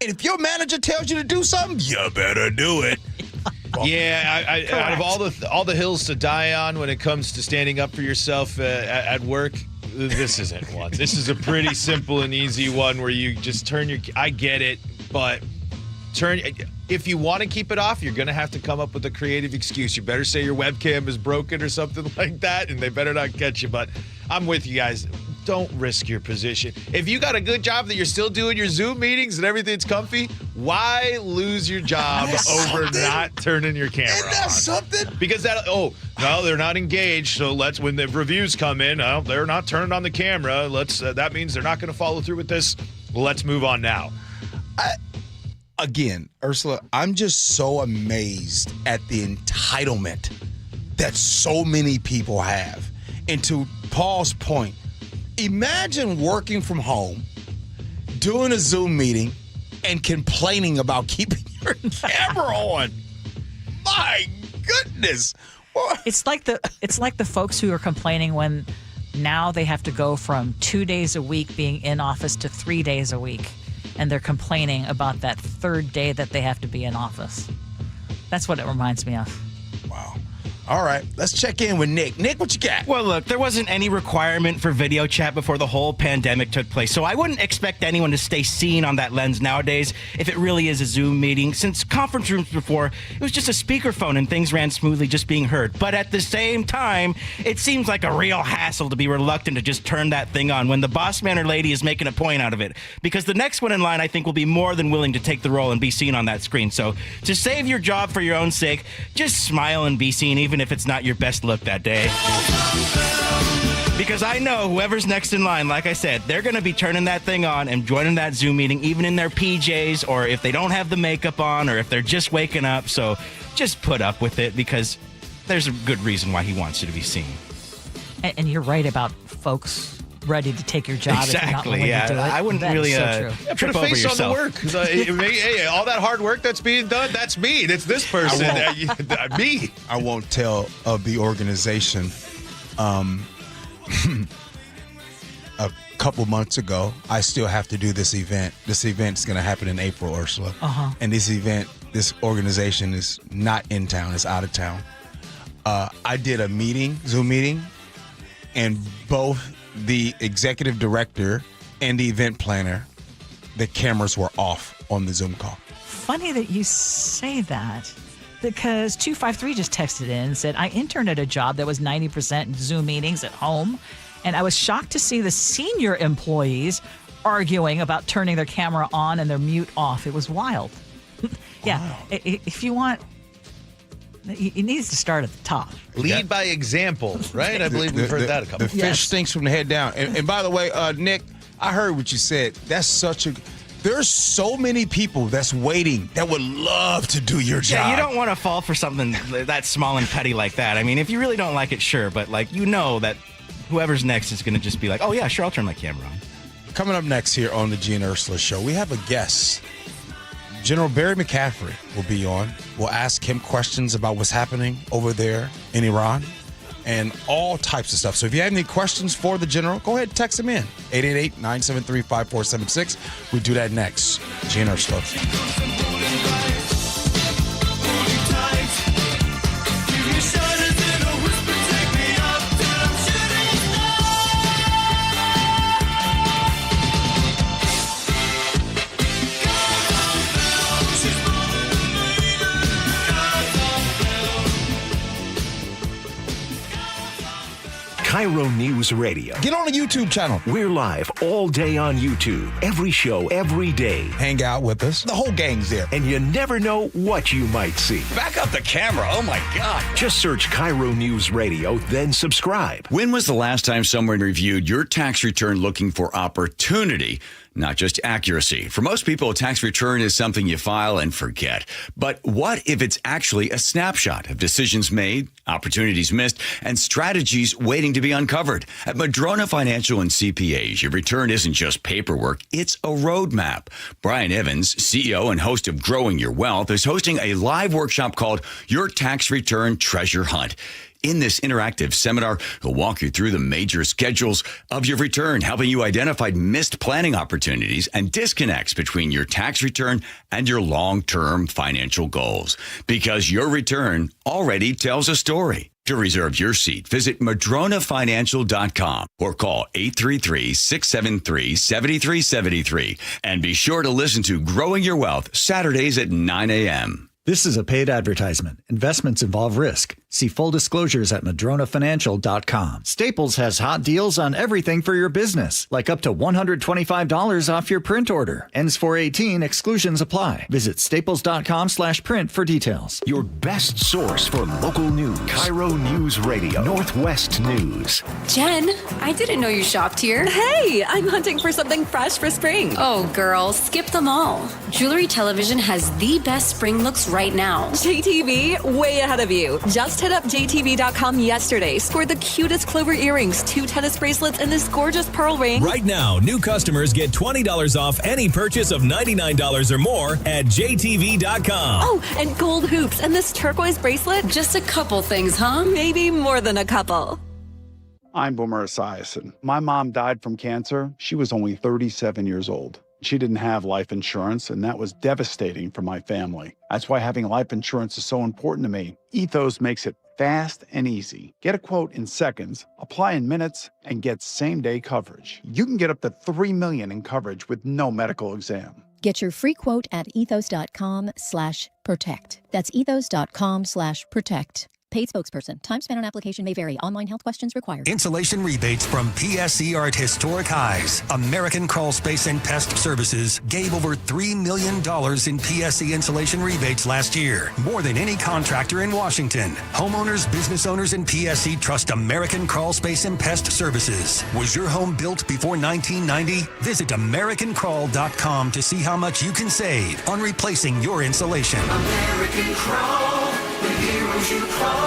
and if your manager tells you to do something, you better do it. Yeah, out of all the hills to die on when it comes to standing up for yourself at work, this isn't one. This is a pretty simple and easy one where you just turn your. I get it, but if you want to keep it off, you're going to have to come up with a creative excuse. You better say your webcam is broken or something like that, and they better not catch you. But I'm with you guys. Don't risk your position. If you got a good job that you're still doing your Zoom meetings and everything's comfy, why lose your job over not turning your camera on? That's something. Because no, they're not engaged. So when the reviews come in, they're not turned on the camera. That means they're not going to follow through with this. Let's move on now. Again, Ursula, I'm just so amazed at the entitlement that so many people have. And to Paul's point, imagine working from home, doing a Zoom meeting, and complaining about keeping your camera on. My goodness. It's like the folks who are complaining when now they have to go from 2 days a week being in office to 3 days a week. And they're complaining about that third day that they have to be in office. That's what it reminds me of. Wow. All right, let's check in with Nick. Nick, what you got? Well, look, there wasn't any requirement for video chat before the whole pandemic took place, so I wouldn't expect anyone to stay seen on that lens nowadays if it really is a Zoom meeting, since conference rooms before, it was just a speakerphone and things ran smoothly just being heard. But at the same time, it seems like a real hassle to be reluctant to just turn that thing on when the boss man or lady is making a point out of it, because the next one in line, I think, will be more than willing to take the role and be seen on that screen. So to save your job for your own sake, just smile and be seen, even if it's not your best look that day. Because I know whoever's next in line, like I said, they're going to be turning that thing on and joining that Zoom meeting, even in their PJs, or if they don't have the makeup on, or if they're just waking up. So just put up with it, because there's a good reason why he wants you to be seen. And you're right about folks ready to take your job if you're not willing to do it. I wouldn't really put a face on the work. Hey, all that hard work that's being done, that's me. It's this person. Me. I won't tell of the organization. a couple months ago, I still have to do this event. This event's going to happen in April, Ursula. And this organization is not in town. It's out of town. I did a Zoom meeting, and both the executive director and the event planner, the cameras were off on the Zoom call. Funny that you say that, because 253 just texted in and said, I interned at a job that was 90% Zoom meetings at home, and I was shocked to see the senior employees arguing about turning their camera on and their mute off. It was wild. Yeah, wow. If you want, it needs to start at the top. Lead by example, right? I believe we've heard that a couple times. The fish stinks from the head down. And by the way, Nick, I heard what you said. There's so many people that's waiting that would love to do your job. Yeah, you don't want to fall for something that small and petty like that. I mean, if you really don't like it, sure. But, like, you know that whoever's next is going to just be like, oh, yeah, sure, I'll turn my camera on. Coming up next here on the Gee and Ursula Show, we have a guest. General Barry McCaffrey will be on. We'll ask him questions about what's happening over there in Iran and all types of stuff. So if you have any questions for the general, go ahead and text him in. 888-973-5476. We do that next. Gee and Ursula. KIRO News Radio. Get on the YouTube channel. We're live all day on YouTube. Every show, every day. Hang out with us. The whole gang's there. And you never know what you might see. Back up the camera. Oh, my God. Just search KIRO News Radio, then subscribe. When was the last time someone reviewed your tax return looking for opportunity, not just accuracy? For most people, a tax return is something you file and forget. But what if it's actually a snapshot of decisions made, opportunities missed, and strategies waiting to be uncovered? At Madrona Financial and CPAs, your return isn't just paperwork, it's a roadmap. Brian Evans, CEO and host of Growing Your Wealth, is hosting a live workshop called Your Tax Return Treasure Hunt. In this interactive seminar, he'll walk you through the major schedules of your return, helping you identify missed planning opportunities and disconnects between your tax return and your long-term financial goals. Because your return already tells a story. To reserve your seat, visit madronafinancial.com or call 833-673-7373. And be sure to listen to Growing Your Wealth Saturdays at 9 a.m. This is a paid advertisement. Investments involve risk. See full disclosures at madronafinancial.com. Staples has hot deals on everything for your business, like up to $125 off your print order. Ends 4/18, exclusions apply. Visit staples.com/print for details. Your best source for local news. KIRO News Radio. Northwest News. Jen, I didn't know you shopped here. Hey, I'm hunting for something fresh for spring. Oh, girl, skip them all. Jewelry Television has the best spring looks right now. JTV, way ahead of you. Just hit up JTV.com yesterday. Scored the cutest clover earrings, 2 tennis bracelets, and this gorgeous pearl ring. Right now, new customers get $20 off any purchase of $99 or more at JTV.com. Oh, and gold hoops and this turquoise bracelet. Just a couple things, huh? Maybe more than a couple. I'm Boomer Esiason. My mom died from cancer. She was only 37 years old. She didn't have life insurance, and that was devastating for my family. That's why having life insurance is so important to me. Ethos makes it fast and easy. Get a quote in seconds, apply in minutes, and get same-day coverage. You can get up to $3 million in coverage with no medical exam. Get your free quote at ethos.com/protect. That's ethos.com/protect. Paid spokesperson. Time spent on application may vary. Online health questions required. Insulation rebates from PSE are at historic highs. American Crawl Space and Pest Services gave over $3 million in PSE insulation rebates last year. More than any contractor in Washington. Homeowners, business owners, and PSE trust American Crawl Space and Pest Services. Was your home built before 1990? Visit AmericanCrawl.com to see how much you can save on replacing your insulation. American Crawl, the heroes you call.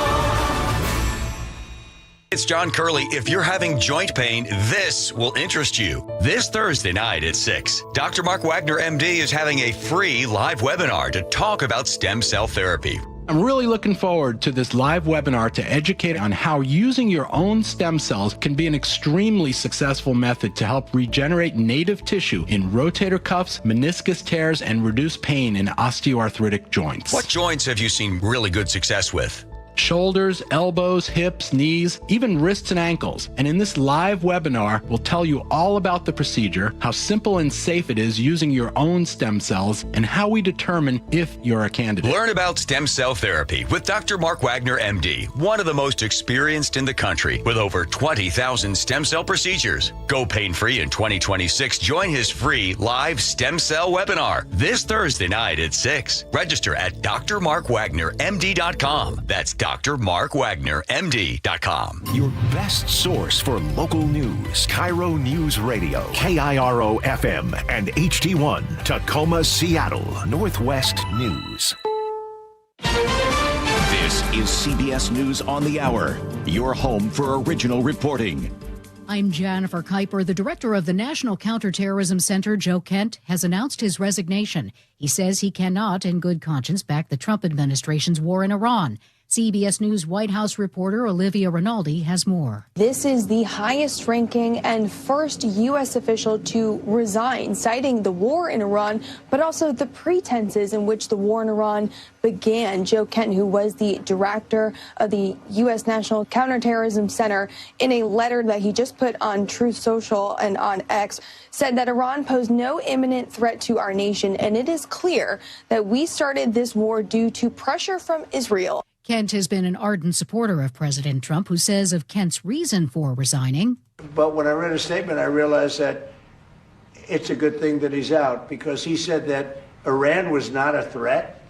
It's John Curley. If you're having joint pain, this will interest you. This Thursday night at 6, Dr. Mark Wagner, MD, is having a free live webinar to talk about stem cell therapy. I'm really looking forward to this live webinar to educate on how using your own stem cells can be an extremely successful method to help regenerate native tissue in rotator cuffs, meniscus tears, and reduce pain in osteoarthritic joints. What joints have you seen really good success with? Shoulders, elbows, hips, knees, even wrists and ankles. And in this live webinar, we'll tell you all about the procedure, how simple and safe it is using your own stem cells, and how we determine if you're a candidate. Learn about stem cell therapy with Dr. Mark Wagner, MD, one of the most experienced in the country with over 20,000 stem cell procedures. Go pain-free in 2026. Join his free live stem cell webinar this Thursday night at 6. Register at drmarkwagnermd.com. That's drmarkwagnermd.com. Your best source for local news. KIRO News Radio. KIRO FM and HD1. Tacoma, Seattle. Northwest News. This is CBS News on the Hour, your home for original reporting. I'm Jennifer Kuiper. The director of the National Counterterrorism Center, Joe Kent, has announced his resignation. He says he cannot, in good conscience, back the Trump administration's war in Iran. CBS News White House reporter Olivia Rinaldi has more. This is the highest ranking and first U.S. official to resign, citing the war in Iran, but also the pretenses in which the war in Iran began. Joe Kent, who was the director of the U.S. National Counterterrorism Center, in a letter that he just put on Truth Social and on X, said that Iran posed no imminent threat to our nation, and it is clear that we started this war due to pressure from Israel. Kent has been an ardent supporter of President Trump, who says of Kent's reason for resigning. But when I read his statement, I realized that it's a good thing that he's out, because he said that Iran was not a threat.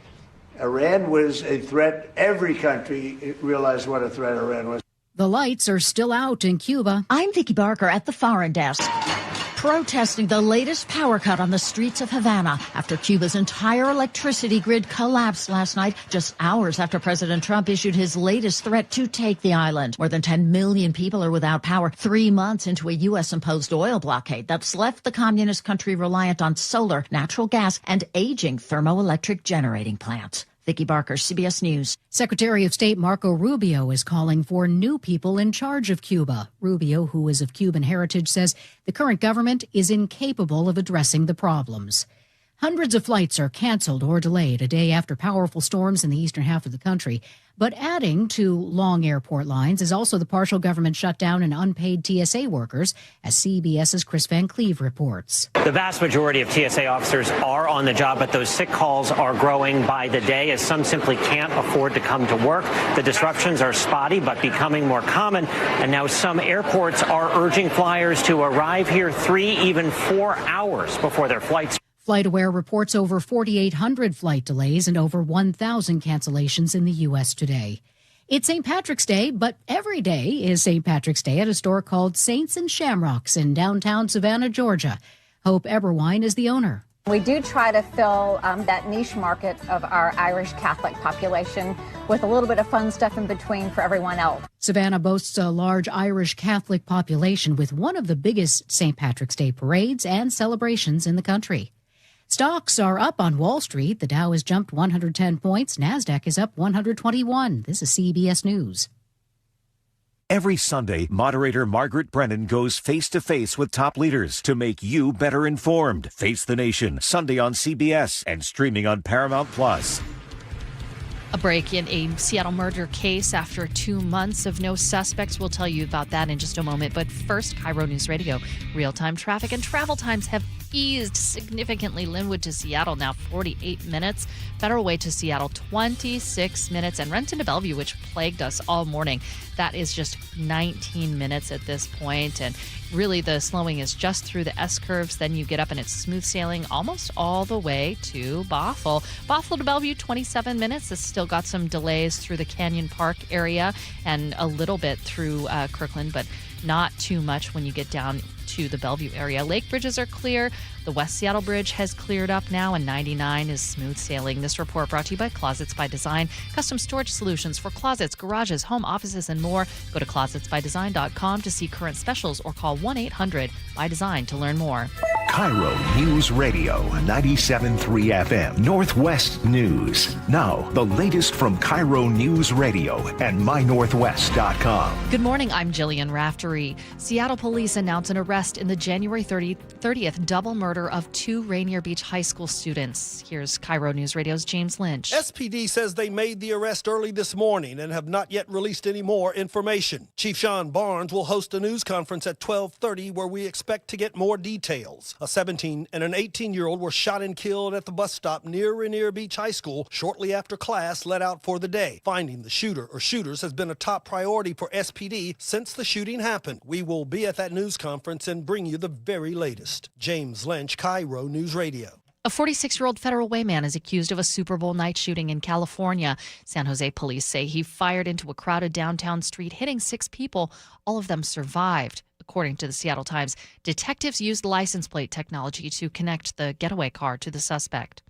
Iran was a threat. Every country realized what a threat Iran was. The lights are still out in Cuba. I'm Vicki Barker at the Foreign Desk, protesting the latest power cut on the streets of Havana after Cuba's entire electricity grid collapsed last night, just hours after President Trump issued his latest threat to take the island. More than 10 million people are without power 3 months into a U.S.-imposed oil blockade that's left the communist country reliant on solar, natural gas, and aging thermoelectric generating plants. Vicki Barker, CBS News. Secretary of State Marco Rubio is calling for new people in charge of Cuba. Rubio, who is of Cuban heritage, says the current government is incapable of addressing the problems. Hundreds of flights are canceled or delayed a day after powerful storms in the eastern half of the country. But adding to long airport lines is also the partial government shutdown and unpaid TSA workers, as CBS's Chris Van Cleve reports. The vast majority of TSA officers are on the job, but those sick calls are growing by the day as some simply can't afford to come to work. The disruptions are spotty, but becoming more common. And now some airports are urging flyers to arrive here 3, even 4 hours before their flights. FlightAware reports over 4,800 flight delays and over 1,000 cancellations in the U.S. today. It's St. Patrick's Day, but every day is St. Patrick's Day at a store called Saints and Shamrocks in downtown Savannah, Georgia. Hope Eberwine is the owner. We do try to fill that niche market of our Irish Catholic population with a little bit of fun stuff in between for everyone else. Savannah boasts a large Irish Catholic population with one of the biggest St. Patrick's Day parades and celebrations in the country. Stocks are up on Wall Street. The Dow has jumped 110 points. NASDAQ is up 121. This is CBS News. Every Sunday, moderator Margaret Brennan goes face-to-face with top leaders to make you better informed. Face the Nation, Sunday on CBS and streaming on Paramount+. A break in a Seattle murder case after 2 months of no suspects. We'll tell you about that in just a moment. But first, KIRO News Radio. Real-time traffic and travel times have eased significantly. Linwood to Seattle now 48 minutes. Federal Way to Seattle 26 minutes. And Renton to Bellevue, which plagued us all morning, that is just 19 minutes at this point. And really the slowing is just through the S-curves. Then you get up and it's smooth sailing almost all the way to Bothell. Bothell to Bellevue 27 minutes. It's still got some delays through the Canyon Park area and a little bit through Kirkland, but not too much when you get down to the Bellevue area. Lake bridges are clear. The West Seattle Bridge has cleared up now, and 99 is smooth sailing. This report brought to you by Closets by Design. Custom storage solutions for closets, garages, home offices, and more. Go to closetsbydesign.com to see current specials or call 1-800-BY-DESIGN to learn more. KIRO News Radio 97.3 FM Northwest News. Now, the latest from KIRO News Radio and mynorthwest.com. Good morning, I'm Jillian Raftery. Seattle police announce an arrest in the January 30th double murder of 2 Rainier Beach High School students. Here's KIRO News Radio's James Lynch. SPD says they made the arrest early this morning and have not yet released any more information. Chief Sean Barnes will host a news conference at 12:30 where we expect to get more details. A 17 and an 18-year-old were shot and killed at the bus stop near Rainier Beach High School shortly after class let out for the day. Finding the shooter or shooters has been a top priority for SPD since the shooting happened. We will be at that news conference and bring you the very latest. James Lynch, KIRO News Radio. A 46-year-old Federal Way man is accused of a Super Bowl night shooting in California. San Jose police say he fired into a crowded downtown street, hitting 6 people. All of them survived. According to the Seattle Times, detectives used license plate technology to connect the getaway car to the suspect.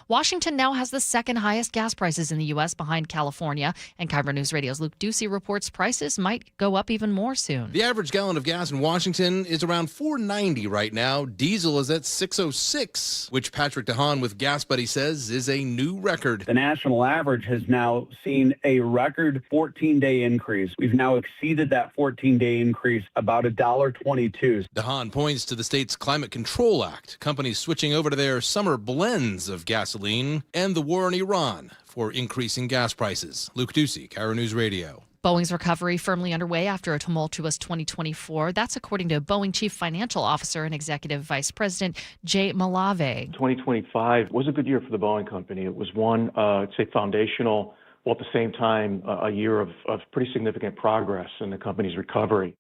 Washington now has the second highest gas prices in the U.S. behind California, and KIRO News Radio's Luke Ducey reports prices might go up even more soon. The average gallon of gas in Washington is around $4.90 right now. Diesel is at $6.06, which Patrick DeHaan with Gas Buddy says is a new record. The national average has now seen a record 14-day increase. We've now exceeded that 14-day increase about $1.22. DeHaan points to the state's Climate Control Act, companies switching over to their summer blends of gasoline, and the war in Iran for increasing gas prices. Luke Ducey, KIRO News Radio. Boeing's recovery firmly underway after a tumultuous 2024. That's according to Boeing Chief Financial Officer and Executive Vice President Jay Malave. 2025 was a good year for the Boeing company. It was one, I'd say, foundational, while at the same time a year of pretty significant progress in the company's recovery.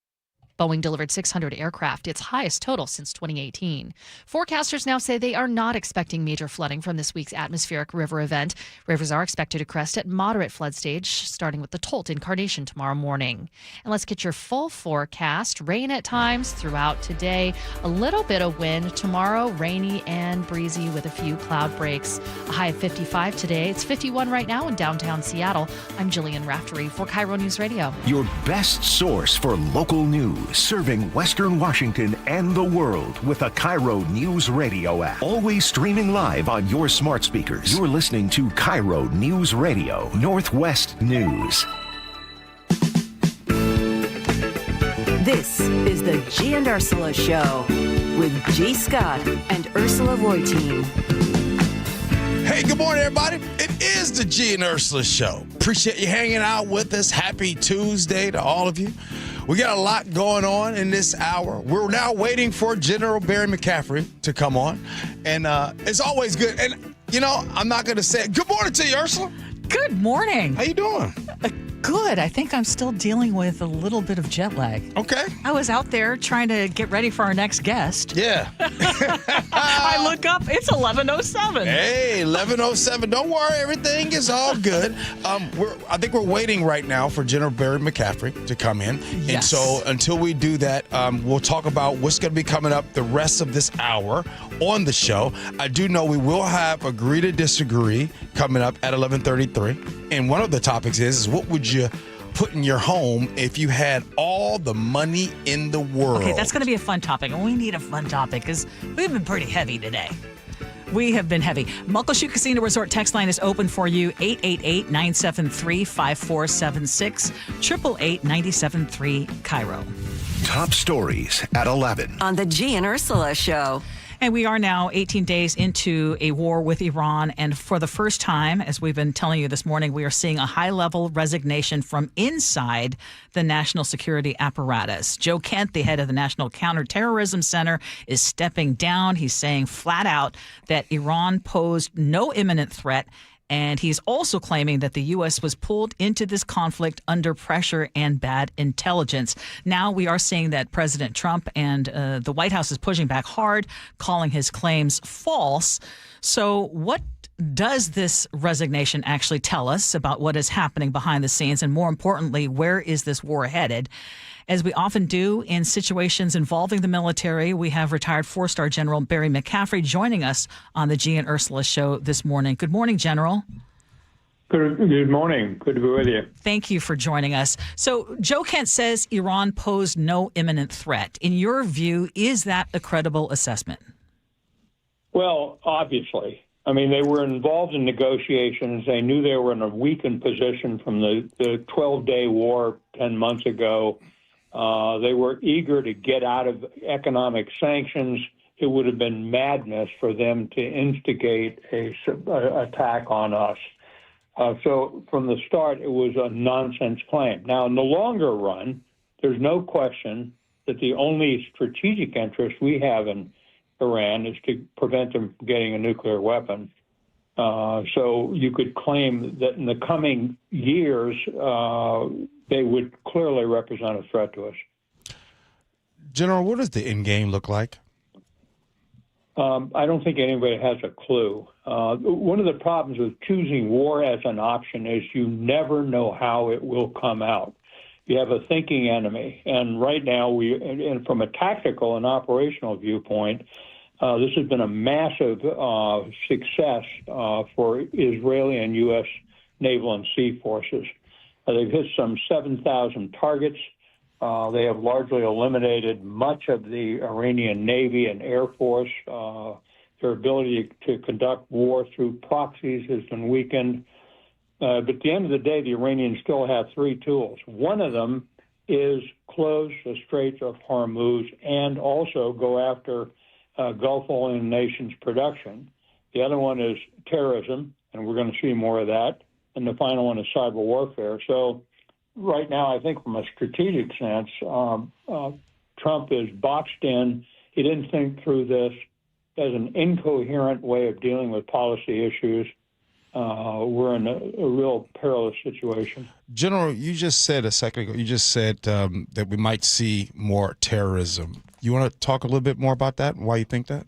Boeing delivered 600 aircraft, its highest total since 2018. Forecasters now say they are not expecting major flooding from this week's atmospheric river event. Rivers are expected to crest at moderate flood stage, starting with the Tolt in Carnation tomorrow morning. And let's get your full forecast. Rain at times throughout today. A little bit of wind. Tomorrow, rainy and breezy with a few cloud breaks. A high of 55 today. It's 51 right now in downtown Seattle. I'm Jillian Raftery for KIRO News Radio. Your best source for local news, serving Western Washington and the world with a KIRO News Radio app. Always streaming live on your smart speakers. You're listening to KIRO News Radio, Northwest News. This is the Gee and Ursula Show with G. Scott and Ursula Reutin. Hey, good morning, everybody. It is the Gee and Ursula Show. Appreciate you hanging out with us. Happy Tuesday to all of you. We got a lot going on in this hour. We're now waiting for General Barry McCaffrey to come on. And it's always good. And, you know, I'm not going to say it. Good morning to you, Ursula. Good morning. How you doing? Good. I think I'm still dealing with a little bit of jet lag. Okay. I was out there trying to get ready for our next guest. Yeah. I look up, it's 11:07. Hey, 11:07. Don't worry, everything is all good. I think we're waiting right now for General Barry McCaffrey to come in. Yes. And so until we do that, we'll talk about what's going to be coming up the rest of this hour on the show. I do know we will have Agree to Disagree coming up at 11:33. And one of the topics is what would you put in your home if you had all the money in the world? Okay, that's going to be a fun topic. And we need a fun topic because we've been pretty heavy today. We have been heavy. Muckleshoot Casino Resort text line is open for you, 888-973-5476, 888-973 KIRO. Top stories at 11. On the Gee and Ursula Show. And we are now 18 days into a war with Iran. And for the first time, as we've been telling you this morning, we are seeing a high-level resignation from inside the national security apparatus. Joe Kent, the head of the National Counterterrorism Center, is stepping down. He's saying flat out that Iran posed no imminent threat. And he's also claiming that the U.S. was pulled into this conflict under pressure and bad intelligence. Now we are seeing that President Trump and the White House is pushing back hard, calling his claims false. So what does this resignation actually tell us about what is happening behind the scenes? And more importantly, where is this war headed? As we often do in situations involving the military, we have retired 4-star General Barry McCaffrey joining us on the Gee and Ursula Show this morning. Good morning, General. Good morning. Good to be with you. Thank you for joining us. So Joe Kent says Iran posed no imminent threat. In your view, is that a credible assessment? Well, obviously. I mean, they were involved in negotiations. They knew they were in a weakened position from the 12-day war 10 months ago. They were eager to get out of economic sanctions. It would have been madness for them to instigate a attack on us. So from the start, it was a nonsense claim. Now, in the longer run, there's no question that the only strategic interest we have in Iran is to prevent them from getting a nuclear weapon. So you could claim that in the coming years, they would clearly represent a threat to us. General, what does the end game look like? I don't think anybody has a clue. One of the problems with choosing war as an option is you never know how it will come out. You have a thinking enemy. And right now, and from a tactical and operational viewpoint, this has been a massive success for Israeli and U.S. naval and sea forces. They've hit some 7,000 targets. They have largely eliminated much of the Iranian Navy and Air Force. Their ability to conduct war through proxies has been weakened. But at the end of the day, the Iranians still have three tools. One of them is close the Straits of Hormuz and also go after Gulf oil nations' production. The other one is terrorism, and we're going to see more of that. And the final one is cyber warfare. So right now, I think from a strategic sense, Trump is boxed in. He didn't think through this as an incoherent way of dealing with policy issues. We're in a real perilous situation. General, you just said a second ago, that we might see more terrorism. You want to talk a little bit more about that and why you think that?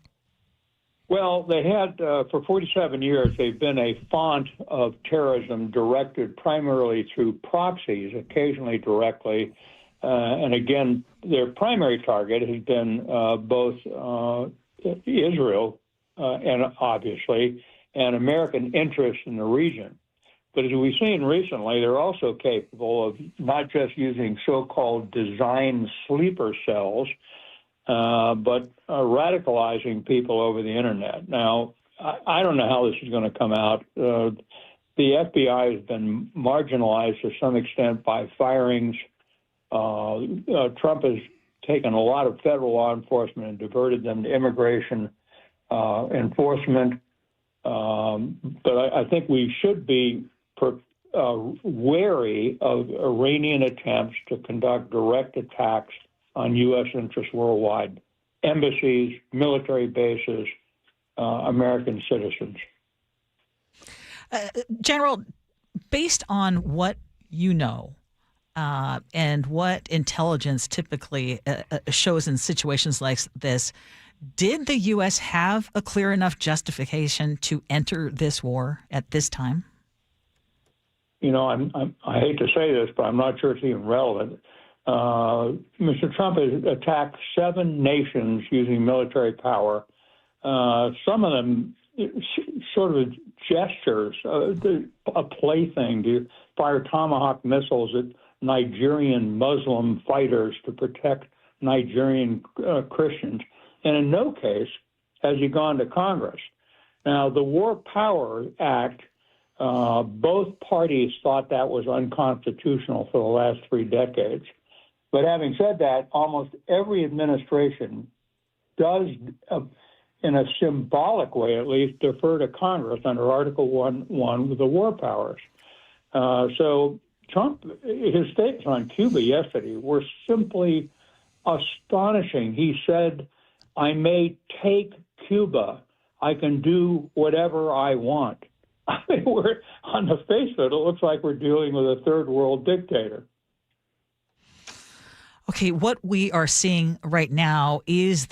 Well, they had, for 47 years, they've been a font of terrorism directed primarily through proxies, occasionally directly. And again, their primary target has been both Israel and obviously, and American interests in the region. But as we've seen recently, they're also capable of not just using so-called design sleeper cells, but radicalizing people over the internet. Now, I don't know how this is going to come out. The FBI has been marginalized to some extent by firings. Trump has taken a lot of federal law enforcement and diverted them to immigration enforcement. But I think we should be wary of Iranian attempts to conduct direct attacks on U.S. interests worldwide, embassies, military bases, American citizens. General, based on what you know and what intelligence typically shows in situations like this, did the U.S. have a clear enough justification to enter this war at this time? You know, I hate to say this, but I'm not sure it's even relevant. Mr. Trump has attacked 7 nations using military power. Some of them sort of gestures, a plaything to fire Tomahawk missiles at Nigerian Muslim fighters to protect Nigerian Christians. And in no case has he gone to Congress. Now, the War Power Act, both parties thought that was unconstitutional for the last 3 decades. But having said that, almost every administration does, in a symbolic way at least, defer to Congress under Article 1 with the war powers. So Trump, his statements on Cuba yesterday were simply astonishing. He said, I may take Cuba. I can do whatever I want. I mean, we're on the face of it looks like we're dealing with a third world dictator. Okay, what we are seeing right now is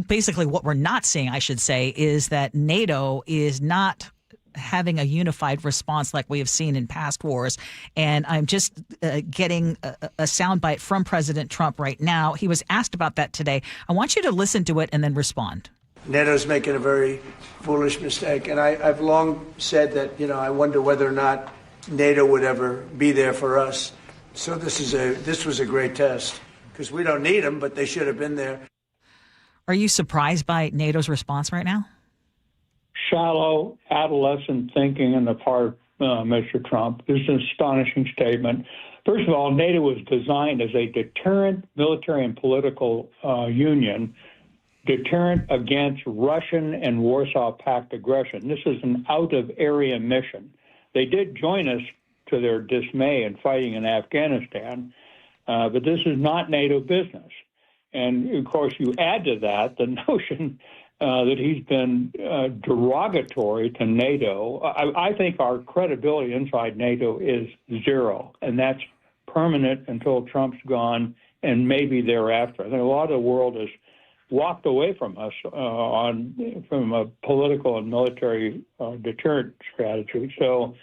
basically what we're not seeing, I should say, is that NATO is not having a unified response like we have seen in past wars. And I'm just getting a soundbite from President Trump right now. He was asked about that today. I want you to listen to it and then respond. NATO's making a very foolish mistake. And I've long said that, I wonder whether or not NATO would ever be there for us. So this was a great test because we don't need them, but they should have been there. Are you surprised by NATO's response right now? Shallow, adolescent thinking on the part of Mr. Trump. This is an astonishing statement. First of all, NATO was designed as a deterrent military and political union, deterrent against Russian and Warsaw Pact aggression. This is an out-of-area mission. They did join us to their dismay in fighting in Afghanistan, but this is not NATO business. And, of course, you add to that the notion that he's been derogatory to NATO. I think our credibility inside NATO is zero, and that's permanent until Trump's gone and maybe thereafter. I think a lot of the world has walked away from us from a political and military deterrent strategy. So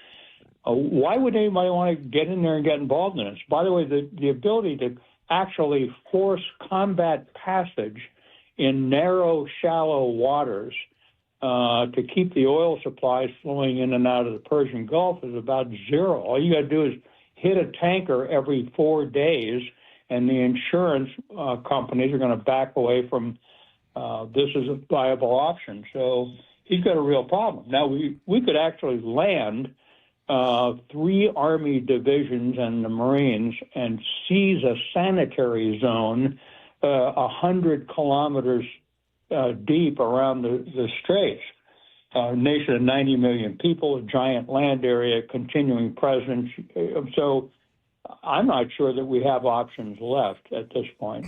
why would anybody want to get in there and get involved in this? By the way, the ability to actually force combat passage in narrow, shallow waters to keep the oil supplies flowing in and out of the Persian Gulf is about zero. All you got to do is hit a tanker every 4 days, and the insurance companies are going to back away from this as a viable option. So he's got a real problem. Now, we could actually land 3 Army divisions and the Marines and seize a sanitary zone 100 kilometers deep around the Straits. A nation of 90 million people, a giant land area, continuing presence. So I'm not sure that we have options left at this point.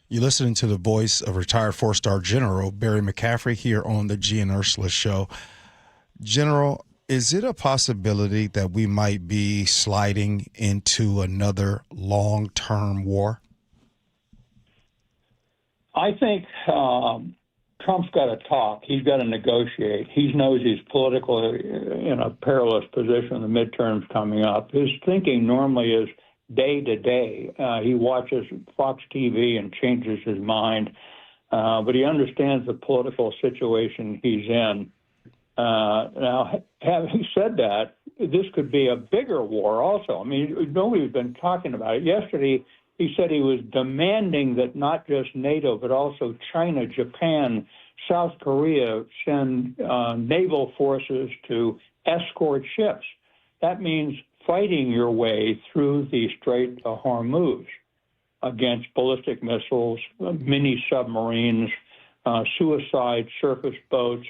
You're listening to the voice of retired 4-star General Barry McCaffrey here on the G and Ursula Show. General, is it a possibility that we might be sliding into another long-term war? I think Trump's got to talk. He's got to negotiate. He knows he's politically in a perilous position. The midterms coming up. His thinking normally is day to day. He watches Fox TV and changes his mind, but he understands the political situation he's in. Now, having said that, this could be a bigger war also. I mean, nobody's been talking about it. Yesterday, he said he was demanding that not just NATO, but also China, Japan, South Korea send naval forces to escort ships. That means fighting your way through the Strait of Hormuz against ballistic missiles, mini submarines, suicide surface boats.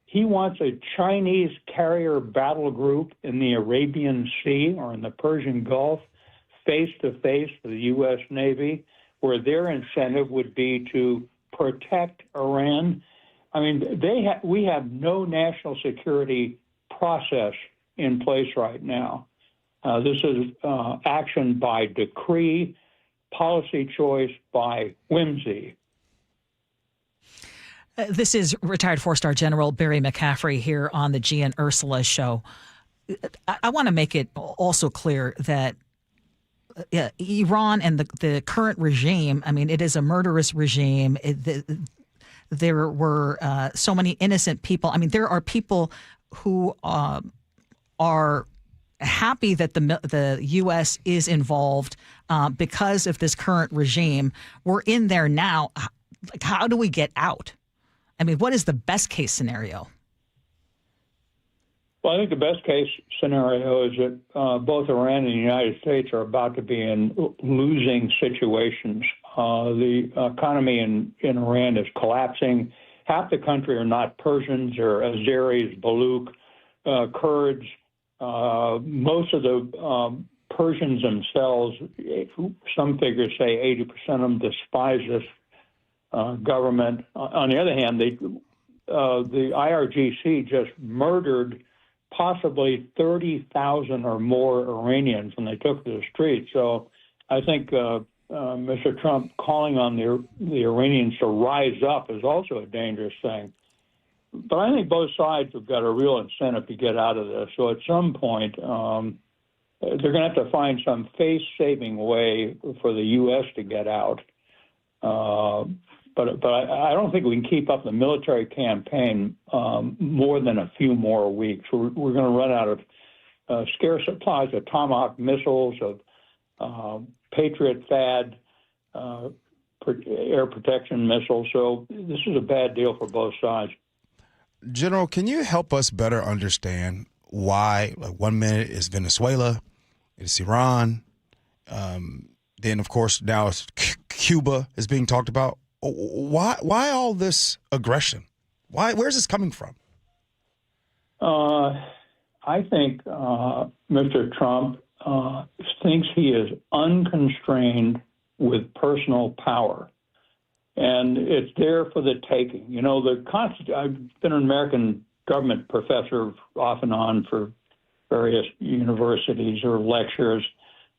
He wants a Chinese carrier battle group in the Arabian Sea or in the Persian Gulf, face-to-face with the U.S. Navy, where their incentive would be to protect Iran. I mean, we have no national security process in place right now. This is action by decree, policy choice by whimsy. This is retired 4-star General Barry McCaffrey here on the G and Ursula Show. I want to make it also clear that Iran and the current regime, I mean, it is a murderous regime. There were so many innocent people. I mean, there are people who are happy that the U.S. is involved because of this current regime. We're in there now. Like, how do we get out? I mean, what is the best case scenario? Well, I think the best case scenario is that both Iran and the United States are about to be in losing situations. The economy in Iran is collapsing. Half the country are not Persians, they're Azeris, Baluch, Kurds. Most of the Persians themselves, some figures say 80% of them despise this government. On the other hand, the IRGC just murdered possibly 30,000 or more Iranians when they took to the streets. So I think Mr. Trump calling on the Iranians to rise up is also a dangerous thing. But I think both sides have got a real incentive to get out of this. So at some point, they're going to have to find some face-saving way for the U.S. to get out. But I don't think we can keep up the military campaign more than a few more weeks. We're going to run out of scarce supplies of Tomahawk missiles, of Patriot THAAD air protection missiles. So this is a bad deal for both sides. General, can you help us better understand why, like, 1 minute is Venezuela, it's Iran, then, of course, now it's Cuba is being talked about. Why all this aggression? Where's this coming from? I think Mr. Trump thinks he is unconstrained with personal power, and it's there for the taking. You know, I've been an American government professor off and on for various universities or lectures.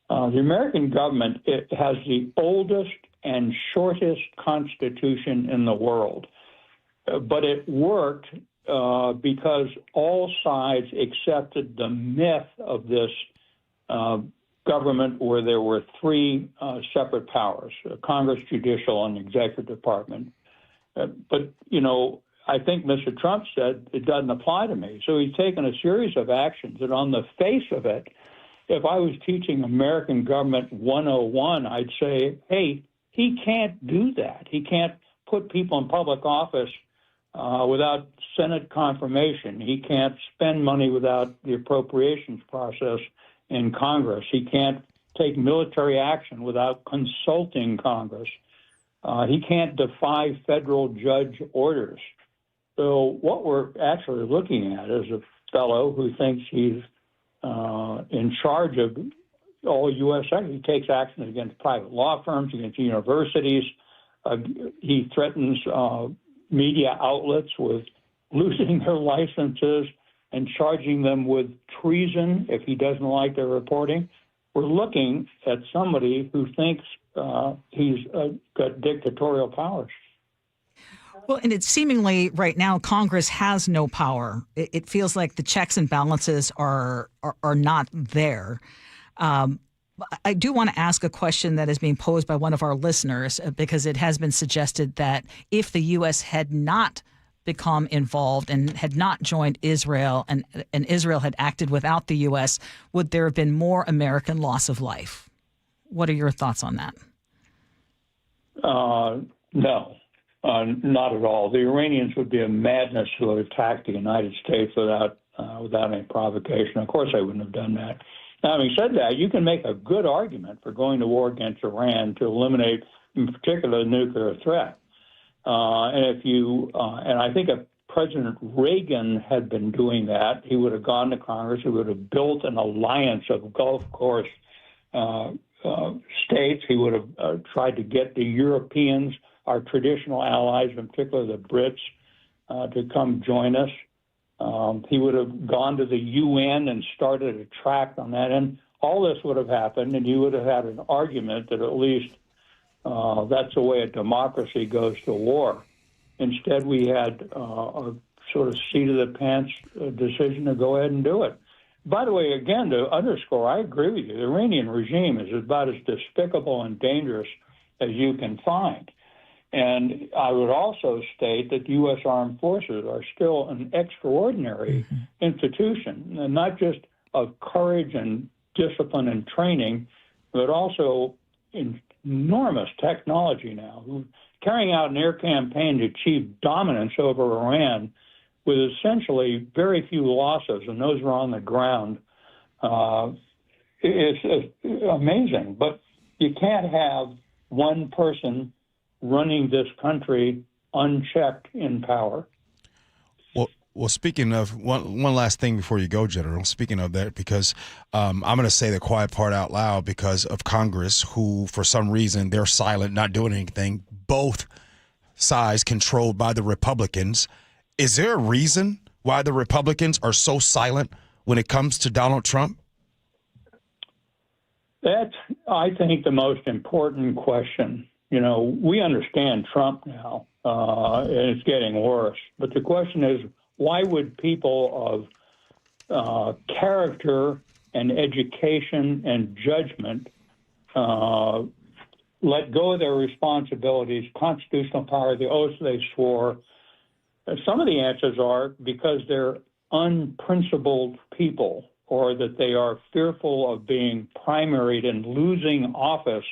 The American government, it has the oldest and shortest constitution in the world, but it worked because all sides accepted the myth of this government where there were three separate powers, Congress, judicial, and executive department. But, you know, I think Mr. Trump said it doesn't apply to me. So he's taken a series of actions that on the face of it, if I was teaching American Government 101, I'd say, hey, he can't do that. He can't put people in public office without Senate confirmation. He can't spend money without the appropriations process in Congress. He can't take military action without consulting Congress. He can't defy federal judge orders. So what we're actually looking at is a fellow who thinks he's in charge of all U.S. He takes actions against private law firms, against universities. He threatens media outlets with losing their licenses and charging them with treason if he doesn't like their reporting. We're looking at somebody who thinks he's got dictatorial powers. Well, and it's seemingly right now Congress has no power. It feels like the checks and balances are not there. I do want to ask a question that is being posed by one of our listeners because it has been suggested that if the U.S. had not become involved and had not joined Israel and Israel had acted without the U.S., would there have been more American loss of life? What are your thoughts on that? No. Not at all. The Iranians would be a madness to have attacked the United States without any provocation. Of course, they wouldn't have done that. Now, having said that, you can make a good argument for going to war against Iran to eliminate, in particular, the nuclear threat. And I think if President Reagan had been doing that, he would have gone to Congress. He would have built an alliance of Gulf Coast states. He would have tried to get the Europeans, our traditional allies, in particular the Brits, to come join us. He would have gone to the UN and started a tract on that. And all this would have happened, and you would have had an argument that at least that's the way a democracy goes to war. Instead, we had a sort of seat-of-the-pants decision to go ahead and do it. By the way, again, to underscore, I agree with you. The Iranian regime is about as despicable and dangerous as you can find. And I would also state that the U.S. Armed Forces are still an extraordinary institution, and not just of courage and discipline and training, but also enormous technology now, carrying out an air campaign to achieve dominance over Iran with essentially very few losses, and those were on the ground. It's amazing, but you can't have one person running this country unchecked in power. Well, speaking of one last thing before you go, General, speaking of that, because I'm going to say the quiet part out loud because of Congress, who for some reason they're silent, not doing anything, both sides controlled by the Republicans. Is there a reason why the Republicans are so silent when it comes to Donald Trump? That's, I think, the most important question. You know, we understand Trump now, and it's getting worse. But the question is, why would people of character and education and judgment let go of their responsibilities, constitutional power, the oaths they swore? Some of the answers are because they're unprincipled people, or that they are fearful of being primaried and losing office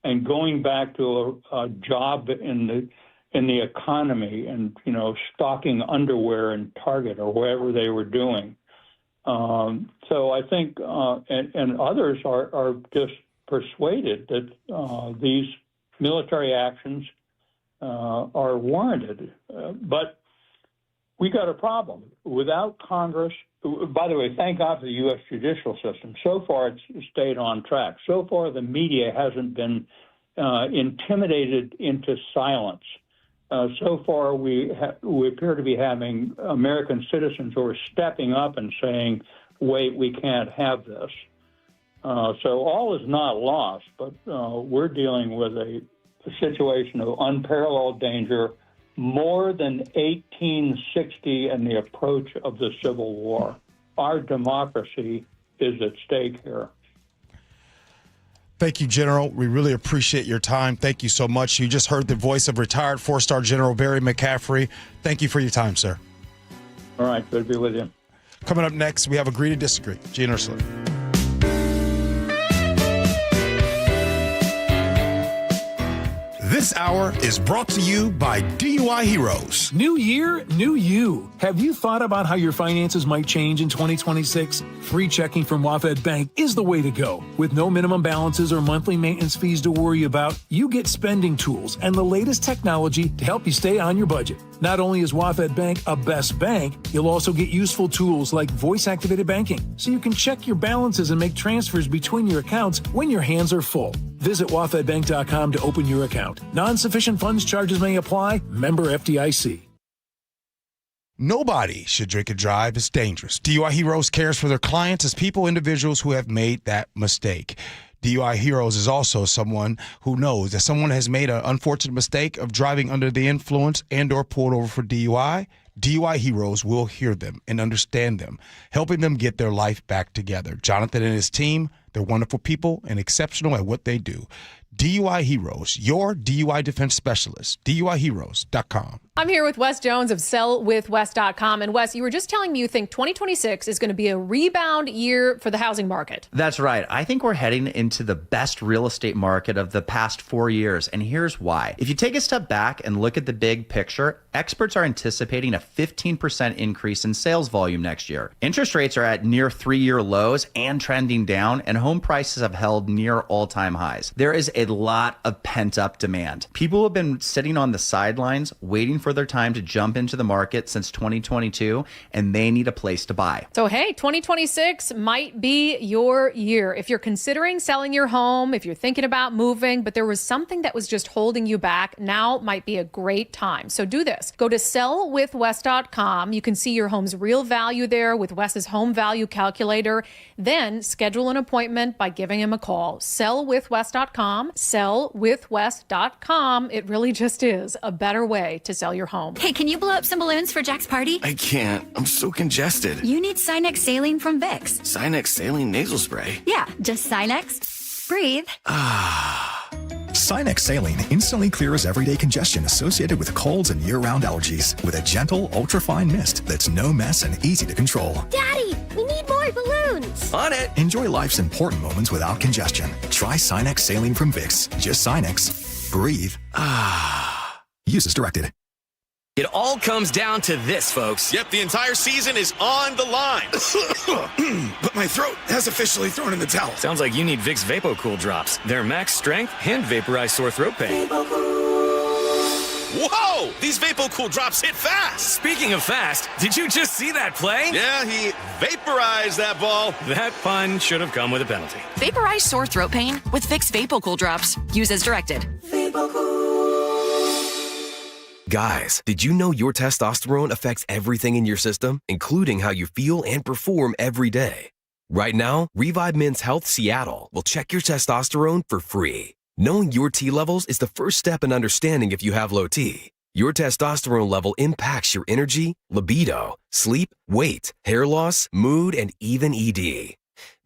and going back to a job in the economy and, stocking underwear in Target or wherever they were doing. So I think, and others are just persuaded that these military actions are warranted. But we got a problem. Without Congress, by the way, thank God for the U.S. judicial system. So far, it's stayed on track. So far, the media hasn't been intimidated into silence. So far, we appear to be having American citizens who are stepping up and saying, wait, we can't have this. So all is not lost, but we're dealing with a situation of unparalleled danger, more than 1860 and the approach of the Civil War. Our democracy is at stake here. Thank you, General. We really appreciate your time. Thank you so much. You just heard the voice of retired four-star General Barry McCaffrey. Thank you for your time, sir. All right. Good to be with you. Coming up next, we have Agree to Disagree. Gee and Ursula. This hour is brought to you by DUI Heroes. New year, new you. Have you thought about how your finances might change in 2026? Free checking from WaFd Bank is the way to go. With no minimum balances or monthly maintenance fees to worry about, you get spending tools and the latest technology to help you stay on your budget. Not only is WaFd Bank a best bank, you'll also get useful tools like voice-activated banking, so you can check your balances and make transfers between your accounts when your hands are full. Visit wafdbank.com to open your account. Non-sufficient funds charges may apply. Member FDIC. Nobody should drink and drive. It's dangerous. DUI Heroes cares for their clients as individuals who have made that mistake. DUI Heroes is also someone who knows that someone has made an unfortunate mistake of driving under the influence and or pulled over for DUI. DUI Heroes will hear them and understand them, helping them get their life back together. Jonathan and his team, they're wonderful people and exceptional at what they do. DUI Heroes, your DUI defense specialist, DUIHeroes.com. I'm here with Wes Jones of sellwithwes.com. And Wes, you were just telling me you think 2026 is going to be a rebound year for the housing market. That's right. I think we're heading into the best real estate market of the past 4 years. And here's why. If you take a step back and look at the big picture, experts are anticipating a 15% increase in sales volume next year. Interest rates are at near 3-year lows and trending down, and home prices have held near all-time highs. There is a lot of pent-up demand. People have been sitting on the sidelines waiting for their time to jump into the market since 2022, and they need a place to buy. So, hey, 2026 might be your year. If you're considering selling your home, if you're thinking about moving, but there was something that was just holding you back, now might be a great time. So do this. Go to sellwithwes.com. You can see your home's real value there with Wes's home value calculator. Then schedule an appointment by giving him a call. Sellwithwes.com. Sellwithwes.com. It really just is a better way to sell your home. Hey, can you blow up some balloons for Jack's party? I can't. I'm so congested. You need Sinex Saline from Vicks. Sinex Saline nasal spray? Yeah, just Sinex. Breathe. Sinex Saline instantly clears everyday congestion associated with colds and year-round allergies with a gentle, ultra-fine mist that's no mess and easy to control. Daddy, we need more balloons. On it. Enjoy life's important moments without congestion. Try Sinex Saline from Vicks. Just Sinex. Breathe. Use as directed. It all comes down to this, folks. Yep, the entire season is on the line. But my throat has officially thrown in the towel. Sounds like you need Vicks VapoCool drops. They're max strength and vaporize sore throat pain. Whoa! These VapoCool drops hit fast. Speaking of fast, did you just see that play? Yeah, he vaporized that ball. That pun should have come with a penalty. Vaporize sore throat pain with Vicks VapoCool drops. Use as directed. Guys, did you know your testosterone affects everything in your system, including how you feel and perform every day? Right now, Revive Men's Health Seattle will check your testosterone for free. Knowing your T levels is the first step in understanding if you have low T. Your testosterone level impacts your energy, libido, sleep, weight, hair loss, mood, and even ED.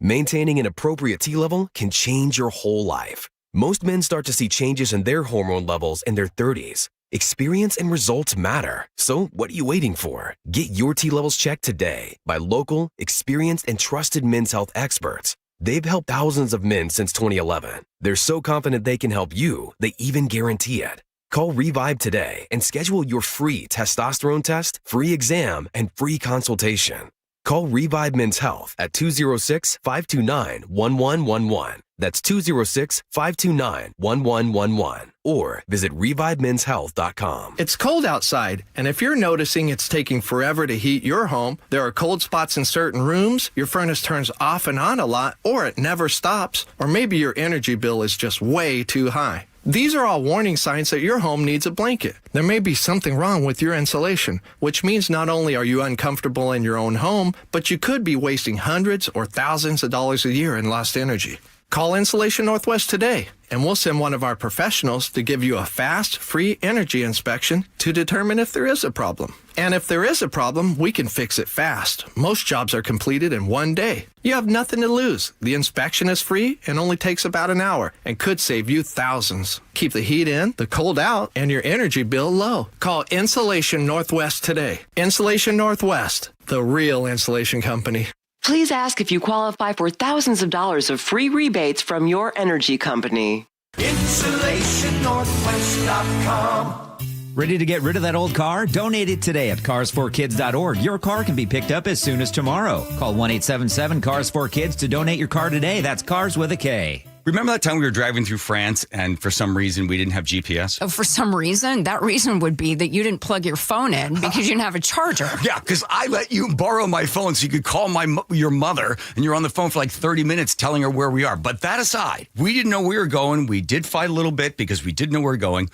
Maintaining an appropriate T level can change your whole life. Most men start to see changes in their hormone levels in their 30s. Experience and results matter. So what are you waiting for? Get your T levels checked today by local, experienced, and trusted men's health experts. They've helped thousands of men since 2011. They're so confident they can help you, they even guarantee it. Call Revive today and schedule your free testosterone test, free exam, and free consultation. Call Revive Men's Health at 206-529-1111. That's 206-529-1111. Or visit revivemenshealth.com. It's cold outside, and if you're noticing it's taking forever to heat your home, there are cold spots in certain rooms, your furnace turns off and on a lot, or it never stops, or maybe your energy bill is just way too high. These are all warning signs that your home needs a blanket. There may be something wrong with your insulation, which means not only are you uncomfortable in your own home, but you could be wasting hundreds or thousands of dollars a year in lost energy. Call Insulation Northwest today, and we'll send one of our professionals to give you a fast, free energy inspection to determine if there is a problem. And if there is a problem, we can fix it fast. Most jobs are completed in one day. You have nothing to lose. The inspection is free and only takes about an hour and could save you thousands. Keep the heat in, the cold out, and your energy bill low. Call Insulation Northwest today. Insulation Northwest, the real insulation company. Please ask if you qualify for thousands of dollars of free rebates from your energy company. InsulationNorthwest.com. Ready to get rid of that old car? Donate it today at carsforkids.org. Your car can be picked up as soon as tomorrow. Call 1-877-CARS4KIDS to donate your car today. That's cars with a K. Remember that time we were driving through France and for some reason we didn't have GPS? Oh, for some reason? That reason would be that you didn't plug your phone in because you didn't have a charger. Yeah, because I let you borrow my phone so you could call your mother, and you're on the phone for like 30 minutes telling her where we are. But that aside, we didn't know where we were going. We did fight a little bit because we didn't know where we were going.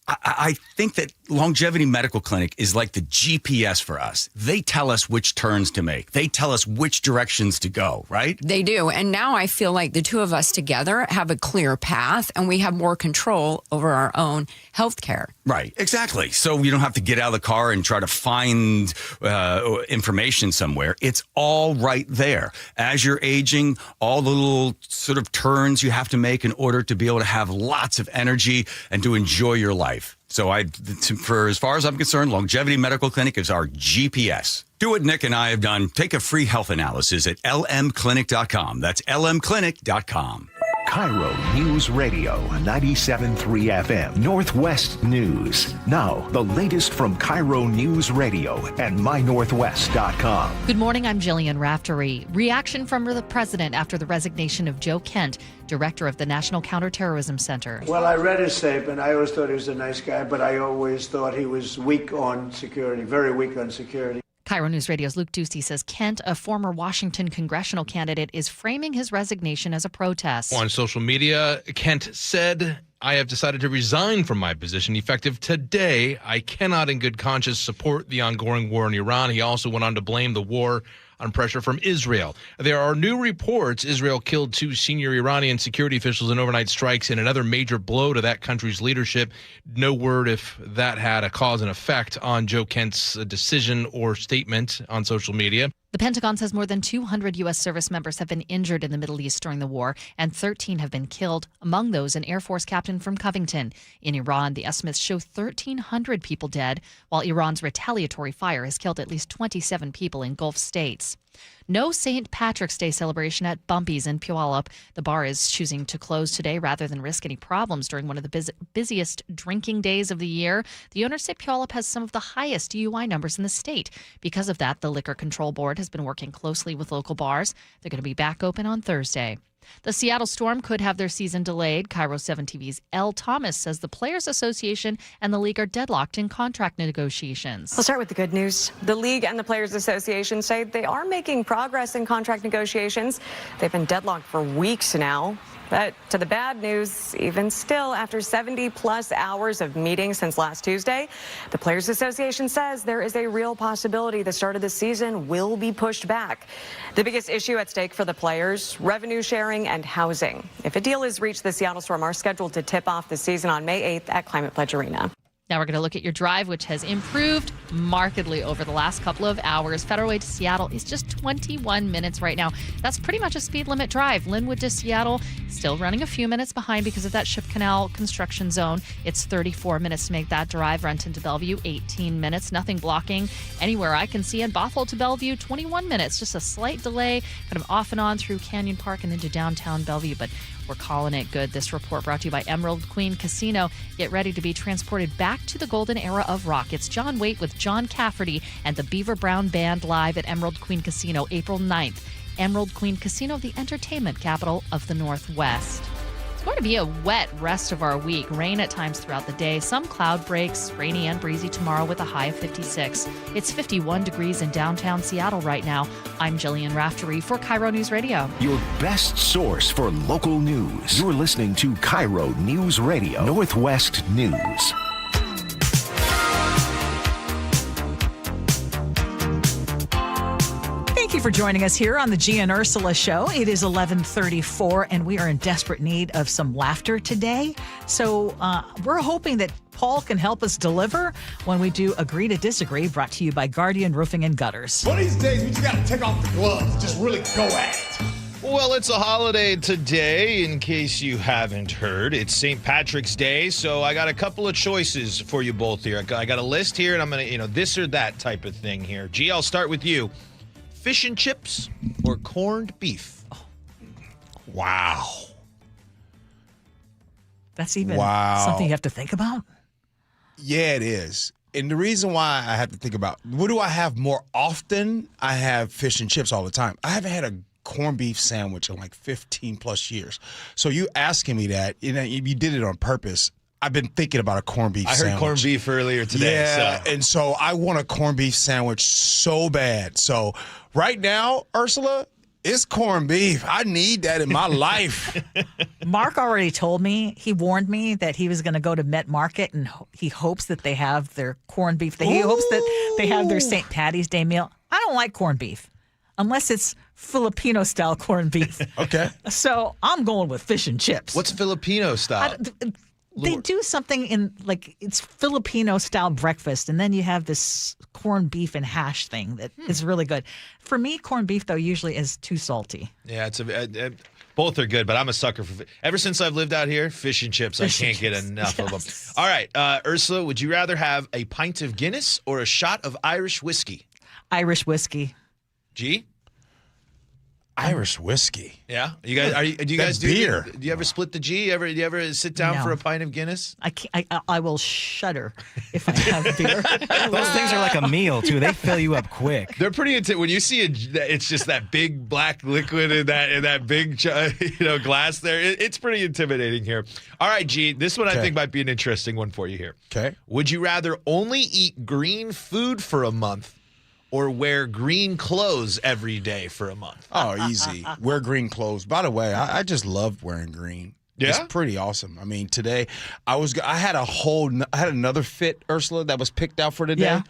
I think that Longevity Medical Clinic is like the GPS for us. They tell us which turns to make. They tell us which directions to go, right? They do. And now I feel like the two of us together have a clear path and we have more control over our own health care. Right, exactly. So you don't have to get out of the car and try to find information somewhere. It's all right there. As you're aging, all the little sort of turns you have to make in order to be able to have lots of energy and to enjoy your life. So for as far as I'm concerned, Longevity Medical Clinic is our GPS. Do what Nick and I have done. Take a free health analysis at lmclinic.com. That's lmclinic.com. KIRO News Radio 97.3 FM Northwest News. Now, the latest from KIRO News Radio and mynorthwest.com. Good morning, I'm Jillian Raftery. Reaction from the president after the resignation of Joe Kent, director of the National Counterterrorism Center. Well, I read his statement. I always thought he was a nice guy, but I always thought he was weak on security, very weak on security. KIRO News Radio's Luke Ducey says Kent, a former Washington congressional candidate, is framing his resignation as a protest. On social media, Kent said, "I have decided to resign from my position effective today. I cannot in good conscience support the ongoing war in Iran." He also went on to blame the war on pressure from Israel. There are new reports Israel killed 2 senior Iranian security officials in overnight strikes in another major blow to that country's leadership. No word if that had a cause and effect on Joe Kent's decision or statement on social media. The Pentagon says more than 200 U.S. service members have been injured in the Middle East during the war, and 13 have been killed, among those an Air Force captain from Covington. In Iran, the estimates show 1,300 people dead, while Iran's retaliatory fire has killed at least 27 people in Gulf states. No St. Patrick's Day celebration at Bumpy's in Puyallup. The bar is choosing to close today rather than risk any problems during one of the busiest drinking days of the year. The owners say Puyallup has some of the highest DUI numbers in the state. Because of that, the Liquor Control Board has been working closely with local bars. They're going to be back open on Thursday. The Seattle Storm could have their season delayed. KIRO 7 TV's Elle Thomas says the Players Association and the league are deadlocked in contract negotiations. We'll start with the good news. The league and the Players Association say they are making progress in contract negotiations. They've been deadlocked for weeks now. But to the bad news, even still, after 70-plus hours of meetings since last Tuesday, the Players Association says there is a real possibility the start of the season will be pushed back. The biggest issue at stake for the players, revenue sharing and housing. If a deal is reached, the Seattle Storm are scheduled to tip off the season on May 8th at Climate Pledge Arena. Now we're going to look at your drive, which has improved markedly over the last couple of hours. Federal Way to Seattle is just 21 minutes right now. That's pretty much a speed limit drive. Linwood to Seattle still running a few minutes behind because of that Ship Canal construction zone. It's 34 minutes to make that drive. Renton to Bellevue, 18 minutes. Nothing blocking anywhere I can see. And Bothell to Bellevue, 21 minutes. Just a slight delay, kind of off and on through Canyon Park and into downtown Bellevue. But we're calling it good. This report brought to you by Emerald Queen Casino. Get ready to be transported back to the golden era of rock. It's John Waite with John Cafferty and the Beaver Brown Band live at Emerald Queen Casino April 9th. Emerald Queen Casino, the entertainment capital of the Northwest. It's going to be a wet rest of our week. Rain at times throughout the day. Some cloud breaks, rainy and breezy tomorrow with a high of 56. It's 51 degrees in downtown Seattle right now. I'm Jillian Raftery for KIRO News Radio. Your best source for local news. You're listening to KIRO News Radio, Northwest News. Thank you for joining us here on the Gee and Ursula Show. It is 11:34, and we are in desperate need of some laughter today. So we're hoping that Paul can help us deliver when we do Agree to Disagree, brought to you by Guardian Roofing and Gutters. One of these days, we just got to take off the gloves, just really go at it. Well, it's a holiday today, in case you haven't heard. It's St. Patrick's Day, so I got a couple of choices for you both here. I got a list here, and I'm going to, this or that type of thing here. Gee, I'll start with you. Fish and chips or corned beef? Oh. Wow. That's even something you have to think about? Yeah, it is. And the reason why I have to think about, what do I have more often? I have fish and chips all the time. I haven't had a corned beef sandwich in like 15 plus years. So you asking me that, you did it on purpose. I've been thinking about a corned beef sandwich. I heard corned beef earlier today. Yeah, and so I want a corned beef sandwich so bad. So right now, Ursula, it's corned beef. I need that in my life. Mark already told me, he warned me that he was going to go to Met Market, and he hopes that they have their corned beef. He hopes that they have their St. Patty's Day meal. I don't like corned beef unless it's Filipino-style corned beef. Okay. So I'm going with fish and chips. What's Filipino style? They do something in, like, it's Filipino-style breakfast, and then you have this corned beef and hash thing that is really good. For me, corned beef, though, usually is too salty. Yeah, both are good, but I'm a sucker for ever since I've lived out here, fish and chips. I can't get enough of them. All right, Ursula, would you rather have a pint of Guinness or a shot of Irish whiskey? Irish whiskey. G? Irish whiskey. Yeah, you guys. Do you guys do beer? Do you ever split the G? Do you ever sit down for a pint of Guinness? I will shudder if I have beer. Those things are like a meal too. They fill you up quick. They're pretty intense. When you see it's just that big black liquid in that big glass there. It's pretty intimidating here. All right, G. This one I think might be an interesting one for you here. Okay. Would you rather only eat green food for a month, or wear green clothes every day for a month? Oh, easy. Wear green clothes. By the way, I just love wearing green. Yeah? It's pretty awesome. I mean, today I had another fit, Ursula, that was picked out for today,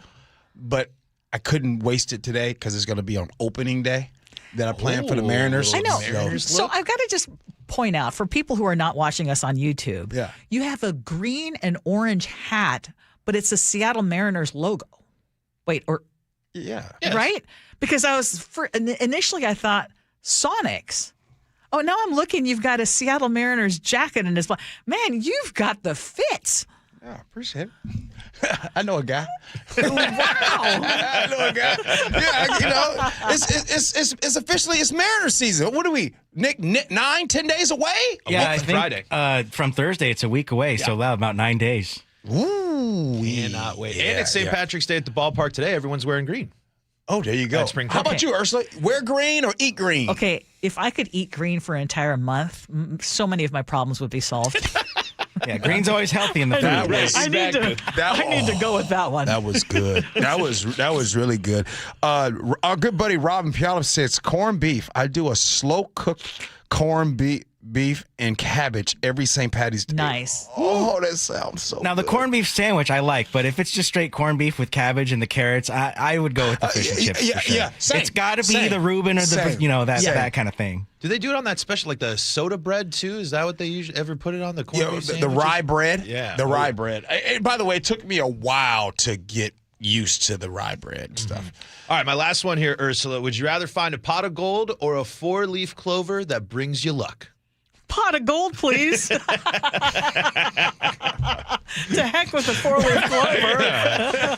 but I couldn't waste it today because it's going to be on opening day that I planned for the Mariners. I know. So I've got to just point out, for people who are not watching us on YouTube, you have a green and orange hat, but it's a Seattle Mariners logo. Yeah. Right? Because initially I thought Sonics. Oh, now I'm looking, you've got a Seattle Mariners jacket in his body. Man, you've got the fits. Yeah, appreciate it. I know a guy. Wow. I know a guy. Yeah, it's officially, it's Mariner season. What are we, Nick, 9-10 days away? Yeah, I think, Friday. From Thursday, it's a week away, so about 9 days. Ooh. Cannot wait. And it's St. Patrick's Day at the ballpark today. Everyone's wearing green. Oh, there you go. Spring How about you, Ursula? Wear green or eat green? Okay, if I could eat green for an entire month, so many of my problems would be solved. Yeah, green's always healthy in the food. I need to go with that one. That was good. that was really good. Our good buddy Robin Piala says corned beef. I do a slow cooked corned beef beef and cabbage every St. Patty's Day. Nice. Oh, that sounds so Now, the good. corned beef sandwich I like, but if it's just straight corned beef with cabbage and the carrots, I would go with the fish and chips for sure. Same, it's got to be same, the Reuben or the, same. that kind of thing. Do they do it on that special, like the soda bread too? Is that what they usually ever put it on, the corned beef the sandwiches? rye bread? Yeah. The rye bread. And by the way, it took me a while to get used to the rye bread and stuff. All right, my last one here, Ursula. Would you rather find a pot of gold or a 4-leaf clover that brings you luck? Pot of gold, please. To heck with the 4-leaf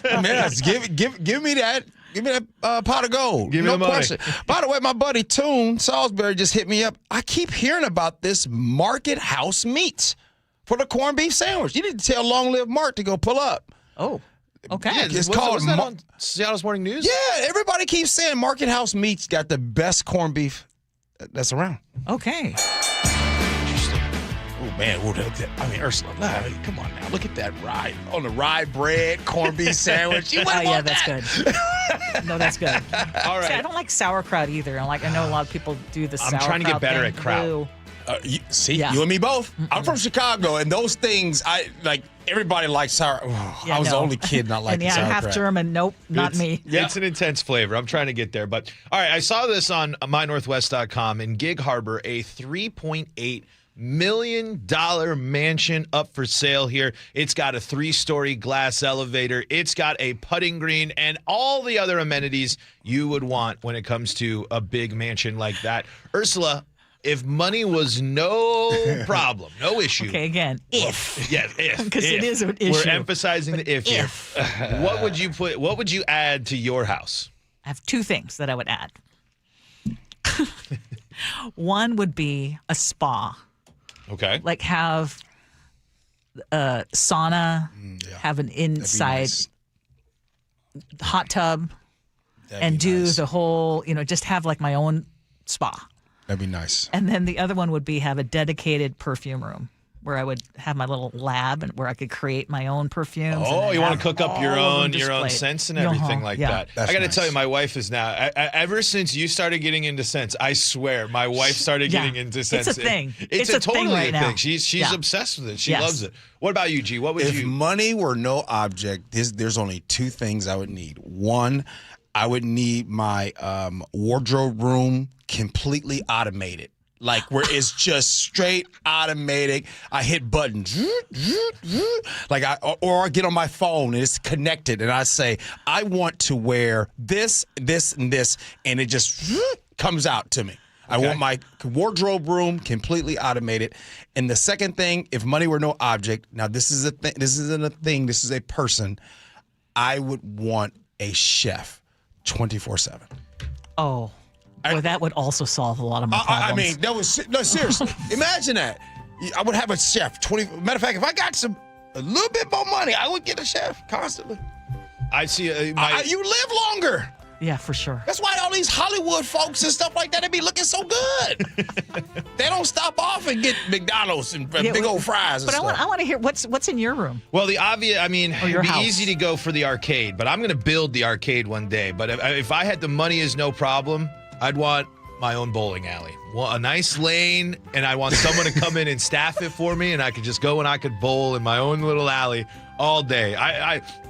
clover. Man, give me that. Give me that pot of gold. Give me the money. Question. By the way, my buddy Toon Salisbury just hit me up. I keep hearing about this Market House Meats for the corned beef sandwich. You need to tell Long Live Mark to go pull up. Oh, okay. Yeah, it's called. Was that on Seattle's Morning News? Yeah, everybody keeps saying Market House Meats got the best corned beef that's around. Okay. Oh, man. I mean, Ursula, come on now. Look at that rye. On the rye bread, corned beef sandwich. You wouldn't want that's that. good. No, that's good. All right. See, I don't like sauerkraut either. I know a lot of people do the sauerkraut. I'm trying to get better thing. at kraut. Ooh. You and me both. I'm from Chicago, and those things, everybody likes sour. I was the only kid not liking sauerkraut. sauerkraut. half German. Nope, not me. It's an intense flavor. I'm trying to get there. But, all right, I saw this on mynorthwest.com. In Gig Harbor, a $3.8 million mansion up for sale here. It's got a 3-story glass elevator. It's got a putting green and all the other amenities you would want when it comes to a big mansion like that. Ursula, if money was no problem, no issue. Okay, again, if. Yes, if. Because it is an issue. We're emphasizing the if here. What would you add to your house? I have 2 things that I would add. One would be a spa. Okay. Like have a sauna, have an inside hot tub, and do the whole, just have like my own spa. That'd be nice. And then the other one would be have a dedicated perfume room where I would have my little lab and where I could create my own perfumes. Oh, you want to cook up your own scents and everything like that. That's I got to nice. tell you, my wife is now. Ever since you started getting into scents, I swear, my wife started getting into scents. It's a thing. It's a totally thing right a now. thing. She's obsessed with it. She loves it. What about you, G? What would If you? money were no object, there's only 2 things I would need. One, I would need my wardrobe room completely automated. Like where it's just straight automatic. I hit buttons, like or I get on my phone and it's connected, and I say I want to wear this, this, and this, and it just comes out to me. I want my wardrobe room completely automated. And the second thing, if money were no object, now this is a thing. This isn't a thing. This is a person. I would want a chef, 24/7. Oh. Well, that would also solve a lot of my problems. I mean, seriously. Imagine that. I would have a chef. Matter of fact, if I got a little bit more money, I would get a chef constantly. I see. You live longer. Yeah, for sure. That's why all these Hollywood folks and stuff like that, they be looking so good. They don't stop off and get McDonald's and big old fries and stuff. But I want to hear what's in your room. Well, the obvious, it'd be house. easy to go for the arcade, but I'm going to build the arcade one day. But if I had the money is no problem, I'd want my own bowling alley. Well, a nice lane, and I want someone to come in and staff it for me, and I could just go and I could bowl in my own little alley all day.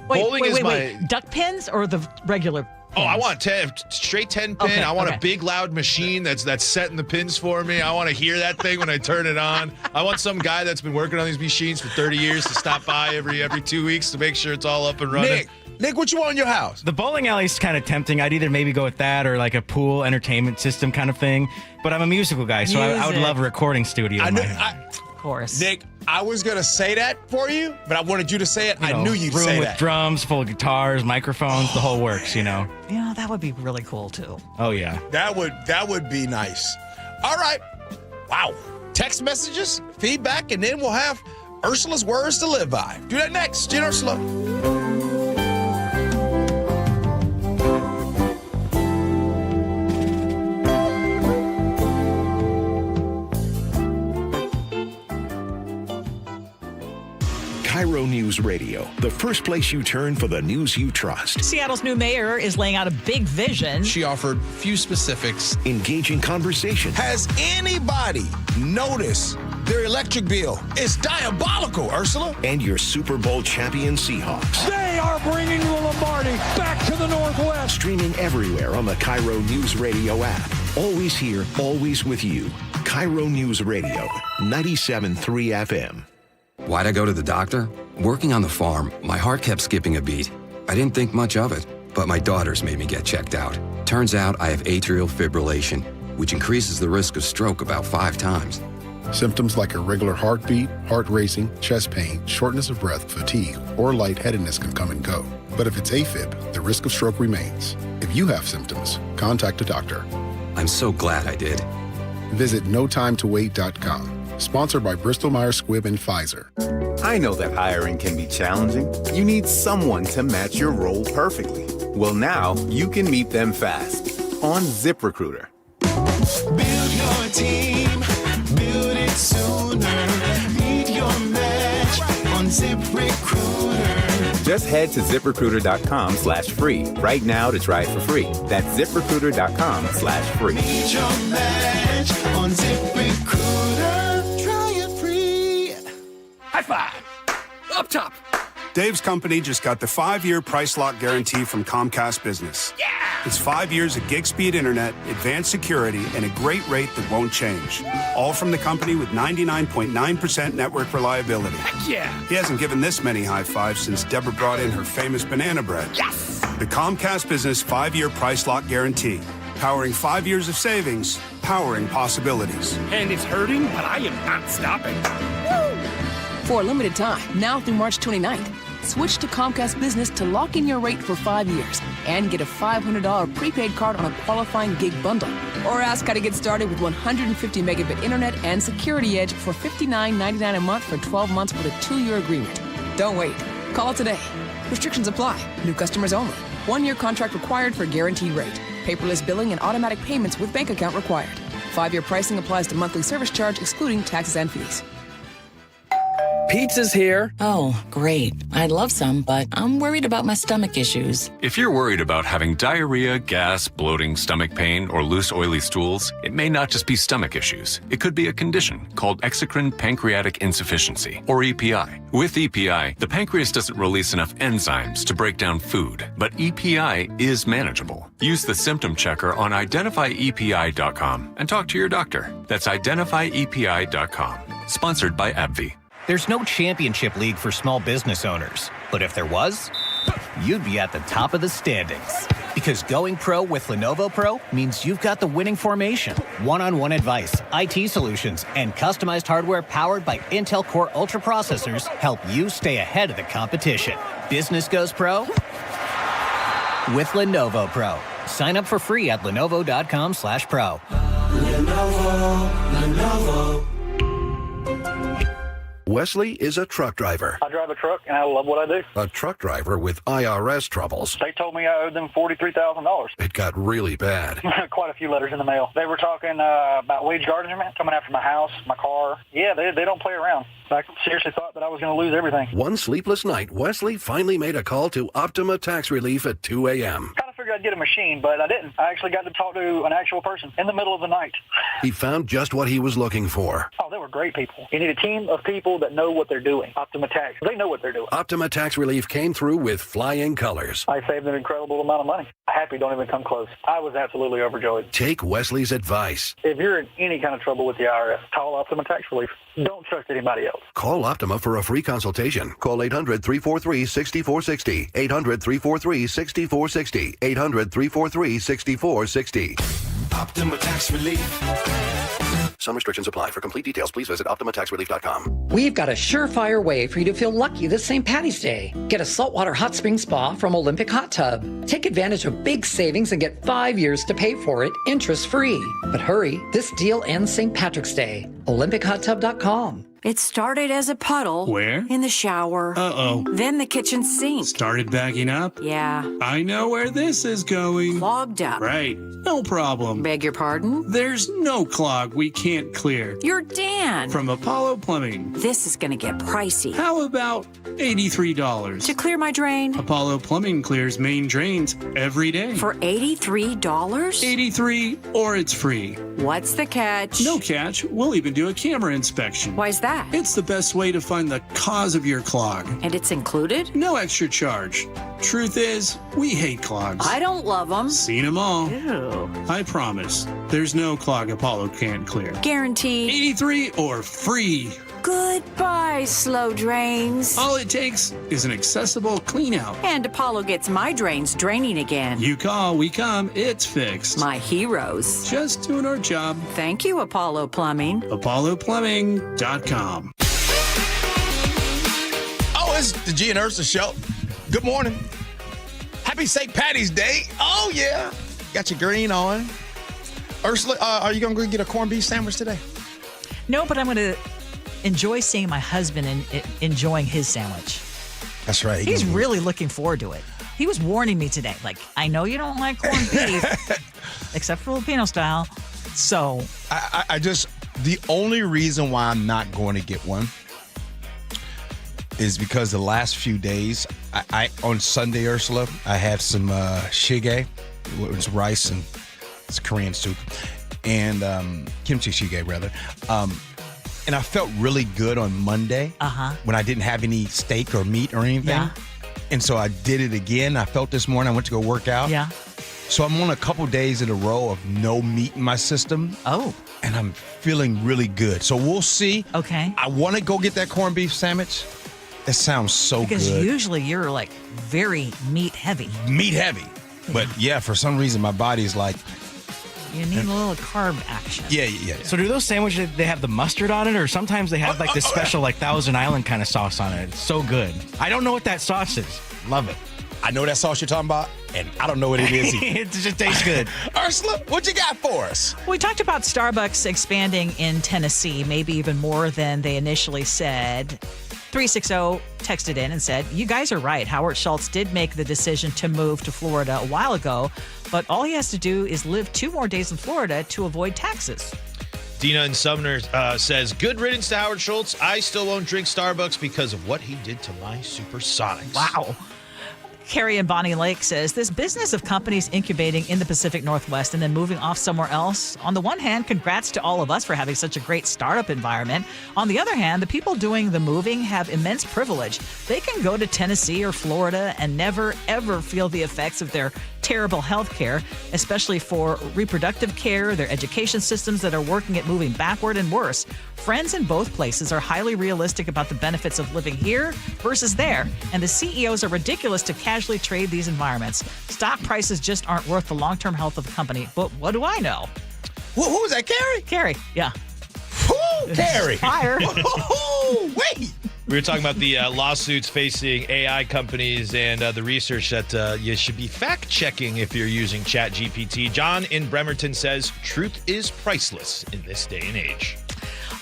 Bowling is my duck pins or the regular pins? Oh, I want straight 10 pin. Okay, I want a big loud machine that's setting the pins for me. I want to hear that thing when I turn it on. I want some guy that's been working on these machines for 30 years to stop by every 2 weeks to make sure it's all up and running. Nick, what you want in your house? The bowling alley's kind of tempting. I'd either maybe go with that or like a pool entertainment system kind of thing. But I'm a musical guy, so I would love a recording studio in my house. Of course. Nick, I was going to say that for you, but I wanted you to say it. I knew you'd say that. Room with drums, full of guitars, microphones, the whole works, Yeah, that would be really cool, too. Oh, yeah. That would be nice. All right. Wow. Text messages, feedback, and then we'll have Ursula's words to live by. Do that next. Gee and Ursula. KIRO News Radio, the first place you turn for the news you trust. Seattle's new mayor is laying out a big vision. She offered few specifics. Engaging conversation. Has anybody noticed their electric bill? It's diabolical, Ursula. And your Super Bowl champion Seahawks. They are bringing the Lombardi back to the Northwest. Streaming everywhere on the KIRO News Radio app. Always here, always with you. KIRO News Radio, 97.3 FM. Why'd I go to the doctor? Working on the farm, my heart kept skipping a beat. I didn't think much of it, but my daughters made me get checked out. Turns out I have atrial fibrillation, which increases the risk of stroke about 5 times. Symptoms like irregular heartbeat, heart racing, chest pain, shortness of breath, fatigue, or lightheadedness can come and go. But if it's AFib, the risk of stroke remains. If you have symptoms, contact a doctor. I'm so glad I did. Visit notimetowait.com. Sponsored by Bristol-Myers Squibb and Pfizer. I know that hiring can be challenging. You need someone to match your role perfectly. Well, now you can meet them fast on ZipRecruiter. Build your team, build it sooner. Meet your match on ZipRecruiter. Just head to ZipRecruiter.com/free right now to try it for free. That's ZipRecruiter.com/free. Meet your match on ZipRecruiter. Try it free. High five. Up top. Dave's company just got the 5-year price lock guarantee from Comcast Business. Yeah! It's 5 years of gig speed internet, advanced security, and a great rate that won't change. All from the company with 99.9% network reliability. Heck yeah! He hasn't given this many high fives since Deborah brought in her famous banana bread. Yes! The Comcast Business 5-year price lock guarantee. Powering 5 years of savings, powering possibilities. And it's hurting, but I am not stopping. Woo! For a limited time, now through March 29th, switch to Comcast Business to lock in your rate for 5 years and get a $500 prepaid card on a qualifying gig bundle. Or ask how to get started with 150 megabit internet and Security Edge for $59.99 a month for 12 months with a 2-year agreement. Don't wait. Call today. Restrictions apply. New customers only. 1-year contract required for guaranteed rate. Paperless billing and automatic payments with bank account required. 5-year pricing applies to monthly service charge excluding taxes and fees. Pizza's here. Oh, great. I'd love some, but I'm worried about my stomach issues. If you're worried about having diarrhea, gas, bloating, stomach pain, or loose, oily stools, it may not just be stomach issues. It could be a condition called exocrine pancreatic insufficiency, or EPI. With EPI, the pancreas doesn't release enough enzymes to break down food, but EPI is manageable. Use the symptom checker on identifyepi.com and talk to your doctor. That's identifyepi.com. Sponsored by AbbVie. There's no championship league for small business owners, but if there was, you'd be at the top of the standings. Because going pro with Lenovo Pro means you've got the winning formation, one-on-one advice, IT solutions, and customized hardware powered by Intel Core Ultra processors help you stay ahead of the competition. Business goes pro with Lenovo Pro. Sign up for free at lenovo.com/pro. Lenovo. Wesley is a truck driver. I drive a truck, and I love what I do. A truck driver with IRS troubles. They told me I owed them $43,000. It got really bad. Quite a few letters in the mail. They were talking about wage garnishment, coming after my house, my car. Yeah, they don't play around. I seriously thought that I was going to lose everything. One sleepless night, Wesley finally made a call to Optima Tax Relief at 2 a.m. Kind of figured I'd get a machine, but I didn't. I actually got to talk to an actual person in the middle of the night. He found just what he was looking for. Oh, they were great people. You need a team of people that know what they're doing. Optima Tax, they know what they're doing. Optima Tax Relief came through with flying colors. I saved an incredible amount of money. Happy don't even come close. I was absolutely overjoyed. Take Wesley's advice. If you're in any kind of trouble with the IRS, call Optima Tax Relief. Don't trust anybody else. Call Optima for a free consultation. Call 800-343-6460. 800-343-6460. 800-343-6460. Optima Tax Relief. Some restrictions apply. For complete details, please visit OptimaTaxRelief.com. We've got a surefire way for you to feel lucky this St. Patty's Day. Get a saltwater hot spring spa from Olympic Hot Tub. Take advantage of big savings and get 5 years to pay for it, interest-free. But hurry, this deal ends St. Patrick's Day. OlympicHotTub.com. It started as a puddle. Where? In the shower. Uh-oh. Then the kitchen sink. Started backing up? Yeah. I know where this is going. Clogged up. Right. No problem. Beg your pardon? There's no clog we can't clear. You're Dan. From Apollo Plumbing. This is going to get pricey. How about $83? To clear my drain? Apollo Plumbing clears main drains every day. For $83? 83 or it's free. What's the catch? No catch. We'll even do a camera inspection. Why's that? It's the best way to find the cause of your clog. And it's included? No extra charge. Truth is, we hate clogs. I don't love them. Seen them all. Ew. I promise. There's no clog Apollo can't clear. Guaranteed. 83 or free. Goodbye, slow drains. All it takes is an accessible clean out. And Apollo gets my drains draining again. You call, we come, it's fixed. My heroes. Just doing our job. Thank you, Apollo Plumbing. ApolloPlumbing.com. Oh, it's the G and Ursula Show. Good morning. Happy St. Patty's Day. Oh, yeah. Got your green on. Ursula, are you going to go get a corned beef sandwich today? No, but I'm going to enjoy seeing my husband and enjoying his sandwich. That's right. He's really looking forward to it. He was warning me today, like, I know you don't like corned beef, except Filipino style. So the only reason why I'm not going to get one is because the last few days, I on Sunday, Ursula, I had some shige, it was rice and it's Korean soup, and kimchi shige rather. And I felt really good on Monday when I didn't have any steak or meat or anything. Yeah. And so I did it again. I felt this morning I went to go work out. Yeah. So I'm on a couple days in a row of no meat in my system. Oh. And I'm feeling really good. So we'll see. Okay. I want to go get that corned beef sandwich. It sounds so good. Because usually you're like very meat heavy. Meat heavy. But yeah, for some reason my body's like, you need a little carb action. Yeah. So do those sandwiches, they have the mustard on it, or sometimes they have like this special like Thousand Island kind of sauce on it? It's so good. I don't know what that sauce is. Love it. I know that sauce you're talking about, and I don't know what it is either. It just tastes good. Ursula, what you got for us? We talked about Starbucks expanding in Tennessee, maybe even more than they initially said. 360 texted in and said, you guys are right. Howard Schultz did make the decision to move to Florida a while ago, but all he has to do is live 2 more days in Florida to avoid taxes. Dina in Sumner says, good riddance to Howard Schultz. I still won't drink Starbucks because of what he did to my Supersonics. Wow. Carrie in Bonnie Lake says, this business of companies incubating in the Pacific Northwest and then moving off somewhere else, on the one hand, congrats to all of us for having such a great startup environment. On the other hand, the people doing the moving have immense privilege. They can go to Tennessee or Florida and never, ever feel the effects of their terrible health care, especially for reproductive care, their education systems that are working at moving backward, and worse. Friends in both places are highly realistic about the benefits of living here versus there, and the CEOs are ridiculous to casually trade these environments. Stock prices just aren't worth the long-term health of the company. But what do I know? Who was that, Carrie? Carrie, yeah. Who? Carrie. Fire. Wait. We were talking about the lawsuits facing AI companies and the research that you should be fact-checking if you're using ChatGPT. John in Bremerton says, truth is priceless in this day and age.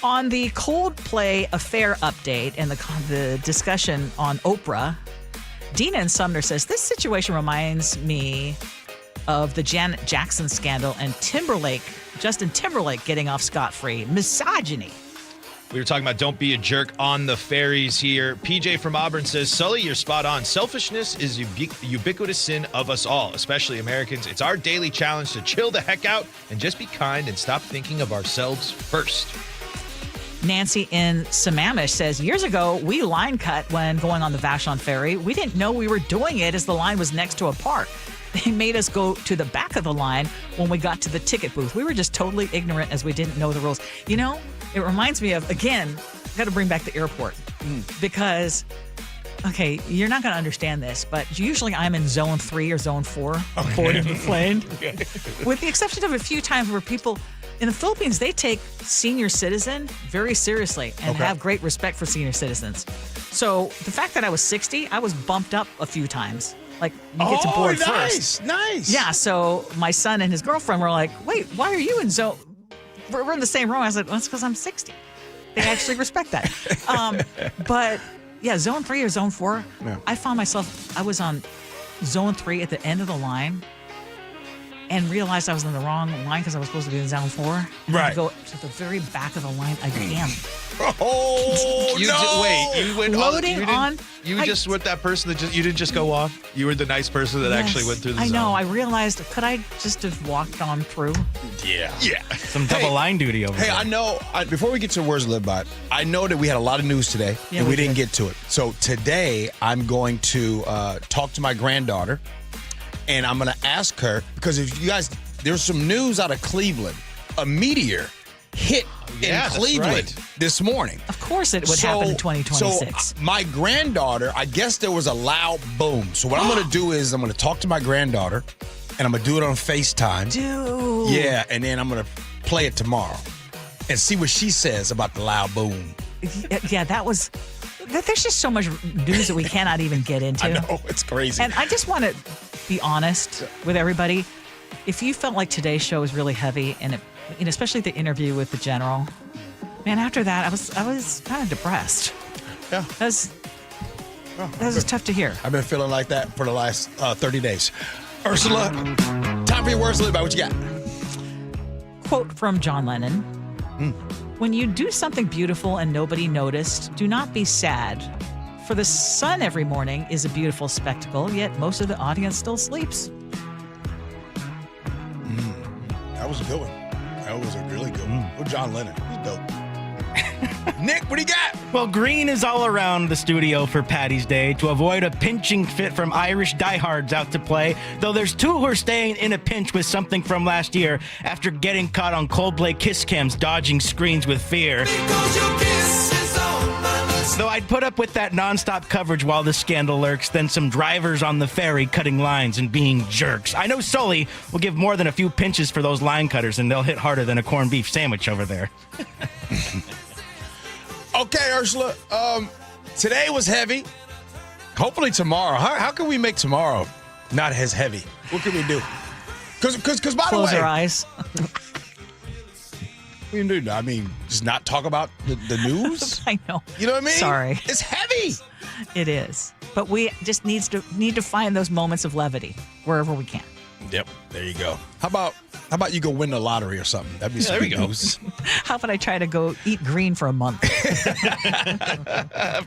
On the Coldplay affair update and the discussion on Oprah, Dina in Sumner says, this situation reminds me of the Janet Jackson scandal and Justin Timberlake getting off scot-free. Misogyny. We were talking about don't be a jerk on the ferries here. PJ from Auburn says, Sully, you're spot on. Selfishness is ubiquitous sin of us all, especially Americans. It's our daily challenge to chill the heck out and just be kind and stop thinking of ourselves first. Nancy in Sammamish says, years ago, we line cut when going on the Vashon Ferry. We didn't know we were doing it as the line was next to a park. They made us go to the back of the line when we got to the ticket booth. We were just totally ignorant as we didn't know the rules. You know, it reminds me of, again, got to bring back the airport because, okay, you're not going to understand this, but usually I'm in zone 3 or zone 4 boarding the plane. Okay. With the exception of a few times where people in the Philippines, they take senior citizen very seriously and have great respect for senior citizens. So the fact that I was 60, I was bumped up a few times. Like, you get to board first. Nice. Yeah, so my son and his girlfriend were like, wait, why are you in zone? We're in the same row. I said, well, it's because I'm 60. They actually respect that. But yeah, zone 3 or zone 4, Yeah. I found myself, I was on zone 3 at the end of the line and realized I was in the wrong line because I was supposed to be in zone 4. And I had to go to the very back of the line again. Oh, Wait, you went Loading on. You just were that person that you didn't just go off. You were the nice person that actually went through the I zone. know. I realized, could I just have walked on through? Yeah. Some double line duty over Hey, there. I know, before we get to Words to Live By, I know that we had a lot of news today, Yeah, and we we didn't did. get to it. So today, I'm going to talk to my granddaughter, and I'm going to ask her, because if you guys, there's some news out of Cleveland. A meteor hit in that's Cleveland right. this morning. Of course it would happen in 2026. So my granddaughter, I guess there was a loud boom. So what I'm going to do is I'm going to talk to my granddaughter, and I'm going to do it on FaceTime. Dude. Yeah, and then I'm going to play it tomorrow and see what she says about the loud boom. Yeah, that was. There's just so much news that we cannot even get into. I know, it's crazy. And I just want to be honest with everybody. If you felt like today's show was really heavy, and especially the interview with the general, man, after that I was kind of depressed. Yeah, that was tough to hear. I've been feeling like that for the last 30 days. Ursula, time for your Words to Live By. What you got? Quote from John Lennon. When you do something beautiful and nobody noticed, do not be sad. For the sun every morning is a beautiful spectacle, yet most of the audience still sleeps. That was a good one. That was a really good one. Oh, John Lennon. He's dope. Nick, what do you got? Well, green is all around the studio for Paddy's Day to avoid a pinching fit from Irish diehards out to play, though there's two who are staying in a pinch with something from last year after getting caught on Coldplay kiss cams dodging screens with fear. Though I'd put up with that nonstop coverage while the scandal lurks, then some drivers on the ferry cutting lines and being jerks. I know Sully will give more than a few pinches for those line cutters, and they'll hit harder than a corned beef sandwich over there. Okay, Ursula. Today was heavy. Hopefully tomorrow. How can we make tomorrow not as heavy? What can we do? Because by the way, Close our eyes. We can do. I mean, just not talk about the news. I know. You know what I mean? Sorry. It's heavy. It is. But we just need to find those moments of levity wherever we can. Yep. There you go. How about you go win the lottery or something? That'd be some good news. How about I try to go eat green for a month?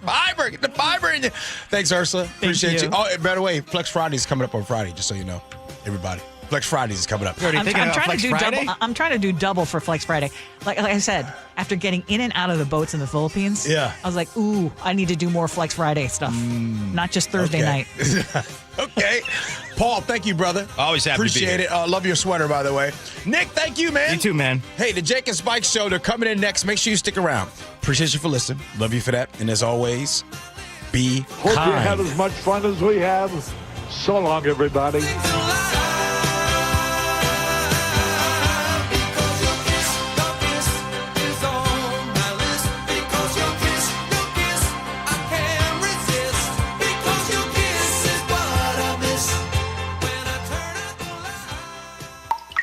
Fiber. Get the fiber in you. Thanks, Ursula. Appreciate you. Oh, and by the way, Flex Friday is coming up on Friday, just so you know, everybody. Flex Fridays is coming up. I'm trying to do double for Flex Friday. Like I said, after getting in and out of the boats in the Philippines, Yeah. I was like, ooh, I need to do more Flex Friday stuff, not just Thursday night. Okay. Paul, thank you, brother. Always happy to be Appreciate here. it. Love your sweater, by the way. Nick, thank you, man. You too, man. Hey, the Jake and Spike Show, they're coming in next. Make sure you stick around. Appreciate you for listening. Love you for that. And as always, be Hope kind. you had as much fun as we have. So long, everybody.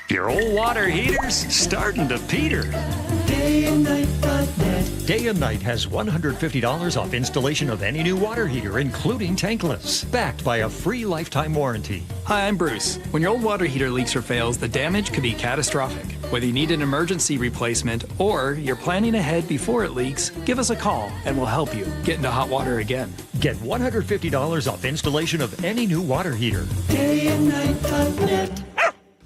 Your old water heater's starting to peter. DayandNight.net. Day and Night has $150 off installation of any new water heater, including tankless, backed by a free lifetime warranty. Hi, I'm Bruce. When your old water heater leaks or fails, the damage could be catastrophic. Whether you need an emergency replacement or you're planning ahead before it leaks, give us a call and we'll help you get into hot water again. Get $150 off installation of any new water heater. DayandNight.net.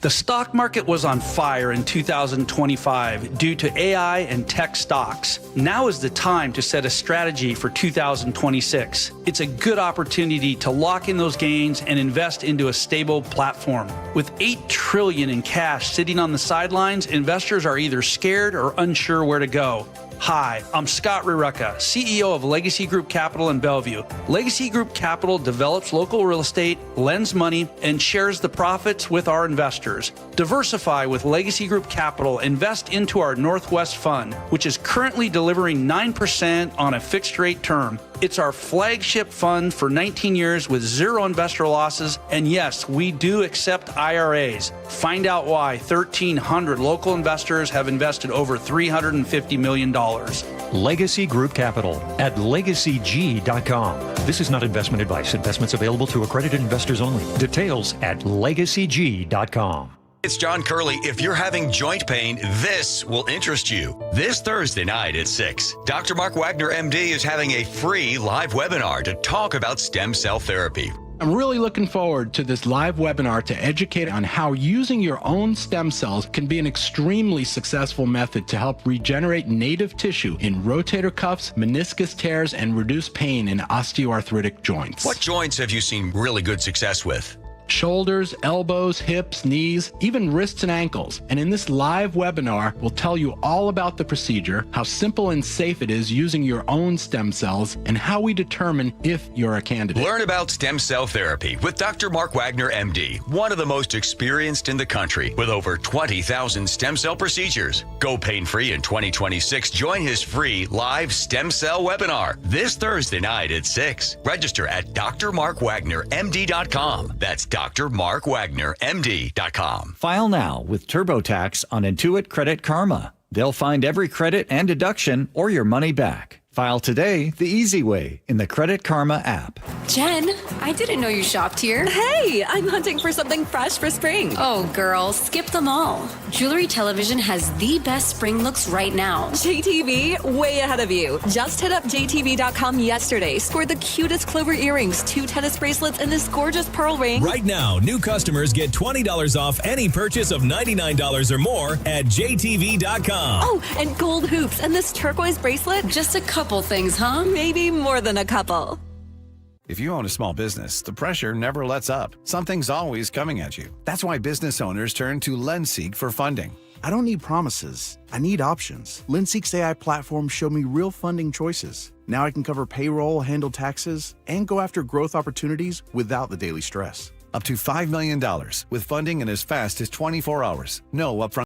The stock market was on fire in 2025 due to AI and tech stocks. Now is the time to set a strategy for 2026. It's a good opportunity to lock in those gains and invest into a stable platform. With $8 trillion in cash sitting on the sidelines, investors are either scared or unsure where to go. Hi, I'm Scott Rurecka, CEO of Legacy Group Capital in Bellevue. Legacy Group Capital develops local real estate, lends money, and shares the profits with our investors. Diversify with Legacy Group Capital. Invest into our Northwest Fund, which is currently delivering 9% on a fixed rate term. It's our flagship fund for 19 years with zero investor losses. And yes, we do accept IRAs. Find out why 1,300 local investors have invested over $350 million. Legacy Group Capital at legacyg.com. This is not investment advice. Investments available to accredited investors only. Details at legacyg.com. It's John Curley. If you're having joint pain, this will interest you. This Thursday night at 6, Dr. Mark Wagner, MD, is having a free live webinar to talk about stem cell therapy. I'm really looking forward to this live webinar to educate on how using your own stem cells can be an extremely successful method to help regenerate native tissue in rotator cuffs, meniscus tears, and reduce pain in osteoarthritic joints. What joints have you seen really good success with? Shoulders, elbows, hips, knees, even wrists and ankles. And in this live webinar, we'll tell you all about the procedure, how simple and safe it is using your own stem cells, and how we determine if you're a candidate. Learn about stem cell therapy with Dr. Mark Wagner, MD, one of the most experienced in the country with over 20,000 stem cell procedures. Go pain-free in 2026. Join his free live stem cell webinar this Thursday night at 6. Register at drmarkwagnermd.com. That's drmarkwagnermd.com. File now with TurboTax on Intuit Credit Karma. They'll find every credit and deduction or your money back. File today the easy way in the Credit Karma app. Jen, I didn't know you shopped here. Hey, I'm hunting for something fresh for spring. Oh, girl, skip them all. Jewelry Television has the best spring looks right now. JTV, way ahead of you. Just hit up JTV.com yesterday. Scored the cutest clover earrings, 2 tennis bracelets, and this gorgeous pearl ring. Right now, new customers get $20 off any purchase of $99 or more at JTV.com. Oh, and gold hoops and this turquoise bracelet. Just a couple things, huh? Maybe more than a couple. If you own a small business, the pressure never lets up. Something's always coming at you. That's why business owners turn to LendSeek for funding. I don't need promises. I need options. LendSeek's AI platform showed me real funding choices. Now I can cover payroll, handle taxes, and go after growth opportunities without the daily stress. Up to $5 million with funding in as fast as 24 hours. No upfront.